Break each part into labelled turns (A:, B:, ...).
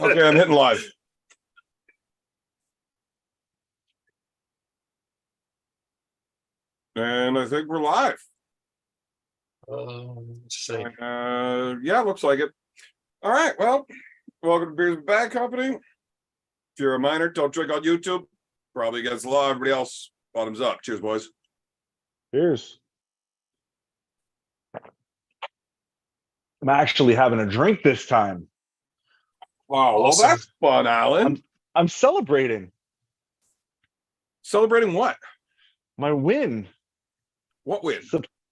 A: Okay, I'm hitting live. And I think we're live.
B: Let's see.
A: Yeah, looks like it. All right, well, welcome to Beers with Bad Company. If you're a minor, don't drink on YouTube. Probably against the law. Everybody else, bottoms up. Cheers, boys.
C: Cheers. I'm actually having a drink this time.
A: Wow, well,
B: Awesome.
A: that's fun, Alan.
C: I'm celebrating
A: Celebrating what?
C: my win.
A: What win?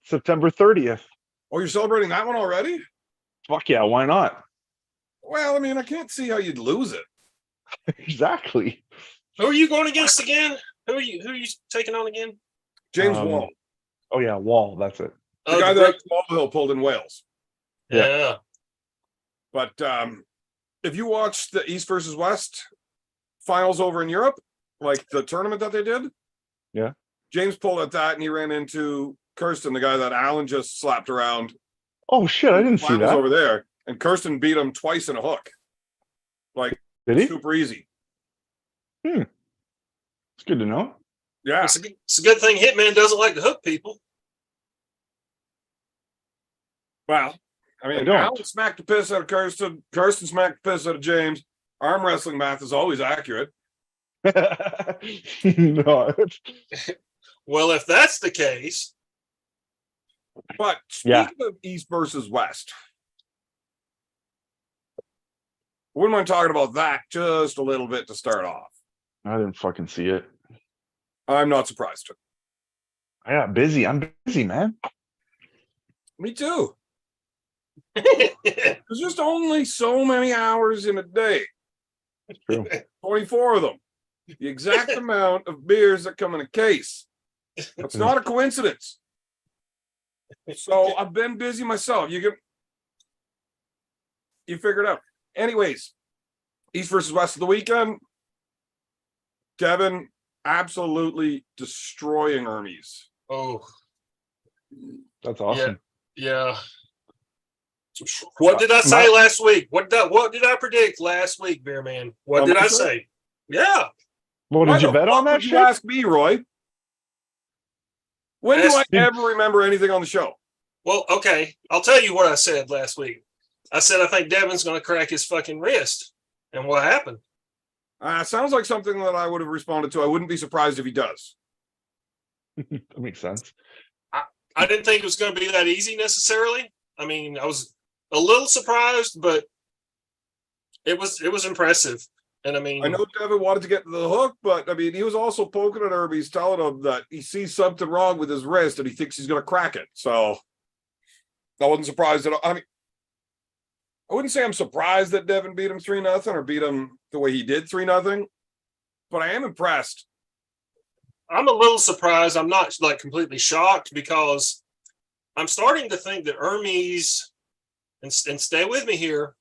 C: September 30th.
A: Oh, you're celebrating that one already?
C: Fuck yeah, why not?
A: Well, I mean, I can't see how you'd lose it.
C: Exactly.
B: Who are you going against again? Who are you taking on again?
A: James Wall,
C: Oh yeah, Wall, that's it.
A: the guy that Smallville pulled in Wales.
B: Yeah.
A: But if you watch the East versus West finals over in Europe, like the tournament that they did,
C: yeah,
A: James pulled at that and he ran into Kirsten, the guy that Alan just slapped around.
C: Oh shit, I didn't see that.
A: Over there, and Kirsten beat him twice in a hook. Like,
C: did he?
A: Super easy.
C: It's good to know.
A: Yeah,
B: It's a good thing Hitman doesn't like to hook people.
A: well, I mean, Alan smacked the piss out of Kirsten. Kirsten smacked the piss out of James. Arm wrestling math is always accurate.
C: No.
B: Well, if that's the case.
A: But speaking of East versus West, I wouldn't mind talking about that just a little bit to start off.
C: I didn't fucking see it.
A: I'm not surprised.
C: I got busy. I'm busy, man.
A: Me too. There's just only so many hours in a day.
C: That's true.
A: 24 of them. The exact amount of beers that come in a case. That's not a coincidence. So I've been busy myself. You figure it out. Anyways, East versus West of the weekend. Devin absolutely destroying Hermes.
B: Oh,
C: that's awesome.
B: Yeah. What did I say last week? What did I predict last week, Beer Man? What did I say? Yeah.
C: Well, did you bet on that shit?
A: You ask me, Roy. When do I ever remember anything on the show?
B: Well, okay. I'll tell you what I said last week. I said I think Devin's going to crack his fucking wrist. And what happened?
A: Sounds like something that I would have responded to. I wouldn't be surprised if he does.
C: That makes sense.
B: I didn't think it was going to be that easy necessarily. I mean, I was a little surprised, but it was impressive. And I mean,
A: I know Devin wanted to get to the hook, but I mean, he was also poking at Hermes, telling him that he sees something wrong with his wrist and he thinks he's going to crack it. So I wasn't surprised at all. I mean, I wouldn't say I'm surprised that Devin beat him 3-0 or beat him the way he did 3-0, but I am impressed.
B: I'm a little surprised. I'm not like completely shocked because I'm starting to think that Hermes, and stay with me here,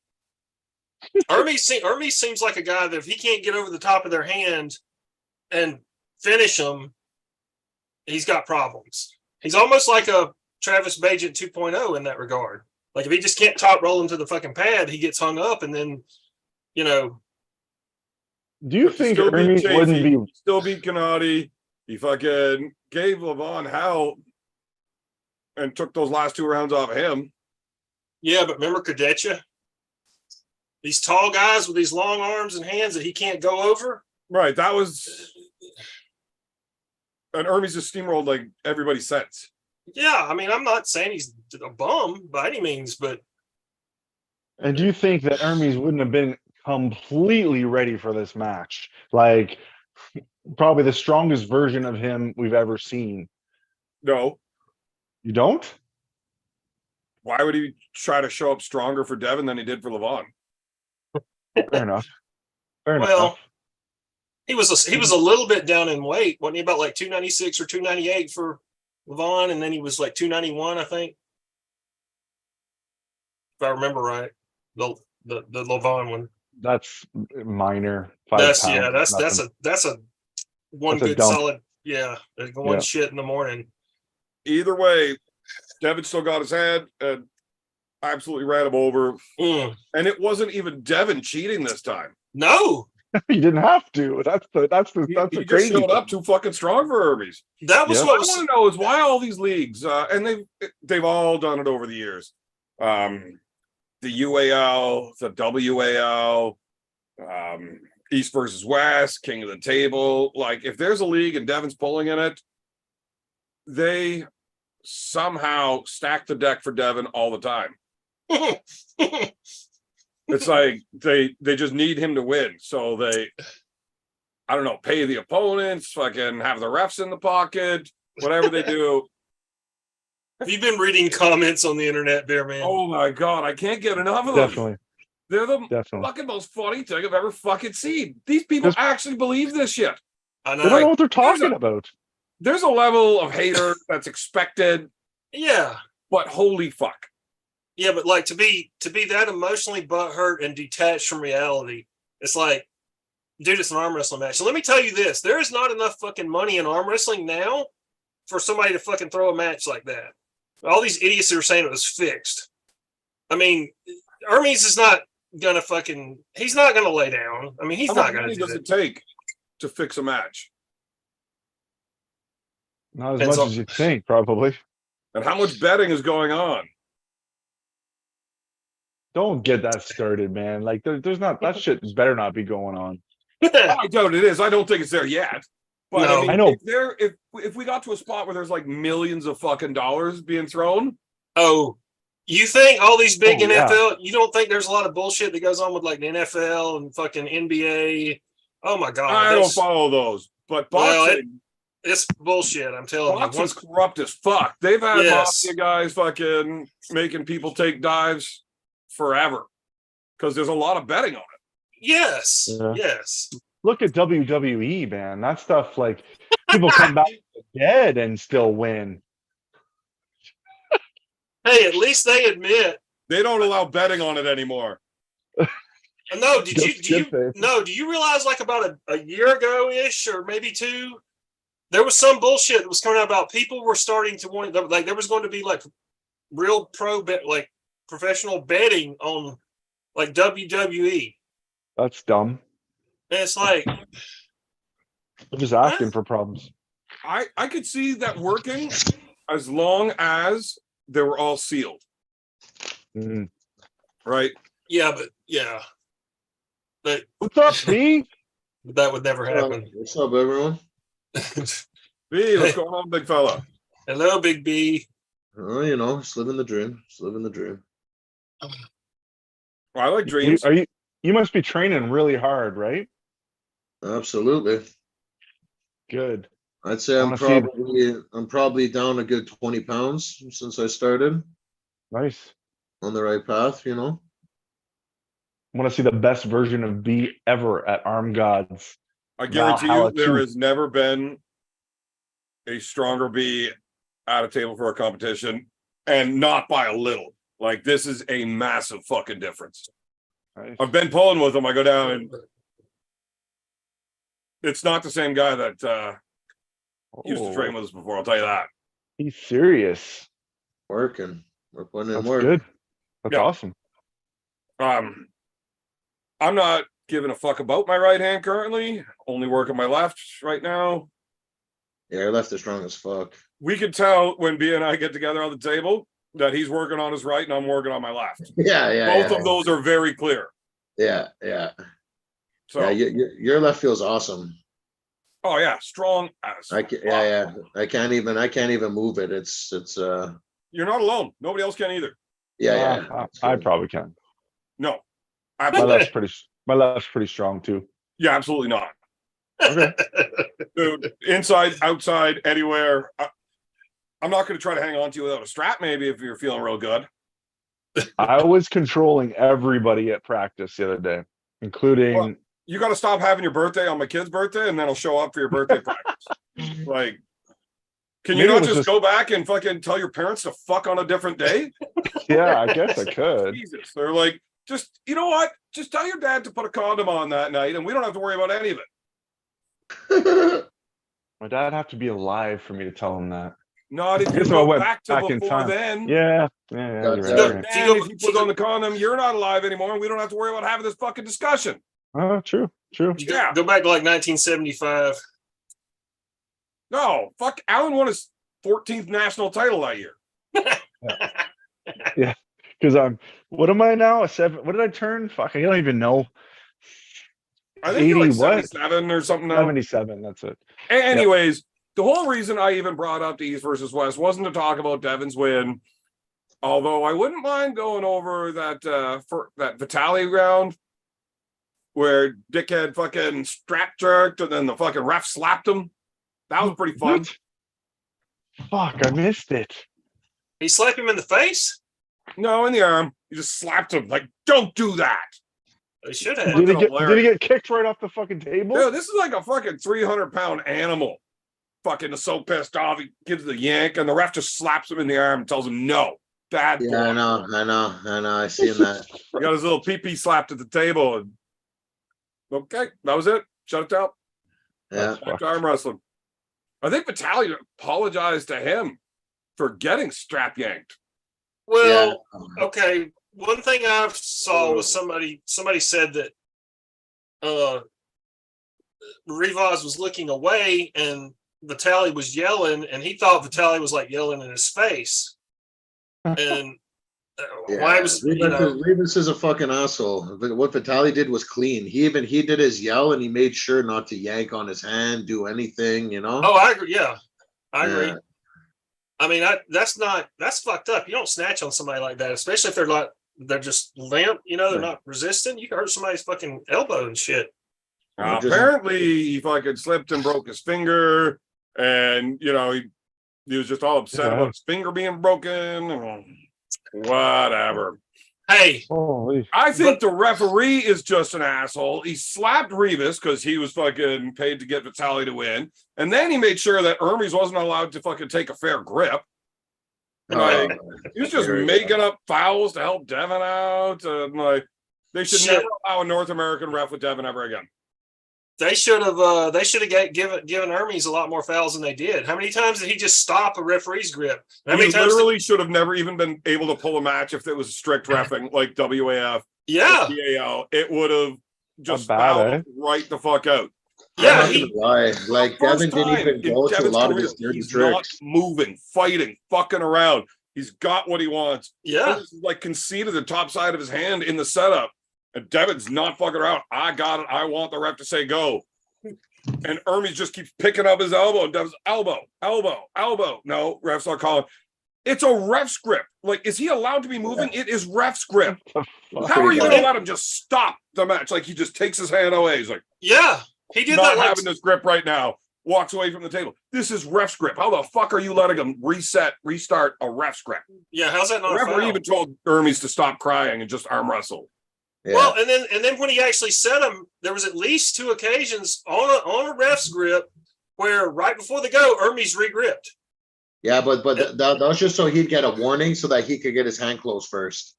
B: Hermes seems like a guy that if he can't get over the top of their hand and finish them, he's got problems. He's almost like a Travis Bagent 2.0 in that regard. Like if he just can't top roll him to the fucking pad, he gets hung up, and then, you know.
C: Do you think Hermes wouldn't be
A: still beat Canati? He fucking gave Levon hell and took those last 2 rounds off of him.
B: Yeah, but remember Kadetcha? These tall guys with these long arms and hands that he can't go over.
A: Right. That was. And Hermes just steamrolled like everybody since.
B: Yeah. I mean, I'm not saying he's a bum by any means, but.
C: And do you think that Hermes wouldn't have been completely ready for this match? Like, probably the strongest version of him we've ever seen.
A: No.
C: You don't?
A: Why would he try to show up stronger for Devin than he did for Levon?
C: Fair enough.
B: Well, he was a little bit down in weight, wasn't he? About like 296 or 298 for Levon, and then he was like 291, I think, if I remember right. The Levon one.
C: That's minor.
B: That's a one good solid. Yeah, one shit in the morning.
A: Either way, Devin still got his head, and absolutely ran him over.
B: Mm.
A: And it wasn't even Devin cheating this time.
B: No,
C: You didn't have to. That's the
A: He
C: crazy
A: just showed up
C: thing.
A: too fucking strong for Hermes.
B: that was
C: Yeah.
B: what
A: What I
B: was.
A: want to know is why all these leagues, and they've all done it over the years. The UAL, the WAL, East versus West, King of the Table. Like, if there's a league and Devin's pulling in it, they somehow stack the deck for Devin all the time. It's like they just need him to win. So they, I don't know, pay the opponents, fucking have the refs in the pocket, whatever they do.
B: Have you been reading comments on the internet, Bear Man?
A: Oh my God, I can't get enough of them.
C: Definitely.
A: They're the
C: Definitely.
A: fucking most funny thing I've ever fucking seen. These people actually believe this shit.
B: I
C: They don't know
B: know.
C: what they're talking about.
A: There's a level of hater that's expected,
B: Yeah.
A: but holy fuck.
B: Yeah, but like to be that emotionally butthurt and detached from reality, it's like, dude, it's an arm wrestling match. So let me tell you this: there is not enough fucking money in arm wrestling now for somebody to fucking throw a match like that. All these idiots that are saying it was fixed. I mean, Hermes is not gonna fucking. He's not gonna lay down. I mean, he's
A: How
B: not
A: much
B: gonna
A: money
B: do
A: does
B: it.
A: it take to fix a match?
C: Not as
B: And
C: much
B: so-
C: as you think, probably.
A: And how much betting is going on?
C: Don't get that started, man. Like there's not that shit better not be going on.
A: I doubt it is. I don't think it's there yet. But
B: No.
A: I mean,
C: I know.
A: if we got to a spot where there's like millions of fucking dollars being thrown,
B: Oh, you think all these big
C: Oh, yeah.
B: NFL? You don't think there's a lot of bullshit that goes on with like the NFL and fucking NBA? Oh my god,
A: I don't follow those. But
B: Well,
A: boxing,
B: it's bullshit. I'm telling you.
A: boxing's
B: Once,
A: corrupt as fuck. They've had
B: Yes.
A: mafia guys fucking making people take dives forever because there's a lot of betting on it.
B: yes,
C: Yeah.
B: yes.
C: Look at WWE, man. That stuff, like people come back from the dead and still win.
B: Hey, at least they admit.
A: They don't allow betting on it anymore.
B: No, do
C: Just
B: you
C: skip it.
B: no? Do you realize like about a year ago ish or maybe two, there was some bullshit that was coming out about people were starting to want like there was going to be like real pro bet like professional betting on like WWE,
C: That's dumb.
B: and it's like
C: They're just asking for problems.
A: I could see that working as long as they were all sealed,
C: Mm.
A: right?
B: yeah, but
C: What's up, B?
B: that would never happen.
D: What's up, everyone?
A: B, what's going on, big fella?
B: Hello, Big B.
D: Oh, you know, just living the dream. Just living the dream.
A: I like dreams.
C: You must be training really hard, right?
D: Absolutely.
C: Good.
D: I'd say
C: I
D: I'm
C: wanna see-
D: probably down a good 20 pounds since I started
C: Nice.
D: on the right path, you know.
C: I want to see the best version of B ever at Armgods.
A: I guarantee you,
C: Valhalla
A: there
C: 2.
A: has never been a stronger B at a table for a competition, and not by a little. Like, this is a massive fucking difference.
C: Nice.
A: I've been pulling with him. I go down, and it's not the same guy that used to train with us before. I'll tell you that.
C: He's serious.
D: Working. We're putting in
C: That's
D: work.
C: good. That's
A: Yeah.
C: awesome.
A: I'm not giving a fuck about my right hand currently. Only working my left right now.
D: Yeah, your left is strong as fuck.
A: We could tell when B and I get together on the table that he's working on his right and I'm working on my left.
D: Yeah.
A: Both of those are very clear.
D: Yeah.
A: So,
D: Your left feels awesome.
A: oh yeah, strong as. fuck.
D: Yeah. I can't even move it. It's
A: You're not alone. Nobody else can either.
D: yeah.
C: I probably can.
A: No,
C: My
A: absolutely.
C: left's pretty strong too.
A: Yeah, absolutely not.
C: Okay.
A: Dude, inside, outside, anywhere. I'm not going to try to hang on to you without a strap. Maybe if you're feeling real good.
C: I was controlling everybody at practice the other day, including
A: Well, you got to stop having your birthday on my kid's birthday, and then I'll show up for your birthday practice. Like, can you
C: Maybe it
A: not
C: was
A: just
C: just-
A: go back and fucking tell your parents to fuck on a different day?
C: yeah, I guess I could.
A: Jesus, they're like, just, you know what? Just tell your dad to put a condom on that night, and we don't have to worry about any of it.
C: My dad have to be alive for me to tell him that.
A: Not if
C: I
A: you
C: guess I
A: go
C: went
A: back to
C: back in
A: before
C: time.
A: then.
C: Yeah.
D: Got
C: You're right,
D: that.
C: you're right.
B: If you
A: And
B: go-
A: if he puts on the condom, you're not alive anymore, and we don't have to worry about having this fucking discussion.
C: Oh, true.
B: You
A: Yeah.
B: go back to like 1975.
A: No, fuck. Allen won his 14th national title that year.
C: Because what am I now? A 7? What did I turn? Fuck, I don't even know.
A: I think you're
C: 80
A: like
C: what?
A: 77 or something now.
C: 77. That's it.
A: Anyways, the whole reason I even brought up the East versus West wasn't to talk about Devin's win, although I wouldn't mind going over that for that Vitaly round where Dickhead fucking strap jerked and then the fucking ref slapped him. That was pretty fun.
C: What? Fuck, I missed it.
B: He slapped him in the face.
A: No, in the arm. He just slapped him. Like, don't do that.
B: They should have.
C: Did he
A: hilarious.
C: get kicked right off the fucking table?
A: Dude, this is like a fucking 300-pound animal. Fucking is so pissed off. He gives the yank, and the ref just slaps him in the arm and tells him no. Bad
D: Yeah, I
A: boy.
D: know. I seen that.
A: He got his little pee-pee slapped at the table. And okay, that was it. Shut it down.
D: Yeah.
A: Back to arm wrestling. I think Vitaly apologized to him for getting strap yanked.
B: Well,
D: Yeah.
B: okay. One thing I saw was somebody said that Rivas was looking away and Vitaly was yelling, and he thought Vitaly was like yelling in his face. And why was
D: Rivas is a fucking asshole. What Vitaly did was clean. He did his yell and he made sure not to yank on his hand, do anything, you know.
B: Oh, I agree. Yeah, I agree.
D: Yeah.
B: I mean, that's fucked up. You don't snatch on somebody like that, especially if they're just limp. You know, they're not resistant. You can hurt somebody's fucking elbow and shit.
A: Apparently, he fucking slipped and broke his finger, and you know he was just all upset about his finger being broken. Whatever.
B: Hey,
C: Holy.
A: I think the referee is just an asshole. He slapped Rivas because he was fucking paid to get Vitaly to win, and then he made sure that Hermes wasn't allowed to fucking take a fair grip. Like, he was just making up fouls to help Devin out, and like they should never allow a North American ref with Devin ever again.
B: they should have given Hermes a lot more fouls than they did. How many times did he just stop a referee's grip? How many
A: He
B: times
A: literally should have never even been able to pull a match if it was strict reffing like WAF.
B: Yeah.
A: PAL. It would have just
C: Not bad,
A: fouled
C: eh?
A: right the fuck out.
B: Yeah,
D: I'm not gonna lie. Like Devin
A: First
D: didn't
A: time
D: even
A: in
D: go to a
A: Devin's
D: lot of
A: career,
D: his dirty
A: he's not
D: tricks.
A: moving, fighting, fucking around. He's got what he wants.
B: yeah.
A: This is like conceded the top side of his hand in the setup. And Devin's not fucking around. I got it. I want the ref to say go. And Hermes just keeps picking up his elbow. And Devin's elbow. No, ref's not calling. It's a ref's grip. Like, is he allowed to be moving? It is ref's grip. How are you going to let him just stop the match? Like, he just takes his hand away. He's like,
B: Yeah. He did
A: not
B: that
A: having this grip right now. Walks away from the table. This is ref's grip. How the fuck are you letting him restart a ref's grip?
B: Yeah, how's that
A: The
B: not a
A: referee
B: foul?
A: even told Hermes to stop crying and just arm wrestle.
D: Yeah.
B: Well, and then when he actually set him, there was at least 2 occasions on a ref's grip where right before the go, Hermes regripped.
D: Yeah, but that was just so he'd get a warning so that he could get his hand closed first.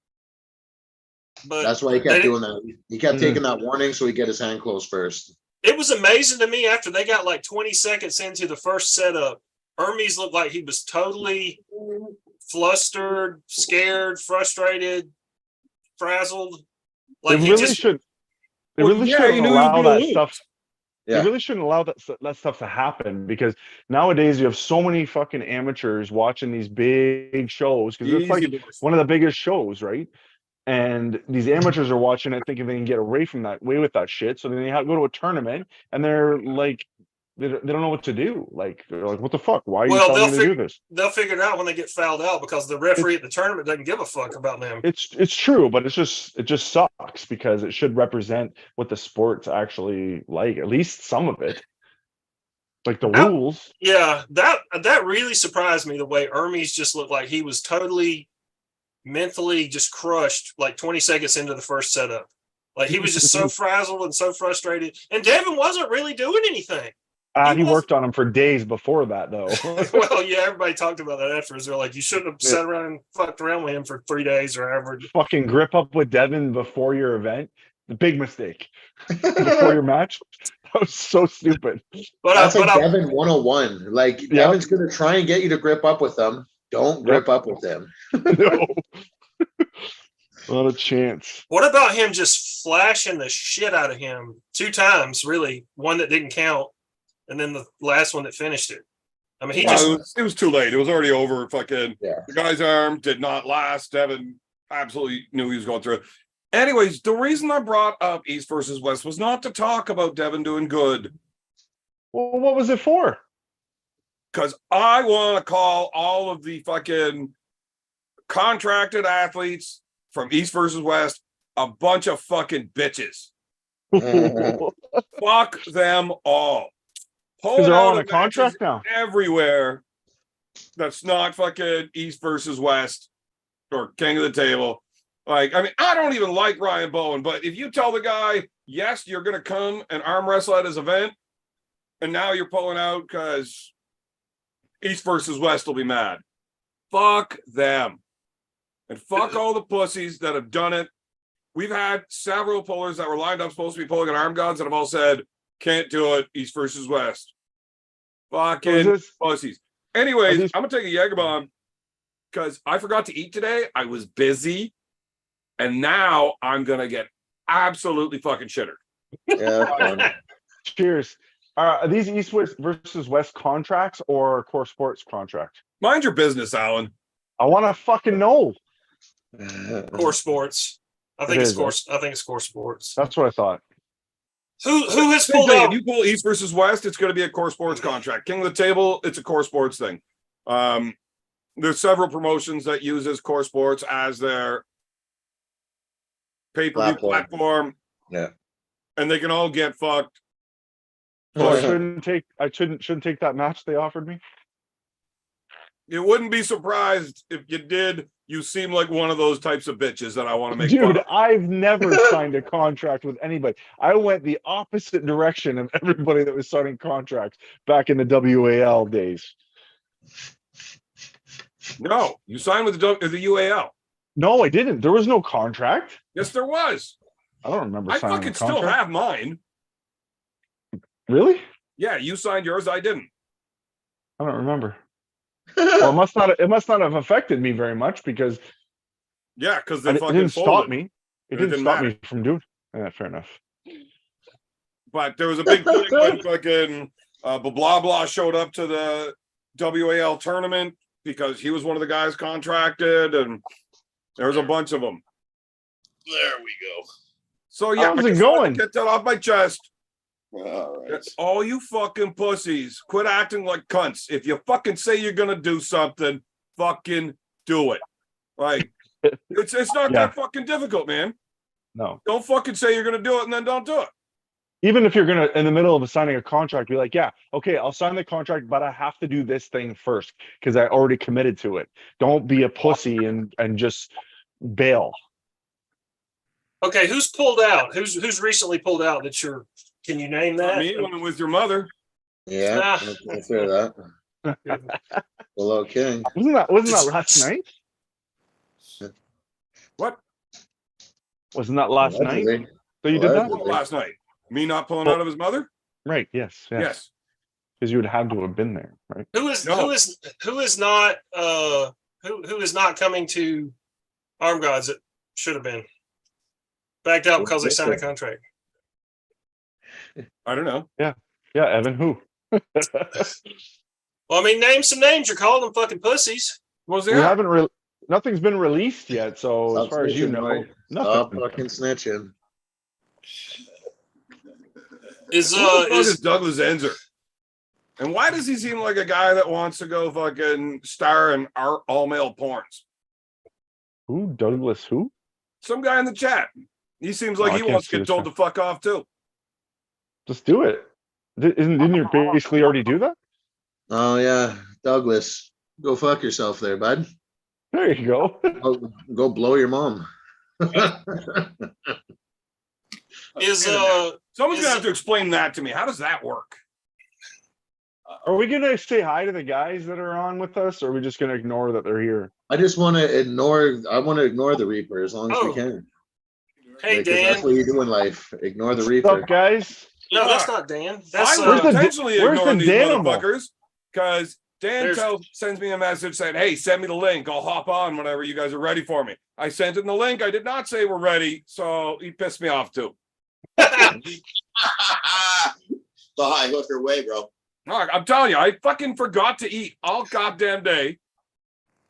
B: But
D: That's why he kept doing that. He kept taking that warning so he'd get his hand closed first.
B: it was amazing to me after they got like 20 seconds into the first setup. Hermes looked like he was totally flustered, scared, frustrated, frazzled. Like
C: They
B: he
C: really
B: just
C: should. They
A: Well,
C: really
A: yeah,
C: shouldn't
A: he knew he was
C: allow
A: being
C: that
A: looped.
C: stuff.
D: Yeah.
C: They really shouldn't allow that stuff to happen, because nowadays you have so many fucking amateurs watching these big shows, because it's like
A: Easy boys.
C: one of the biggest shows, right? And these amateurs are watching it thinking they can get away with that shit. So then they go to a tournament and they're like, they don't know what to do. Like, they're like, what the fuck? Why are you
B: Well,
C: telling me to do this?
B: they'll figure it out when they get fouled out because the referee at the tournament doesn't give a fuck about them.
C: It's true, but it just sucks, because it should represent what the sport's actually like, at least some of it. Like the rules.
B: Yeah, that really surprised me, the way Hermes just looked like he was totally mentally just crushed like 20 seconds into the first setup. Like he was just so frazzled and so frustrated. And Devin wasn't really doing anything.
C: He worked on him for days before that, though.
B: Well, yeah, everybody talked about that afterwards. They're like, you shouldn't have sat around and fucked around with him for 3 days or however.
C: Fucking grip up with Devin before your event. big mistake. Before your match, that was so stupid.
B: But
D: That's like
B: I,
D: Devin 101. Like
C: Yep.
D: Devin's gonna try and get you to grip up with them. Don't grip up with them.
C: No, not a chance.
B: what about him just flashing the shit out of him 2 times? Really, one that didn't count, and then the last one that finished it. I mean, he
A: Well,
B: just
A: it was too late. It was already over. Fucking
D: Yeah.
A: the guy's arm did not last. Devin absolutely knew he was going through it. Anyways, the reason I brought up East versus West was not to talk about Devin doing good,
C: Well, what was it for?
A: because I want to call all of the fucking contracted athletes from East versus West a bunch of fucking bitches. Fuck them all.
C: Because they're all on a
A: Matches
C: contract now.
A: everywhere. That's not fucking East versus West or King of the Table. Like, I mean, I don't even like Ryan Bowen, but if you tell the guy, yes, you're going to come and arm wrestle at his event, and now you're pulling out because East versus West will be mad. Fuck them. And fuck all the pussies that have done it. We've had several pullers that were lined up supposed to be pulling at armgods that have all said, can't do it, East versus West. Fucking pussies. Anyways,
C: these-
A: I'm going to take a Jager bomb because I forgot to eat today. I was busy. And now I'm going to get absolutely fucking shittered.
D: Yeah, fun.
C: Cheers. Are these East versus West contracts or core sports contract?
A: Mind your business, Alan.
C: I want to fucking know.
B: core sports. I think
C: It
B: it's
C: is,
B: core. I think it's core sports.
C: That's what I thought.
B: Who has
A: Same
B: pulled
A: thing.
B: out?
A: If you pull East versus West, it's going to be a core sports contract. King of the Table, it's a core sports thing. There's several promotions that uses core sports as their pay-per-view platform.
D: Yeah.
A: And they can all get fucked.
C: So I shouldn't take that match they offered me.
A: You wouldn't be surprised if you did. You seem like one of those types of bitches that I want to make fun
C: Dude,
A: of.
C: I've never signed a contract with anybody. I went the opposite direction of everybody that was signing contracts back in the WAL days.
A: No, you signed with the UAL.
C: No, I didn't. There was no contract.
A: Yes, there was.
C: I don't remember
A: I
C: signing
A: fucking
C: a
A: still
C: contract.
A: have mine.
C: Really?
A: Yeah, you signed yours. I didn't.
C: I don't remember. Well, it must not have affected me very much because
A: Yeah, because
C: it
A: they fucking
C: didn't stop
A: folded.
C: me. It
A: It
C: didn't
A: didn't
C: stop
A: matter.
C: me from doing. Yeah, fair enough.
A: But there was a big thing when fucking blah blah showed up to the WAL tournament because he was one of the guys contracted, and there was a bunch of them. There we go. So yeah,
C: How's
A: I
C: it
A: just wanted
C: going?
A: to get that off my chest.
D: All right.
A: That's all you fucking pussies. Quit acting like cunts. If you fucking say you're gonna do something, fucking do it. Like it's not
C: Yeah.
A: that fucking difficult, man.
C: No.
A: Don't fucking say you're gonna do it and then don't do it.
C: Even if you're gonna in the middle of signing a contract, be like, yeah, okay, I'll sign the contract, but I have to do this thing first because I already committed to it. Don't be a pussy and just bail.
B: Okay, who's pulled out? Who's recently pulled out that you're? Can you name
A: Not
B: that?
A: me when I'm with your mother.
D: Yeah,
B: Ah.
D: I'll clear that. Hello, King.
C: Wasn't that last night?
A: What?
C: Wasn't that last night?
D: Allegedly.
C: So you did that?
A: What last night? Me not pulling out of his mother?
C: Right, yes.
A: Yes.
C: Because you would have to have been there, right?
B: Who is
A: No.
B: who is not who is not coming to armgods that should have been backed out because they signed a contract?
A: I don't know.
C: Yeah, Evan, who?
B: Well, I mean, name some names. You're calling them fucking pussies.
A: What was
C: We
A: the
C: haven't nothing's been released yet, so
D: Stop
C: as far as you
D: snitching,
C: know,
D: Mike.
C: nothing.
D: Stop fucking snitching.
B: Is
A: Who the fuck is
B: is
A: Douglas Enzer? And why does he seem like a guy that wants to go fucking star in all male porns?
C: Who? Douglas who?
A: Some guy in the chat. He seems like
C: Oh, I
A: he
C: can't
A: wants
C: see
A: to get
C: this
A: told
C: guy.
A: to fuck off too.
C: Just do it. Didn't you basically already do that?
D: Oh yeah, Douglas, go fuck yourself there, bud.
C: There you go.
D: Go blow your mom.
B: is
A: Someone's
B: Is-
A: gonna have to explain that to me. How does that work?
C: Are we gonna say hi to the guys that are on with us, or are we just gonna ignore that they're here?
D: I just want to ignore. I want to ignore the Reaper as long as we
B: Oh.
D: can.
B: Hey,
D: Because
B: Dan.
D: that's what you do in life. Ignore the
C: What's
D: reaper.
C: up, guys?
B: No, that's not Dan. That's
A: I'm
C: Where's the-
A: intentionally
C: where's the
A: ignoring these
C: Danimal?
A: motherfuckers because Dan sends me a message saying, "Hey, send me the link. I'll hop on whenever you guys are ready for me." I sent him the link. I did not say we're ready, so he pissed me off too.
E: The high hooker way, bro.
A: Look, I'm telling you, I fucking forgot to eat all goddamn day,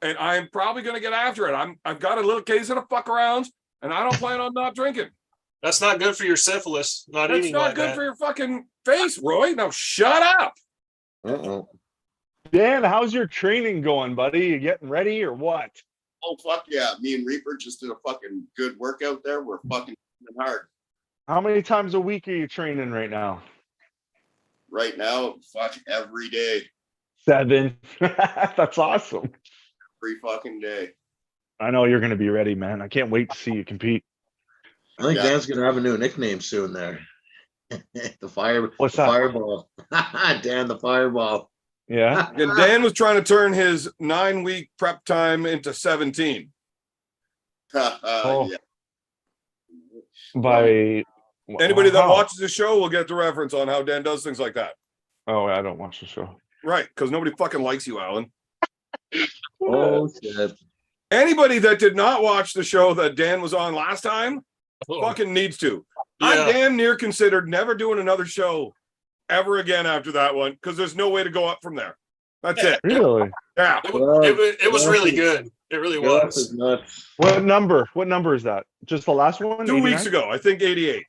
A: and I'm probably gonna get after it. I've got a little case of the fuck arounds, and I don't plan on not drinking.
B: That's not good for your syphilis. Not
A: That's
B: eating
A: not
B: like
A: good
B: that.
A: for your fucking face, Roy. Now shut up.
D: Uh-oh.
C: Dan, how's your training going, buddy? You getting ready or what?
E: Oh, fuck yeah. Me and Reaper just did a fucking good workout there. We're fucking hard.
C: How many times a week are you training right now?
E: Right now, fuck every day.
C: 7. That's awesome.
E: Every fucking day.
C: I know you're going to be ready, man. I can't wait to see you compete.
D: I think
E: Yeah.
D: Dan's gonna have a new nickname soon there.
C: What's
D: the
C: that?
D: Fireball. Dan the Fireball.
C: Yeah.
A: And Dan was trying to turn his 9-week prep time into 17.
C: Oh.
E: Yeah.
C: By
A: Anybody that
C: how?
A: watches the show will get the reference on how Dan does things like that.
C: Oh, I don't watch the show.
A: Right, because nobody fucking likes you, Alan.
D: Oh shit.
A: Anybody that did not watch the show that Dan was on last time fucking needs to. I
B: Yeah.
A: damn near considered never doing another show ever again after that one because there's no way to go up from there. That's it.
C: Really?
A: Yeah.
B: It was really good. It really
D: Your ass
B: was.
D: is nuts.
C: What number? What number is that? Just the last one?
A: 2 weeks
C: 89?
A: ago, I think 88.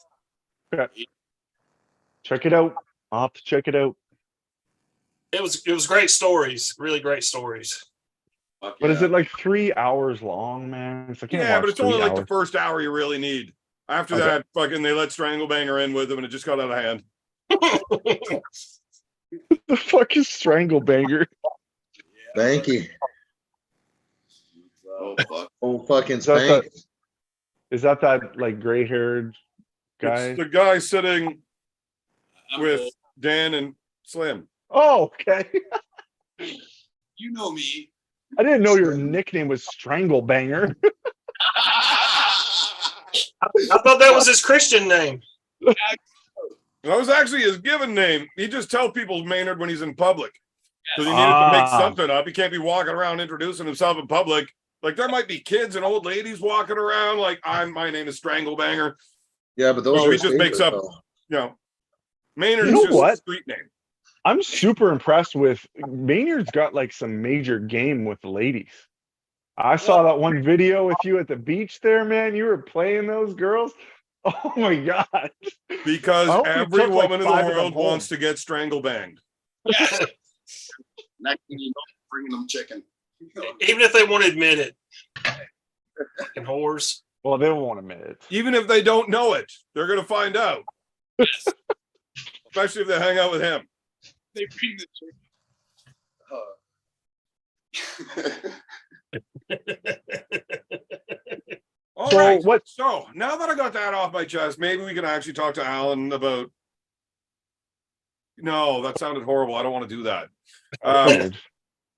C: Check it out. I'll have to check it out.
B: It was great stories. Really great stories.
E: Fuck
C: But is
E: yeah.
C: it like 3 hours long, man? I can't
A: Yeah,
C: watch
A: but it's
C: 3
A: only like
C: hours.
A: the first hour you really need. After
C: Okay.
A: that, fucking they let Stranglebanger in with him and it just got out of hand.
C: The fuck is Stranglebanger?
D: Spanky.
E: Oh, fuck.
D: Oh fucking
C: Is that
D: spank.
C: Is that like gray-haired guy?
A: It's the guy sitting
E: I'm
A: with
E: old.
A: Dan and Slim.
C: Oh, okay.
E: You know me.
C: I didn't know your nickname was Stranglebanger.
B: I thought that was his Christian name.
A: That was actually his given name. He just tell people Maynard when he's in public. Because he needed to make
C: Ah.
A: something up. He can't be walking around introducing himself in public. Like there might be kids and old ladies walking around like my name is Stranglebanger.
D: Yeah, but those
A: Oh,
D: are
A: he just makes
D: secret,
A: up-
D: though.
A: You know. Maynard
C: You know
A: is just a
C: what?
A: street name.
C: I'm super impressed with Maynard's got like some major game with the ladies. I saw that one video with you at the beach there, man. You were playing those girls. Oh my god.
A: Because
C: I hope you
A: every
C: took, like,
A: woman in
C: 5
A: the
C: of them
A: world
C: home.
A: wants to get stranglebanged.
E: Yes. Next thing you know, bringing them chicken.
B: Even if they won't admit it. Fucking whores.
C: Well, they won't admit it.
A: Even if they don't know it, they're gonna find out. Especially if they hang out with him.
E: They bring the chicken.
A: All
C: So
A: right.
C: what-
A: So now that I got that off my chest, maybe we can actually talk to Alan about. No, that sounded horrible. I don't want to do that.
C: Weird.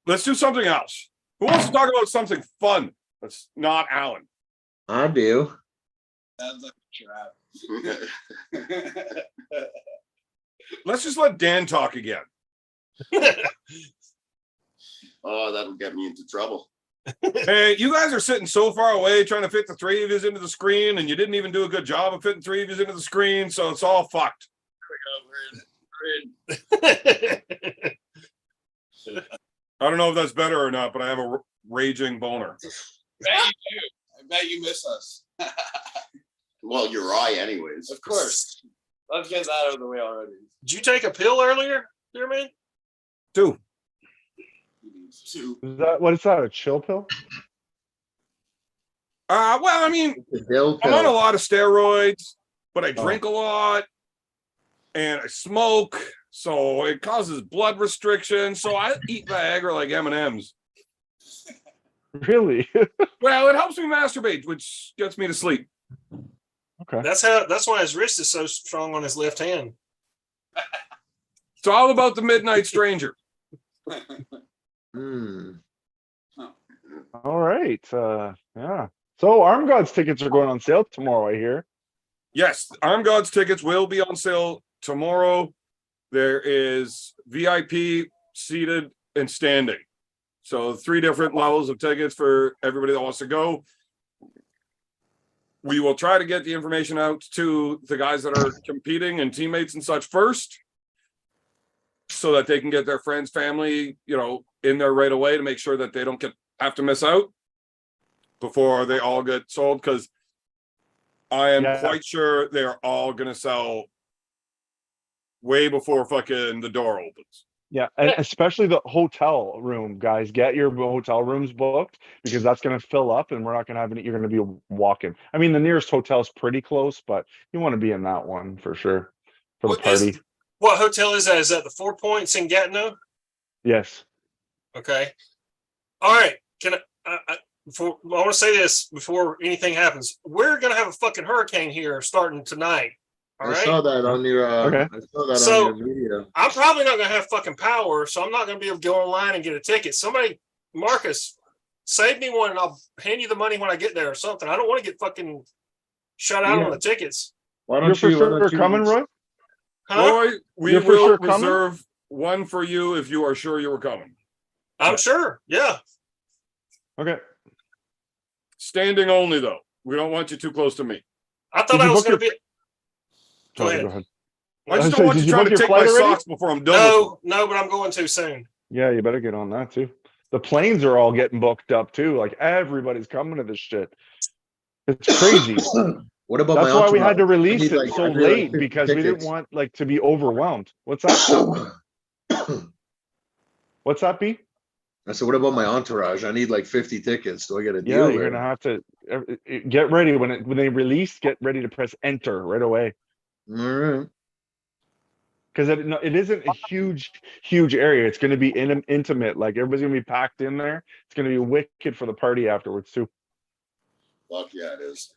A: Let's do something else. Who wants to talk about something fun? That's not Alan.
D: I do.
E: Sounds like a trap.
A: Let's just let Dan talk again.
E: Oh, that'll get me into trouble.
A: Hey, you guys are sitting so far away trying to fit the 3 of you into the screen, and you didn't even do a good job of fitting 3 of you into the screen, so it's all fucked. I don't know if that's better or not, but I have a raging boner.
E: Bet you do. I bet you miss us. Well, your eye, anyways.
F: Of course. Let's get that out of the way already.
B: Did you take a pill earlier, dear man?
A: 2.
E: Two.
C: Is that what is that? A chill pill?
A: Well, I mean,
D: The dill
A: I'm on a
D: pill.
A: lot of steroids, but I
C: Oh.
A: drink a lot and I smoke, so it causes blood restriction. So I eat Viagra like M&Ms.
C: Really?
A: Well, it helps me masturbate, which gets me to sleep.
C: Okay.
B: That's why his wrist is so strong on his left hand.
A: It's all about the midnight stranger.
D: Hmm.
C: All right. Yeah. So armgods tickets are going on sale tomorrow, I hear.
A: Yes, armgods tickets will be on sale tomorrow. There is VIP, seated, and standing. So 3 different levels of tickets for everybody that wants to go. We will try to get the information out to the guys that are competing and teammates and such first, so that they can get their friends, family, in there right away to make sure that they don't have to miss out before they all get sold. Because I am quite sure they're all going to sell way before fucking the door opens.
C: Yeah, and especially the hotel room, guys. Get your hotel rooms booked, because that's going to fill up, and we're not going to have any. You're going to be walking. I mean, the nearest hotel is pretty close, but you want to be in that one for sure for the party.
B: What hotel is that? Is that the 4 Points in Gatineau?
C: Yes.
B: Okay. All right. Can I want to say this before anything happens. We're gonna have a fucking hurricane here starting tonight. All right.
D: I saw that on your.
C: Okay.
D: I saw that on your video.
B: I'm probably not gonna have fucking power, so I'm not gonna be able to go online and get a ticket. Somebody, Marcus, save me one, and I'll hand you the money when I get there or something. I don't want to get fucking shut out on the tickets.
D: Why
C: You're
D: don't
C: for
D: you?
C: sure coming, Roy?
B: Huh?
A: Roy, we
C: You're for
A: will
C: sure coming?
A: reserve one for you if you are sure you were coming.
B: I'm sure. Yeah.
C: Okay.
A: Standing only, though. We don't want you too close to me.
B: I thought
C: Did you
B: I was
C: book
B: going to be. Go
C: Sorry,
B: ahead.
C: go ahead.
A: I just
C: So
A: don't want
C: did
A: you
C: you
A: trying
C: book
A: to
C: your
A: take my
C: flight already?
A: socks before I'm done with them.
B: No, but I'm going too soon.
C: Yeah, you better get on that too. The planes are all getting booked up too. Like everybody's coming to this shit. It's crazy.
D: What about
C: That's
D: my
C: why we had to
D: entourage? I
C: release
D: need,
C: it
D: like,
C: so
D: I need, like,
C: late,
D: 50
C: because we didn't
D: tickets.
C: want to be overwhelmed. What's that? What's that, B?
D: I said, what about my entourage? I need like 50 tickets. Do I get a
C: Yeah,
D: deal?
C: you're gonna have to get ready when they release. Get ready to press enter right away,
D: All right.
C: because it isn't a huge area. It's going to be intimate. Like everybody's going to be packed in there. It's going to be wicked for the party afterwards too.
E: Fuck yeah, it is.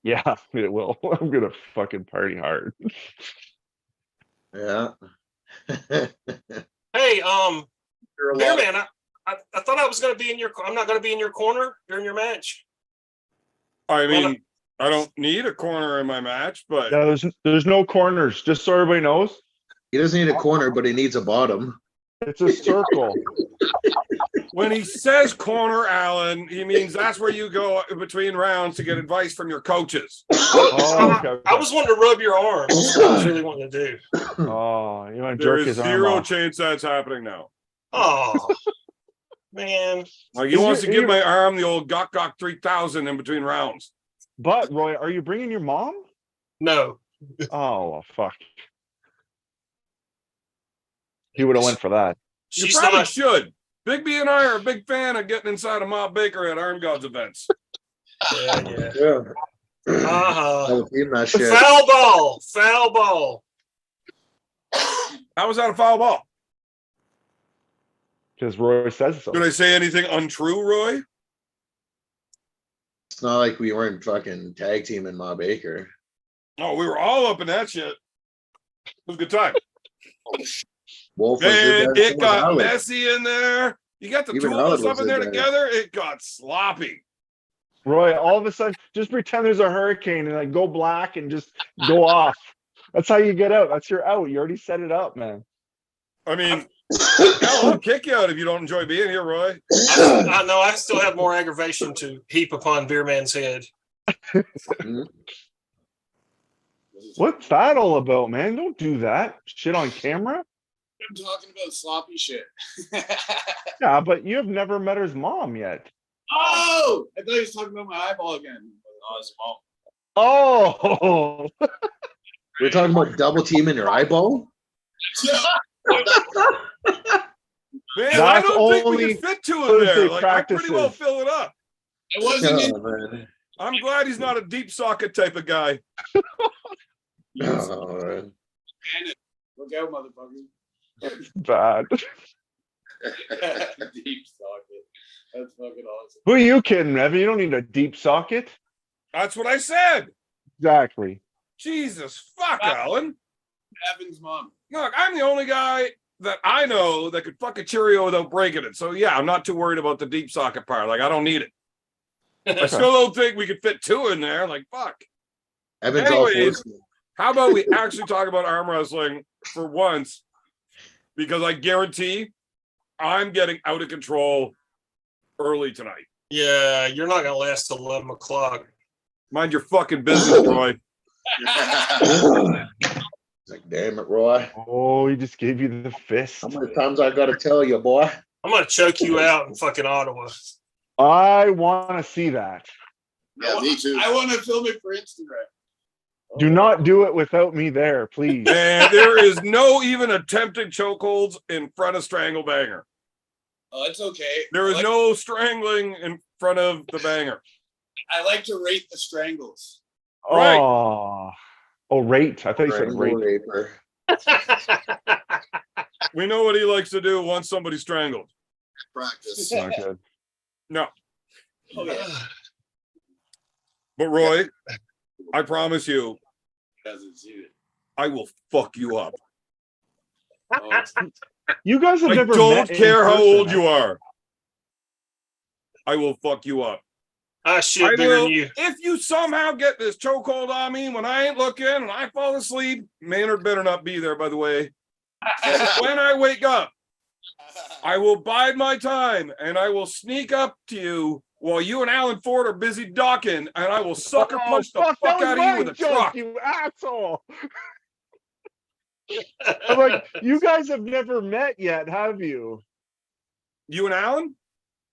C: Yeah, it will. I'm gonna fucking party hard.
D: Yeah.
B: Hey,
E: You're a
B: Beer
E: lot.
B: Man, I thought I was going to be in your. I'm not going to be in your corner during your match.
A: I
B: Well,
A: mean, I don't need a corner in my match, but
C: Yeah, there's no corners. Just so everybody knows,
D: He doesn't need a corner, but he needs a bottom.
C: it's a circle.
A: when he says corner, Alan, he means that's where you go in between rounds to get advice from your coaches.
C: Oh, okay.
B: I was wanting to rub your arm. That's what I was really wanting to do.
C: Oh, you want to
A: There
C: jerk
A: is
C: his arm
A: zero
C: off.
A: chance that's happening now.
B: Oh, man.
A: Like he
C: Is
A: wants to
C: your-
A: give my arm the old gok 3000 in between rounds.
C: But Roy, are you bringing your mom?
B: No.
C: Oh, well, fuck. He would have went for that.
A: You
B: She's
A: probably
B: not.
A: should. Big B and I are a big fan of getting inside of Mob Baker at armgods events.
B: Yeah.
D: Yeah.
B: Uh-huh.
D: I'll team that shit.
B: Foul ball. Foul ball.
A: How was that a foul ball?
C: Because Roy says so.
A: Did I say anything untrue, Roy?
D: It's not like we weren't fucking tag teaming Ma Baker.
A: Oh, we were all up in that shit. It was a good time.
D: Wolf was
A: Man,
D: good there, so
A: it
D: was
A: got
D: Alec.
A: messy in there. You got the
D: Even
A: two of
D: Alec
A: us up
D: was
A: in
D: in
A: there
D: there.
A: together. It got sloppy.
C: Roy, all of a sudden, just pretend there's a hurricane and like go black and just go off. That's how you get out. That's your out. You already set it up, man.
A: I mean, I'll kick you out if you don't enjoy being here, Roy.
B: I know I still have more aggravation to heap upon Beer Man's head.
C: What's that all about, man? Don't do that. Shit on camera?
E: I'm talking about sloppy shit.
C: Yeah, but you have never met his mom yet.
E: Oh, I thought he was talking about my eyeball again. Oh, it's mom.
C: Oh,
D: We're talking about double teaming your eyeball?
A: Man, I
C: That's
A: don't think we
C: only
A: can fit two in
C: Thursday
A: there. Like, I pretty well
C: practices.
A: fill it up.
E: I wasn't in.
D: Oh, man.
A: I'm glad he's not a deep socket type of guy.
D: Oh, man.
E: Look out, motherfucker.
C: bad.
E: Deep socket. That's fucking awesome.
C: Who are you kidding, Evan? You don't need a deep socket.
A: That's what I said.
C: Exactly.
A: Jesus, fuck, Alan.
E: Evan's mom.
A: Look, I'm the only guy that I know that could fuck a Cheerio without breaking it. So yeah, I'm not too worried about the deep socket part. Like, I don't need it. I still don't think we could fit two in there. Like, fuck.
D: Evan's all for
A: Anyways,
D: it.
A: how about we actually talk about arm wrestling for once? Because I guarantee I'm getting out of control early tonight.
B: Yeah, you're not gonna last till 11 o'clock.
A: Mind your fucking business, Roy.
D: It's like, damn it, Roy.
C: Oh, he just gave you the fist.
D: How many times I gotta tell you, boy?
B: I'm gonna choke you out in fucking Ottawa.
C: I want to see that.
E: Yeah, me too.
F: I want to film it for Instagram.
C: Do not do it without me there, please.
A: And there is no even attempted chokeholds in front of Strangle Banger.
F: Oh, it's okay.
A: There is
F: I like,
A: no strangling in front of the banger.
F: I like to rate the strangles.
A: Right.
C: Oh, rate. I thought you said
D: Strangle
C: rape.
D: raper.
A: We know what he likes to do once somebody's strangled.
E: Practice.
C: Not good.
A: No.
F: Oh, yeah.
A: But Roy, I promise you,
F: Hasn't seen it.
A: I will fuck you up.
F: Oh,
C: You guys have
A: I
C: never
A: don't
C: met in
A: care how
C: person,
A: old
C: huh?
A: you are. I will fuck you up.
B: I shit
A: I
B: bigger
A: will,
B: than you.
A: if you somehow get this chokehold on me when I ain't looking and I fall asleep, Maynard better not be there, by the way. When I wake up, I will bide my time and I will sneak up to you while you and Alan Ford are busy docking, and I will sucker punch the
C: that
A: fuck
C: was
A: out of you
C: my
A: with a
C: joke,
A: truck.
C: you asshole. I'm like, you guys have never met yet, have you?
A: You and Alan?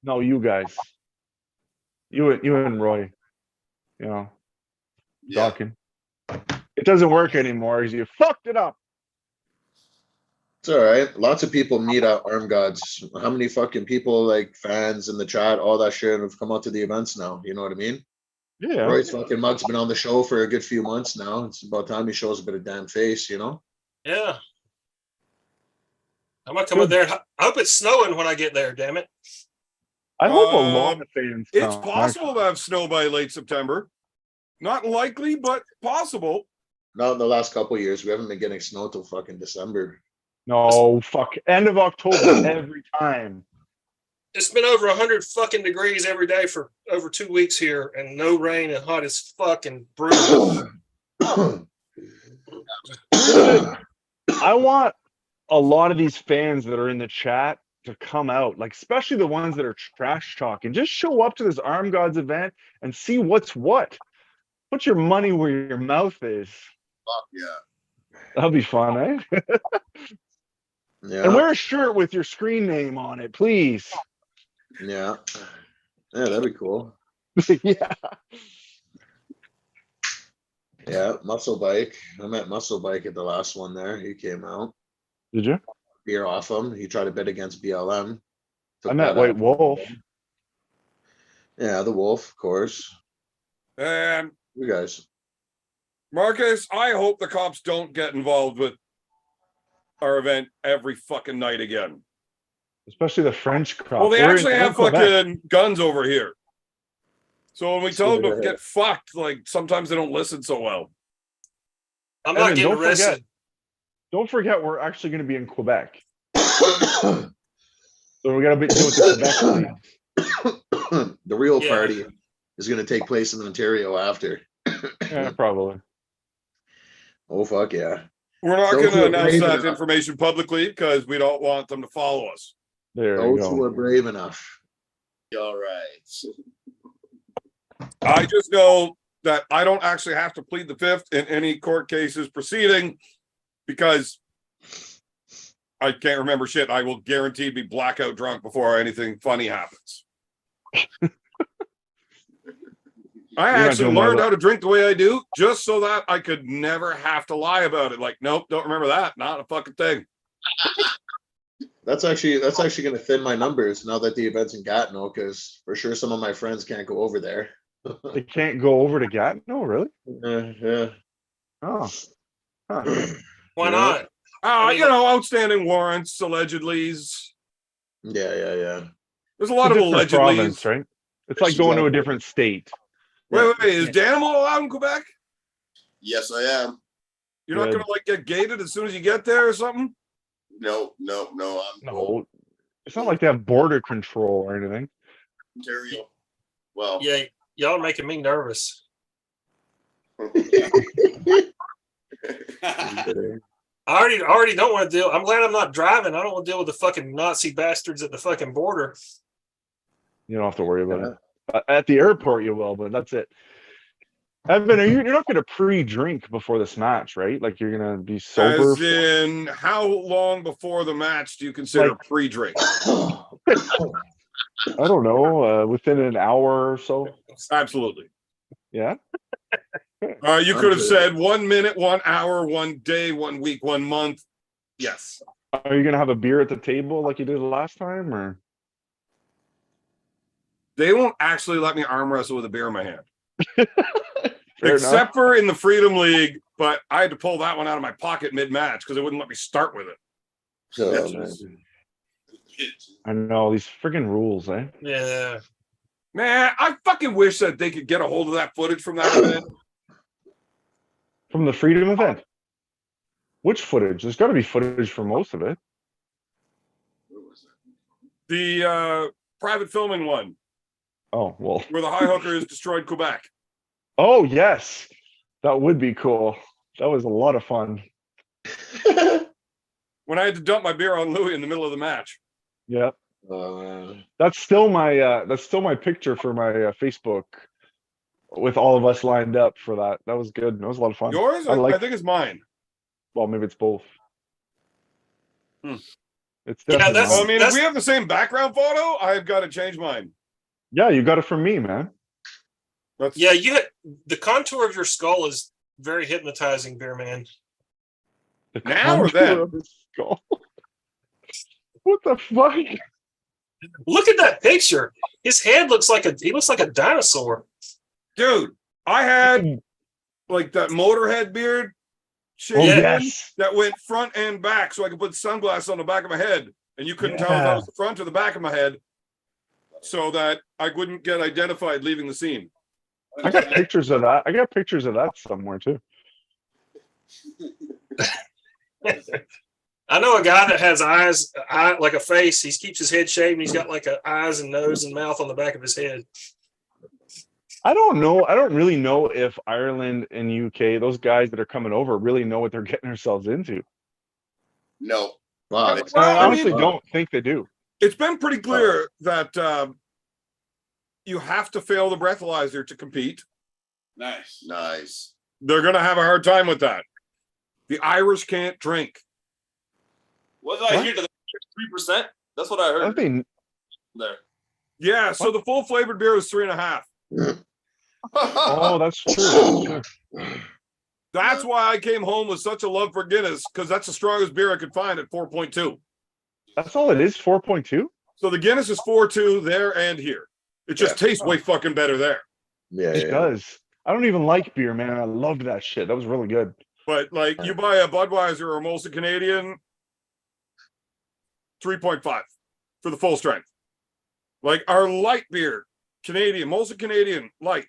C: No, you guys. You and Roy. You know,
E: Yeah.
C: talking. It doesn't work anymore because you fucked it up.
D: It's all right. Lots of people meet at Arm Gods. How many fucking people, like fans in the chat, all that shit, have come out to the events now? You know what I mean?
C: Yeah.
D: Roy's fucking mug's been on the show for a good few months now. It's about time he shows a bit of damn face, you know?
B: Yeah. I'm gonna come up there. I hope it's snowing when I get there, damn it.
C: I hope a lot of fans
A: It's
C: come,
A: possible to have snow by late September. Not likely, but possible.
D: Not in the last couple of years. We haven't been getting snow till fucking December.
C: No, fuck. End of October every time.
B: It's been over 100 fucking degrees every day for over 2 weeks here, and no rain and hot as fucking brutal.
C: I want a lot of these fans that are in the chat to come out, like especially the ones that are trash talking. Just show up to this Arm Gods event and see what's what. Put your money where your mouth is.
E: Fuck yeah.
C: That'll be fun, eh?
D: Yeah.
C: And wear a shirt with your screen name on it, please.
D: Yeah. Yeah, that'd be cool.
C: Yeah.
D: Yeah, Muscle Bike. I met Muscle Bike at the last one there. He came out.
C: Did you?
D: Beer off him. He tried to bet against BLM.
C: I met White Wolf.
D: Yeah, the Wolf, of course.
A: And
D: You guys.
A: Marcus, I hope the cops don't get involved with our event every fucking night again.
C: Especially the French crop.
A: Well, they
C: They're
A: actually
C: in
A: have
C: Quebec.
A: fucking guns over here. So when we tell them to
D: Yeah.
A: get fucked, like sometimes they don't listen so well.
B: I'm not
C: Evan,
B: getting
C: don't
B: arrested.
C: forget. Don't forget, we're actually going to be in Quebec. So we got to deal with the Quebec police.
D: The real
B: Yeah.
D: party is going to take place in Ontario after.
C: Yeah, probably.
D: Oh, fuck yeah.
A: We're not
D: Those
A: going to
D: who are
A: announce
D: brave
A: that
D: enough.
A: information publicly because we don't want them to follow us.
C: There you
D: Those who
C: go.
D: are brave enough.
E: All right.
A: I just know that I don't actually have to plead the fifth in any court cases proceeding because I can't remember shit. I will guarantee be blackout drunk before anything funny happens. I
C: You're not
A: actually
C: doing my
A: learned
C: li-
A: how to drink the way I do just so that I could never have to lie about it. Like, nope, don't remember that. Not a fucking thing.
D: That's actually going to thin my numbers now that the event's in Gatineau, because for sure some of my friends can't go over there.
C: They can't go over to Gatineau, really?
D: Yeah.
C: Oh. Huh.
B: Why
D: Yeah.
B: not?
A: You know, outstanding warrants, allegedlys.
D: Yeah.
A: There's a lot
C: It's
A: of
C: a different
A: allegedlys.
C: province, right? It's like going to a
D: Exactly.
C: different state.
A: Wait, is Danimal allowed in Quebec?
E: Yes, I am.
A: You're not
C: Good.
A: going to like get gated as soon as you get there or something?
E: No. I'm
C: No. It's not like they have border control or anything.
E: Ontario. Well,
B: Yeah, y'all are making me nervous. I already don't want to deal. I'm glad I'm not driving. I don't want to deal with the fucking Nazi bastards at the fucking border.
C: You don't have to worry about it. At the airport, you will, but that's it. Evan, you're not going to pre-drink before this match, right? Like you're going to be sober.
A: As in, how long before the match do you consider
C: Like-
A: pre-drink?
C: I don't know, within an hour or so.
A: Absolutely.
C: Yeah.
A: You could have said 1 minute, 1 hour, 1 day, 1 week, 1 month. Yes.
C: Are you going to have a beer at the table like you did last time, or?
A: They won't actually let me arm wrestle with a beer in my hand.
C: Fair
A: Except for in the Freedom League, but I had to pull that one out of my pocket mid-match because they wouldn't let me start with it.
D: So, man.
C: I know these friggin' rules, eh?
B: Yeah.
A: Man, I fucking wish that they could get a hold of that footage from that event.
C: From the Freedom event. Which footage? There's got to be footage for most of it.
A: The private filming one,
C: Oh, well.
A: where the high hooker has destroyed Quebec.
C: Oh, yes. That would be cool. That was a lot of fun.
A: When I had to dump my beer on Louis in the middle of the match.
C: Yeah.
D: Man.
C: That's still my picture for my Facebook with all of us lined up for that. That was good. That was a lot of fun.
A: Yours? I think it's mine.
C: Well, maybe it's both.
A: Hmm.
C: It's
B: Yeah,
C: definitely
B: that's-
A: Well, I
C: mine.
A: mean, if we have the same background photo, I've got to change mine.
C: Yeah, you got it from me, man.
A: That's,
B: Yeah, the contour of your skull is very hypnotizing, Beer Man.
C: The
A: Now or
C: contour
A: then?
C: of his skull. What the fuck?
B: Look at that picture. His head looks like a dinosaur.
A: dude, I had like that Motorhead beard shit
C: Oh,
B: Yeah.
C: yes.
A: that went front and back so I could put sunglasses on the back of my head. And you couldn't tell if that
C: Yeah.
A: was the front or the back of my head so that I wouldn't get identified leaving the scene.
C: I got pictures of that. I got pictures of that somewhere too.
B: I know a guy that has eyes, like a face. He keeps his head shaved and he's got like a eyes and nose and mouth on the back of his head.
C: I don't know. I don't really know if Ireland and UK, those guys that are coming over, really know what they're getting themselves into.
E: No.
D: Wow.
A: Well,
C: I
A: I
C: honestly
A: mean-
C: don't think they do.
A: It's been pretty clear that you have to fail the breathalyzer to compete.
F: Nice.
E: Nice.
A: They're going to have a hard time with that. The Irish can't drink.
F: What did I
C: What?
F: hear? 3%? That's what I
C: I
F: heard
C: think
F: there.
A: Yeah, so the full flavored beer is 3.5.
C: oh, that's true.
A: That's why I came home with such a love for Guinness, because that's the strongest beer I could find at 4.2.
C: That's all it is, 4.2?
A: So the Guinness is 4.2 there and here. It just tastes way fucking better there.
D: Yeah,
C: It
D: yeah.
C: does. I don't even like beer, man. I loved that shit. That was really good.
A: But like you buy a Budweiser or a Molson Canadian, 3.5 for the full strength. Like our light beer, Canadian, Molson Canadian light,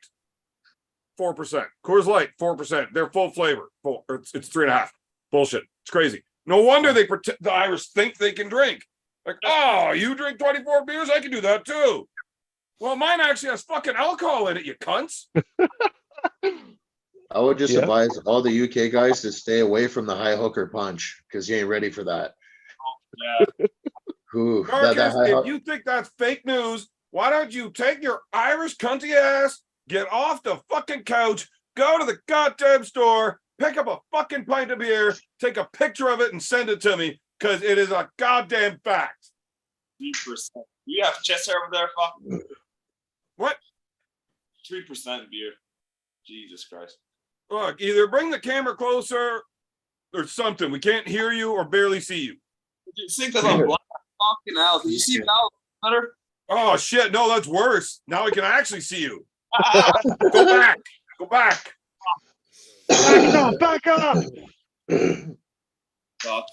A: 4%. Coors Light, 4%. They're full flavor. It's 3.5. Bullshit. It's crazy. No wonder the Irish think they can drink. Like, oh, you drink 24 beers? I can do that too. Well, mine actually has fucking alcohol in it, you cunts.
D: I would just
C: Yeah.
D: advise all the UK guys to stay away from the high hooker punch because you ain't ready for that.
F: Yeah.
D: Ooh,
A: Marcus,
D: high
A: if you think that's fake news, why don't you take your Irish cunty ass, get off the fucking couch, go to the goddamn store, pick up a fucking pint of beer, take a picture of it and send it to me, because it is a goddamn fact.
F: 3%. You have chest hair over there, fuck?
A: What?
F: 3% beer. Jesus Christ.
A: Look, either bring the camera closer or something. We can't hear you or barely see you.
F: You think because I'm blind? Fucking hell. Did you see now better?
A: Oh shit, no, that's worse. Now we can actually see you. Go back. Go back.
C: Back up!
F: Fuck.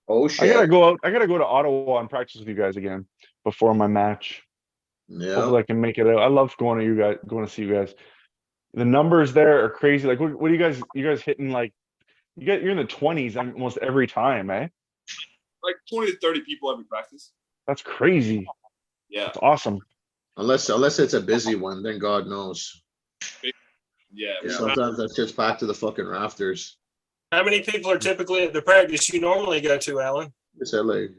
D: Oh
C: I
D: shit.
C: gotta go out. I gotta go to Ottawa and practice with you guys again before my match.
D: Yeah.
C: Hopefully I can make it out. I love going to see you guys. The numbers there are crazy. Like what do you guys hitting like you're in the 20s almost every time, eh?
F: Like 20 to 30 people every practice.
C: That's crazy.
F: Yeah.
C: That's awesome.
D: Unless it's a busy one, then God knows.
E: Yeah.
D: Sometimes that shit's packed to the fucking rafters.
B: How many people are typically at the practice you normally go to, Alan?
D: I said like,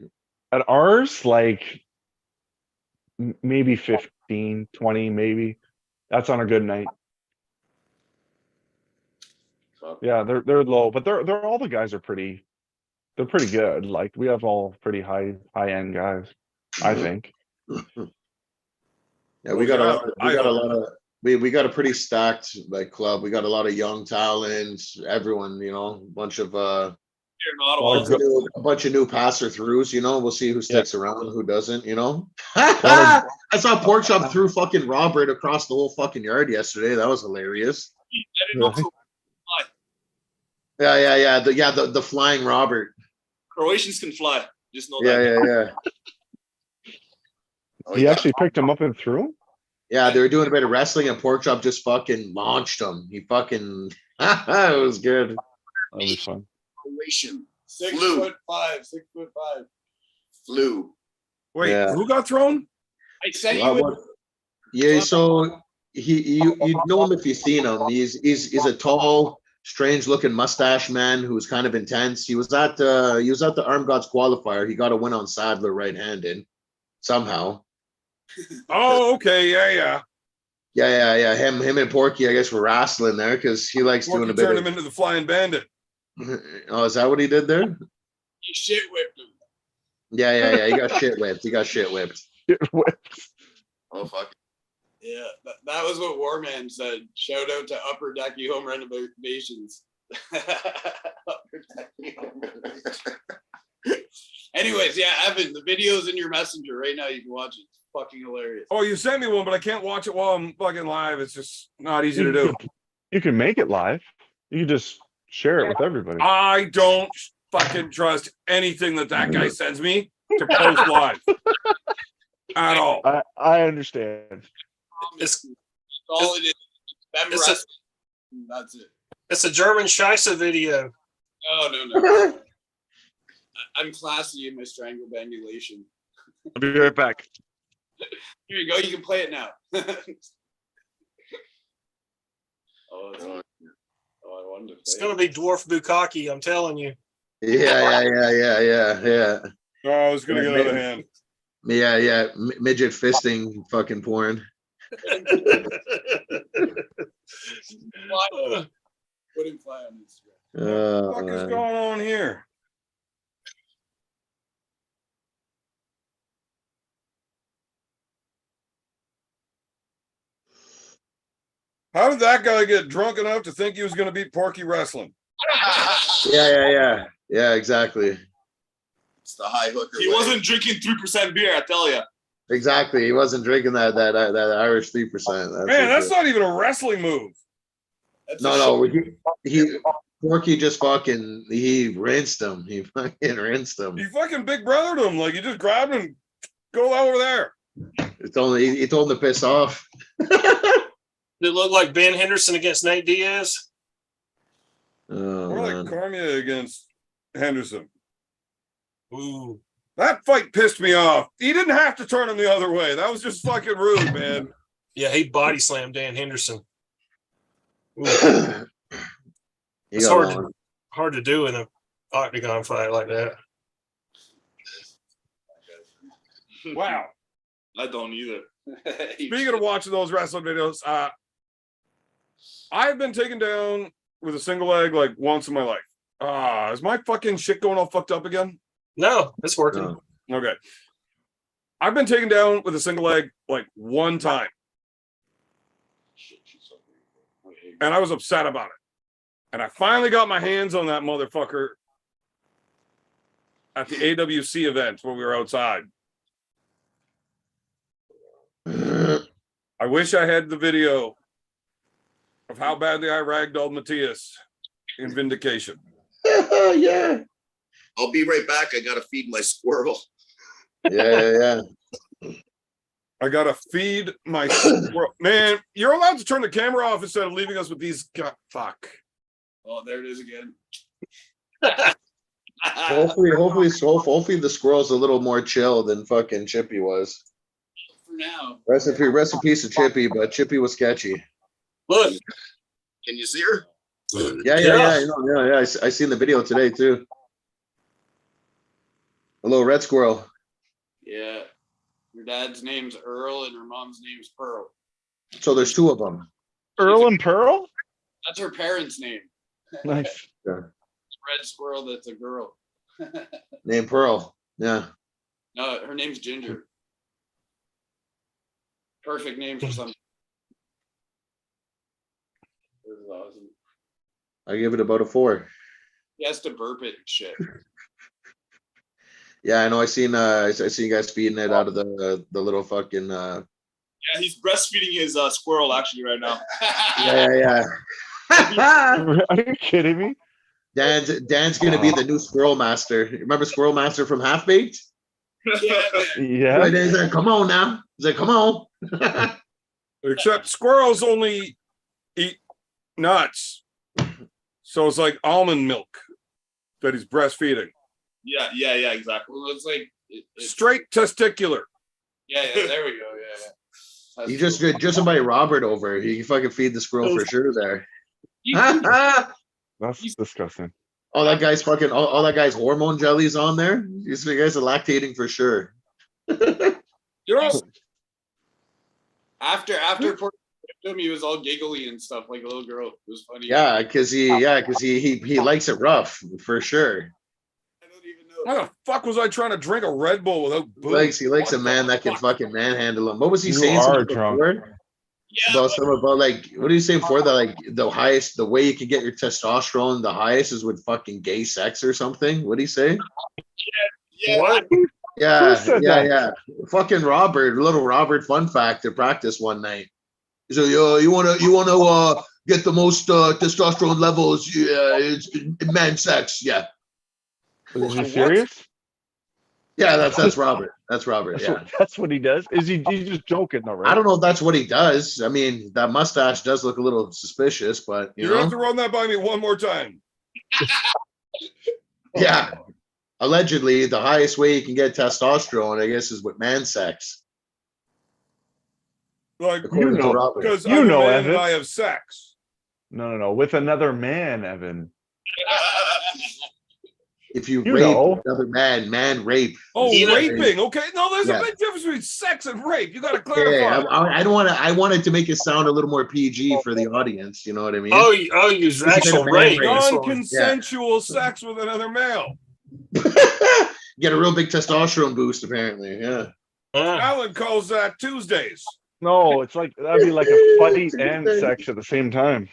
C: At ours, like maybe 15, 20, maybe. That's on a good night. Yeah, they're low, but they're all the guys are they're pretty good. Like we have all pretty high end guys, I think.
D: yeah, we got a lot. We got a lot of. We got a pretty stacked like club. We got a lot of young talent. Everyone, you know, a bunch of a bunch of new passer throughs. You know, we'll see who sticks around, who doesn't. You know, I saw Pork Chop threw fucking Robert across the whole fucking yard yesterday. That was hilarious. Yeah. The flying Robert.
E: Croatians can fly. Just know
D: Yeah,
E: that.
D: yeah.
C: He actually picked him up and threw him.
D: Yeah, they were doing a bit of wrestling, and Pork Chop just fucking launched him. He fucking, it was good.
C: That'll be fun.
E: Croatian.
F: 6'5", 6'5".
E: Flew.
A: Wait,
D: Yeah.
A: who got thrown?
E: I sent
D: Well,
E: you.
D: what- Yeah, so you know him if you've seen him. He's a tall, strange looking mustache man who's kind of intense. He was at the Arm Gods qualifier. He got a win on Sadler right-handed somehow.
A: Oh, okay, yeah.
D: Yeah. Him and Porky, I guess, were wrestling there because he likes doing
A: Porky
D: a bit
A: turned
D: of.
A: him into the Flying Bandit.
D: Oh, is that what he did there?
E: You shit whipped him.
D: Yeah. He got shit whipped.
E: Oh fuck.
F: Yeah, that was what Warman said. Shout out to Upper Decky Home Renovations. Upper Decky Home Renovations. Anyways, yeah, Evan, the video's in your messenger right now. You can watch it. It's fucking hilarious.
A: Oh, you sent me one, but I can't watch it while I'm fucking live. It's just not easy to do.
C: You can make it live. You can just share it with everybody.
A: I don't fucking trust anything that guy sends me to post live at all.
C: I understand.
B: It's
F: All it is.
B: it's a-
F: That's it.
B: it's a German Scheisse video.
F: No. I'm classy in my strangle bangulation.
C: I'll be right back.
F: Here you go. You can play it now. I wanted to
B: It's
F: play
B: going to be Dwarf Bukaki, I'm telling you.
D: Yeah.
A: Oh, I was gonna get out of hand.
D: Yeah. Midget fisting fucking porn.
F: Put him fly on Instagram.
A: What the fuck is
D: Man.
A: going on here? How did that guy get drunk enough to think he was going to beat Porky wrestling?
D: Yeah, exactly.
E: It's the high hooker.
F: He wasn't drinking 3% beer, I tell you.
D: Exactly. He wasn't drinking that Irish 3%.
A: Man, that's not even a wrestling move.
D: No. Porky just fucking he rinsed him. He fucking rinsed him.
A: He fucking big brothered him. Like, you just grabbed him and go over there.
D: He told him to piss off.
B: Did it look like Ben Henderson against Nate Diaz?
D: Oh,
A: More
D: man.
A: like Cormier against Henderson.
B: Ooh.
A: That fight pissed me off. He didn't have to turn him the other way. That was just fucking rude, man.
B: Yeah, he body slammed Dan Henderson. Ooh.
D: He
B: It's
D: got
B: hard to do in an octagon fight like that.
A: Wow.
F: I don't either.
A: Speaking of watching those wrestling videos, I've been taken down with a single leg like once in my life. Is my fucking shit going all fucked up again?
B: No, it's working.
D: No.
A: Okay. I've been taken down with a single leg like one time, and I was upset about it. And I finally got my hands on that motherfucker at the AWC event when we were outside. I wish I had the video of how badly I ragdolled Matthias in Vindication.
D: Yeah.
E: I'll be right back. I gotta feed my squirrel.
D: Yeah.
A: I gotta feed my squirrel. Man, you're allowed to turn the camera off instead of leaving us with these. Fuck.
F: Oh, there it is again.
D: Hopefully the squirrel's a little more chill than fucking Chippy was.
F: For now.
D: Rest in peace to Chippy, but Chippy was sketchy.
B: Look,
E: Can you see her?
D: Yeah. You know, yeah. I seen the video today too. A little red squirrel.
F: Yeah. Her dad's name's Earl and her mom's name's Pearl.
D: So there's two of them.
C: Earl and Pearl.
F: That's her parents' name.
C: Nice.
F: Red squirrel that's a girl.
D: Named Pearl. Yeah.
F: No, her name's Ginger. Perfect name for something. This is awesome.
D: I give it about a 4.
F: He has to burp it and shit.
D: Yeah, I know. I seen you guys feeding it out of the little fucking.
G: Yeah, he's breastfeeding his squirrel actually right now.
D: Yeah.
C: Are you kidding me?
D: Dan's gonna be the new Squirrel Master. Remember Squirrel Master from Half Baked?
F: Yeah.
C: Yeah.
D: He's like, come on now. He's like, come on.
A: Except squirrels only eat nuts. So it's like almond milk that he's breastfeeding.
G: Yeah, exactly.
F: Well, it's like
A: Straight testicular.
F: yeah, there we go. Yeah.
D: You just invite Robert over. He can fucking feed the squirrel for sure there.
C: That's disgusting.
D: All that guy's fucking all that guy's hormone jellies on there. These guys are lactating for sure.
A: You know,
F: After Porter him, he was all giggly and stuff like a little girl. It was funny.
D: Yeah, because he likes it rough for sure.
F: I don't even know.
A: how the fuck was I trying to drink a Red Bull without booze?
D: He likes a man that can fucking manhandle him. What was he
C: You
D: saying?
C: are
D: Something
C: drunk.
D: before?
F: Yeah,
D: About like what did he say before that? Like the way you can get your testosterone the highest is with fucking gay sex or something. What did he say?
F: yeah.
B: what?
D: Yeah,
C: Who said
D: yeah,
C: that?
D: yeah. Fucking Robert, little Robert fun fact to practice one night. So you wanna get the most testosterone levels, it's man sex, yeah.
C: Is he
A: What?
C: serious?
D: Yeah, that's Robert. That's Robert, yeah.
C: That's what he does. He's just joking though, right?
D: I don't know if that's what he does. I mean, that mustache does look a little suspicious, but you
A: You're gonna have
D: know,
A: to run that by me one more time.
D: yeah. Allegedly, the highest way you can get testosterone, I guess, is with man sex.
A: Like,
D: According
C: know,
D: to Robert.
A: because
C: You
A: I'm
C: know,
A: a man and
C: Evan.
A: I have sex.
C: No. With another man, Evan.
D: If you
C: You
D: rape
C: know.
D: another man rape.
A: Oh,
B: You know-
A: raping. Okay, no, there's
D: Yeah.
A: a big difference between sex and rape. You got to
D: Yeah,
A: clarify.
D: I don't want to. I wanted to make it sound a little more PG for the audience. You know what I mean?
B: Oh, you actual
D: man
B: rape.
D: rape.
B: That's what-
A: Non-consensual sex with another male.
D: Get a real big testosterone boost, apparently. Yeah.
A: Alan calls that Tuesdays.
C: No, it's like that'd be like a fight and sex at the same time.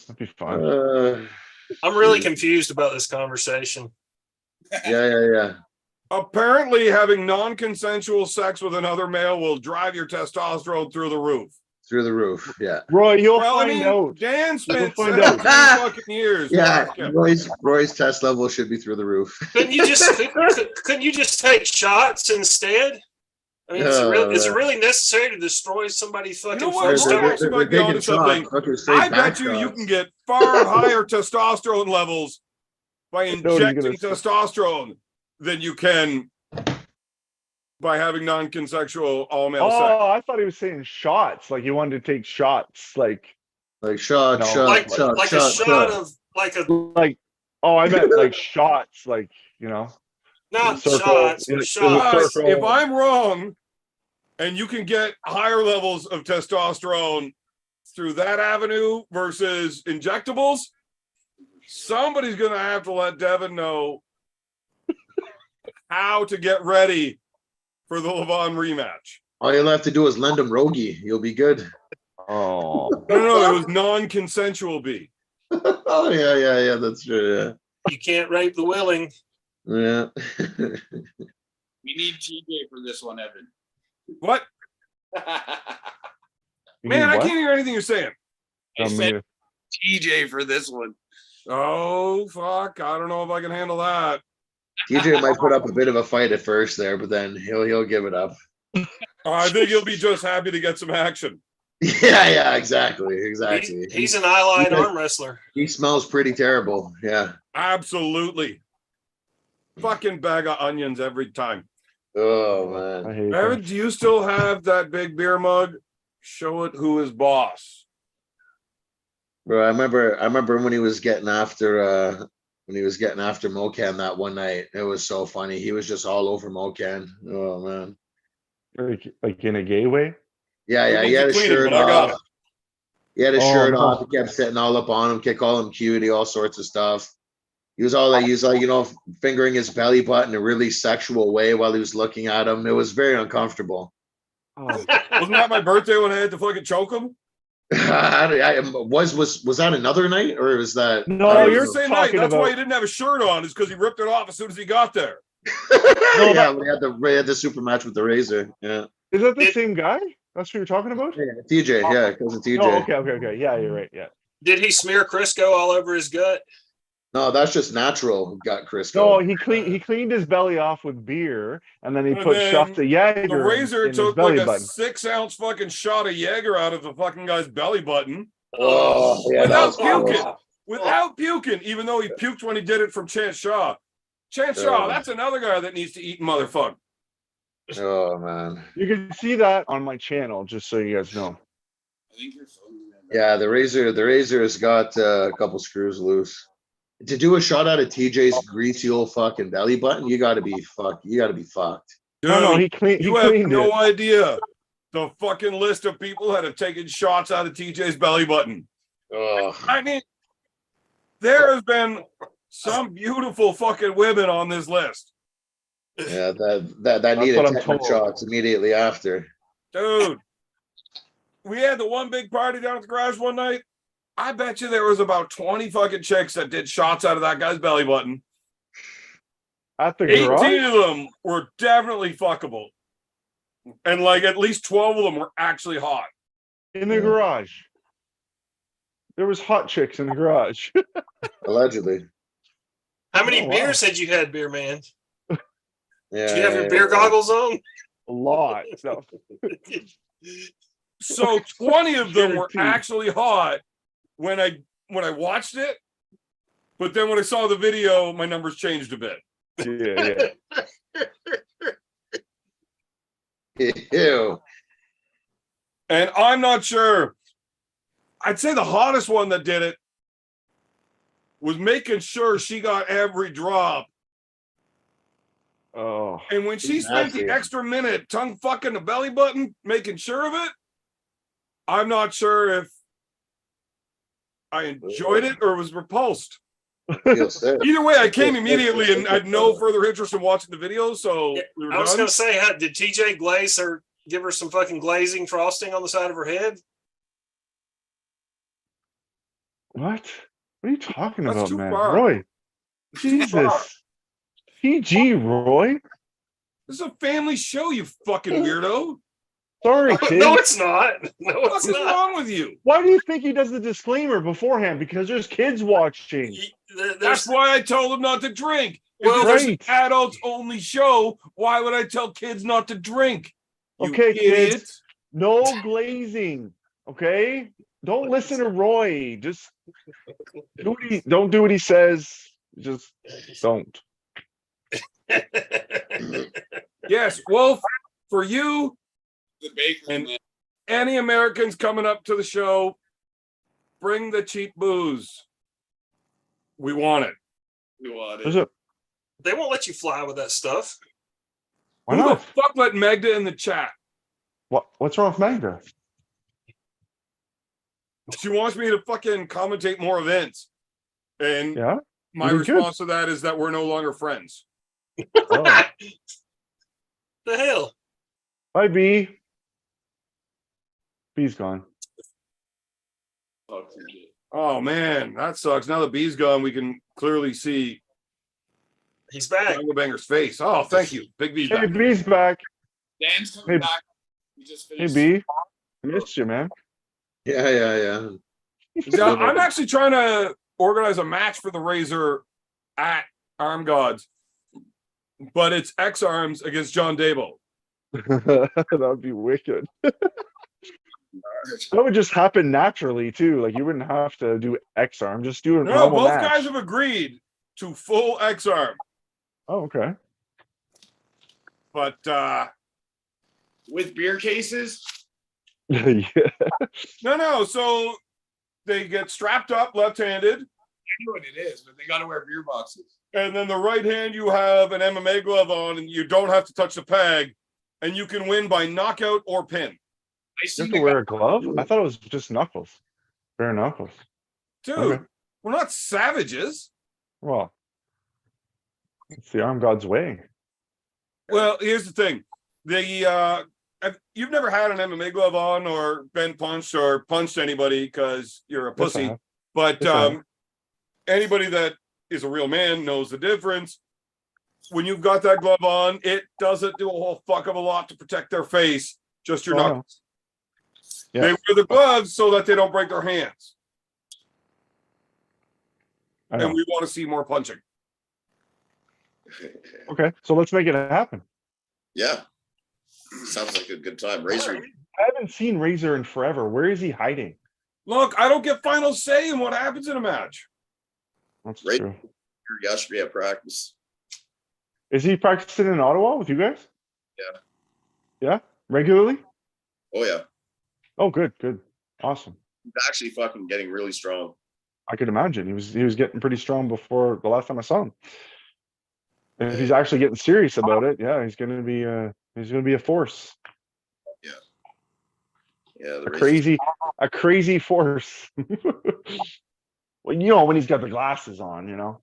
C: That'd be fun.
B: I'm really confused about this conversation.
D: Yeah.
A: Apparently, having non-consensual sex with another male will drive your testosterone through the roof.
D: Through the roof. Yeah.
C: Roy, you'll
A: Well, I
C: find
A: mean,
C: out.
A: Dan spent
C: find
A: 17
D: out.
A: fucking years.
D: Yeah.
A: Yeah.
D: Roy's test level should be through the roof.
B: Couldn't you just take shots instead? I mean, is it really necessary to destroy somebody's fucking
A: You know what,
B: first
A: Roy?
B: time?
A: Actually might be onto something. I bet you can get far higher testosterone levels by
C: know what he's
A: injecting
C: gonna say.
A: testosterone than you can by having non-consensual all-male sex.
C: Oh, I thought he was saying shots. Like he wanted to take shots. Like
D: shot,
C: No.
D: shot,
B: Like
D: shot,
B: a
D: shot,
B: shot of like a
C: oh, I meant like shots. Like
B: not
C: circle,
B: shots,
C: in a
B: shots.
C: circle.
A: If I'm wrong, and you can get higher levels of testosterone through that avenue versus injectables, somebody's going to have to let Devin know how to get ready for the Levon rematch.
D: All you'll have to do is lend him Rogie. You'll be good.
C: Oh,
A: No, it was non-consensual B.
D: Oh yeah. That's true.
B: You can't rape the willing.
D: Yeah.
F: We need TJ for this one, Evan.
A: What?
C: You
A: Man,
C: mean
A: I
C: what?
A: can't hear anything you're saying.
F: I
C: Tell
F: said
C: me.
F: TJ for this one.
A: Oh, fuck. I don't know if I can handle that.
D: TJ might put up a bit of a fight at first there, but then he'll give it up.
A: I think he'll be just happy to get some action.
D: Yeah, exactly.
B: He's an eye-line
D: He's a-
B: arm wrestler.
D: He smells pretty terrible. Yeah.
A: Absolutely. Fucking bag of onions every time.
D: Oh
C: I
D: man.
C: hate
A: Aaron,
C: that.
A: do you still have that big beer mug? Show it who is boss.
D: Bro, I remember when he was getting after Mocan that one night. It was so funny. He was just all over Mocan. Oh man.
C: Like in a gay way.
D: Yeah,
A: Too
D: yeah. He
A: busy
D: had his
A: cleaning,
D: shirt
A: but I got
D: off.
A: it.
D: He had his
C: Oh,
D: shirt
C: no.
D: off. He kept sitting all up on him, kept calling him cutie, all sorts of stuff. He was like, fingering his belly button in a really sexual way while he was looking at him. It was very uncomfortable.
C: Oh,
A: Wasn't that my birthday when I had to fucking choke him?
D: Was that another night or was that?
C: No,
D: I
A: That
D: don't
A: was
C: you're
A: the same
C: talking
A: night. That's why
C: about-
A: he didn't have a shirt on, is because he ripped it off as soon as he got there.
C: No,
D: yeah, we had the super match with the Razor. Yeah,
C: is that the
B: It-
C: same guy? That's what you're talking about?
D: yeah, TJ. Yeah, cousin TJ.
C: Oh, okay. Yeah, you're right. Yeah.
B: Did he smear Crisco all over his gut?
D: No, that's just natural. Got Crisco.
C: No, he cleaned his belly off with beer, and then he
A: And
C: put
A: then
C: shots of Jaeger
A: The Razor
C: in his
A: took
C: belly
A: like a
C: button.
A: 6-ounce fucking shot of Jaeger out of the fucking guy's belly button
D: Oh, yeah, that
A: without
D: was cool.
A: puking. Without puking, even though he puked when he did it from Chance Shaw. Chance Shaw, that's another guy that needs to eat motherfucker.
D: Oh man.
C: You can see that on my channel, just so you guys know.
F: I think your phone.
D: Yeah, the Razor has got a couple screws loose. To do a shot out of TJ's greasy old fucking belly button, you gotta be fucked.
A: Dude,
C: No, he cleaned. He
A: you have
C: cleaned
A: no
C: it.
A: idea the fucking list of people that have taken shots out of TJ's belly button.
D: Oh,
A: I mean, there has been some beautiful fucking women on this list.
D: yeah, that
C: That's
D: needed
C: what I'm
D: tetanus
C: told.
D: shots immediately after.
A: Dude, we had the one big party down at the garage one night. I bet you there was about 20 fucking chicks that did shots out of that guy's belly button.
C: At the
A: 18
C: garage?
A: of them were definitely fuckable. And like at least 12 of them were actually hot.
C: In the
D: Yeah.
C: garage. There was hot chicks in the garage.
D: Allegedly.
B: How many
C: Oh, wow.
B: beers had you had, beer man?
D: Yeah.
B: Did you have your
D: yeah,
B: beer
D: yeah.
B: goggles on?
C: A lot. No.
A: So 20 of them were
C: Guaranteed.
A: actually hot when I watched it. But then when I saw the video, my numbers changed a bit.
C: Yeah.
D: Ew.
A: And I'm not sure. I'd say the hottest one that did it was making sure she got every drop.
C: Oh.
A: And when she spent the
D: Nasty.
A: extra minute tongue fucking the belly button, making sure of it, I'm not sure if I enjoyed it or was repulsed.
D: Feel sick.
A: Either way, I came immediately and I had no further interest in watching the video, so
B: Yeah,
A: we were
B: I was
A: done.
B: going to say, did TJ glaze her, give her some fucking glazing frosting on the side of her head?
C: What? What are you talking
A: That's
C: about,
A: too
C: man?
A: far.
C: Roy.
A: Too far.
C: Jesus. PG, Roy.
A: This is a family show, you fucking weirdo.
C: Sorry, kid.
B: No, it's not. No,
A: What
B: it's
A: is
B: not.
A: wrong with you?
C: Why do you think he does the disclaimer beforehand? Because there's kids watching.
A: That's
B: There's,
A: why I told him not to drink. If
B: Well,
A: this is
C: right.
A: an adults only show, why would I tell kids not to drink? You
C: Okay,
A: idiot.
C: kids. No glazing. Okay? Don't listen to Roy. Just don't do what he says. Just don't.
A: Yes, Wolf, for you
F: The baker
A: And-
F: man.
A: any Americans coming up to the show, bring the cheap booze. We want it.
F: We want
C: There's
F: it.
C: a,
B: they won't let you fly with that stuff.
C: why
A: Who the
C: not?
A: fuck let Magda in the chat?
C: What's wrong with Magda?
A: She wants me to fucking commentate more events. And
C: Yeah?
A: my
C: you did good.
A: response to that is that we're no longer friends.
C: Oh.
B: The hell?
C: Bye, B. B's gone.
F: Fuck some shit.
A: Oh man, that sucks. Now the bee's gone, we can clearly see
B: He's back.
A: Jungle Banger's face. Oh, thank you. Big B's
C: Hey,
A: back.
C: B's back.
F: Dan's coming
C: Hey,
F: back. We just
C: Hey,
F: finished.
C: B. Missed you, man.
D: Yeah.
A: Yeah, I'm actually trying to organize a match for the Razor at armgods, but it's X Arms against John Dabo.
C: That would be wicked. That would just happen naturally too. Like you wouldn't have to do X arm, just do a
A: No,
C: normal
A: both
C: match.
A: guys have agreed to full X Arm,
C: Oh, okay.
A: but
F: With beer cases.
C: Yeah.
A: no. So they get strapped up left-handed,
F: I know what it is, but they got to wear beer boxes.
A: and then the right hand you have an MMA glove on, and you don't have to touch the peg, and you can win by knockout or pin.
F: I
C: You
F: seen
C: have
F: the
C: to wear
F: guy-
C: a glove? I thought it was just knuckles. Bare knuckles.
A: Dude,
C: Okay.
A: we're not savages.
C: Well, it's the arm god's way.
A: Well, here's the thing. You've never had an MMA glove on or been punched or punched anybody because you're a
C: Yes, I
A: pussy.
C: have.
A: But
C: Yes, I have.
A: anybody that is a real man knows the difference. When you've got that glove on, it doesn't do a whole fuck of a lot to protect their face, just your
C: Oh, I know.
A: knuckles.
C: Yeah.
A: They wear the gloves so that they don't break their hands.
C: I know.
A: And we want to see more punching.
C: Okay, so let's make it happen.
E: Yeah. Sounds like a good time. Razor.
C: I haven't seen Razor in forever. Where is he hiding?
A: Look, I don't get final say in what happens in a match.
C: That's
E: Right.
C: true.
E: Yesterday at practice.
C: Is he practicing in Ottawa with you guys?
E: Yeah.
C: Yeah? Regularly?
E: Oh yeah.
C: Oh, good, good. Awesome.
E: He's actually fucking getting really strong.
C: I could imagine. He was getting pretty strong before the last time I saw him. And if he's actually getting serious about it, yeah, he's gonna be a force.
E: Yeah.
C: A crazy force. Well, you know, when he's got the glasses on, you know.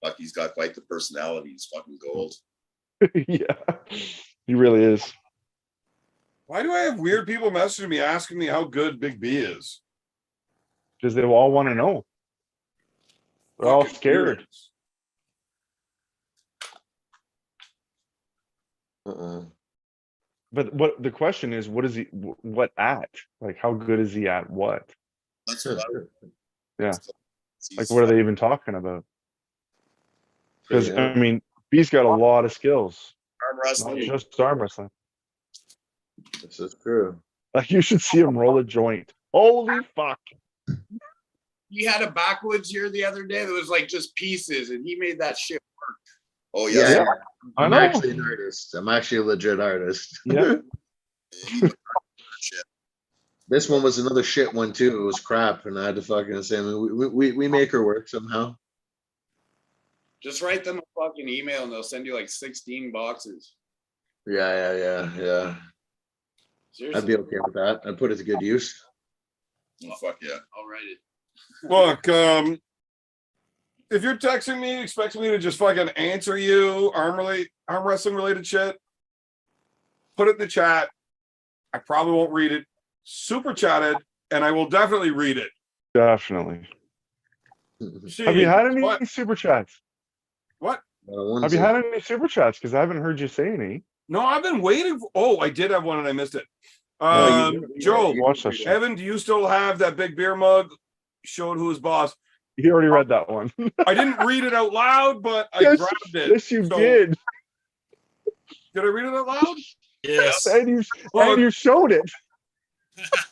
E: Fuck, he's got quite the personality. He's fucking gold.
C: Yeah. He really is.
A: Why do I have weird people messaging me asking me how good Big B is?
C: Because they all want to know. They're all
A: Fucking
C: scared.
A: weirdos.
C: But what the question is, what is he what at? Like how good is he at what?
E: That's what
C: Yeah.
E: he's
C: Like what are they even talking about? Because
D: Yeah.
C: I mean, he's got a lot of skills,
E: arm
C: not
E: wrestling.
C: just arm wrestling.
D: This is true.
C: Like you should see him roll a joint. Holy fuck!
F: He had a backwoods here the other day that was like just pieces, and he made that shit.
E: Oh
D: Yeah,
E: yeah.
C: I
D: I'm
C: know.
D: actually an artist. I'm actually a legit artist.
C: Yeah.
E: Shit.
D: This one was another shit one too. It was crap, and I had to fucking say, I mean, we make her work somehow.
F: Just write them a fucking email, and they'll send you like 16 boxes.
D: Yeah.
F: Seriously,
D: I'd be okay with that. I'd put it to good use.
E: Oh, fuck yeah.
F: I'll write it.
A: Look, if you're texting me, expecting me to just fucking answer you arm wrestling related shit, put it in the chat. I probably won't read it. Super chat it, and I will definitely read it.
C: Definitely.
A: See,
C: Have you had any
A: what?
C: super chats?
A: What?
C: Have you had any super chats? Because I haven't heard you say any.
A: No, I've been waiting. I did have one and I missed it.
C: No, you-
A: Joe,
C: Watch that shit.
A: Evan, do you still have that big beer mug? Showed who's boss.
C: You already read that one.
A: I didn't read it out loud, but I
C: Yes,
A: grabbed it.
C: yes, you
A: So,
C: did.
A: Did I read it out loud?
B: Yes.
C: And
A: Well,
C: you showed it.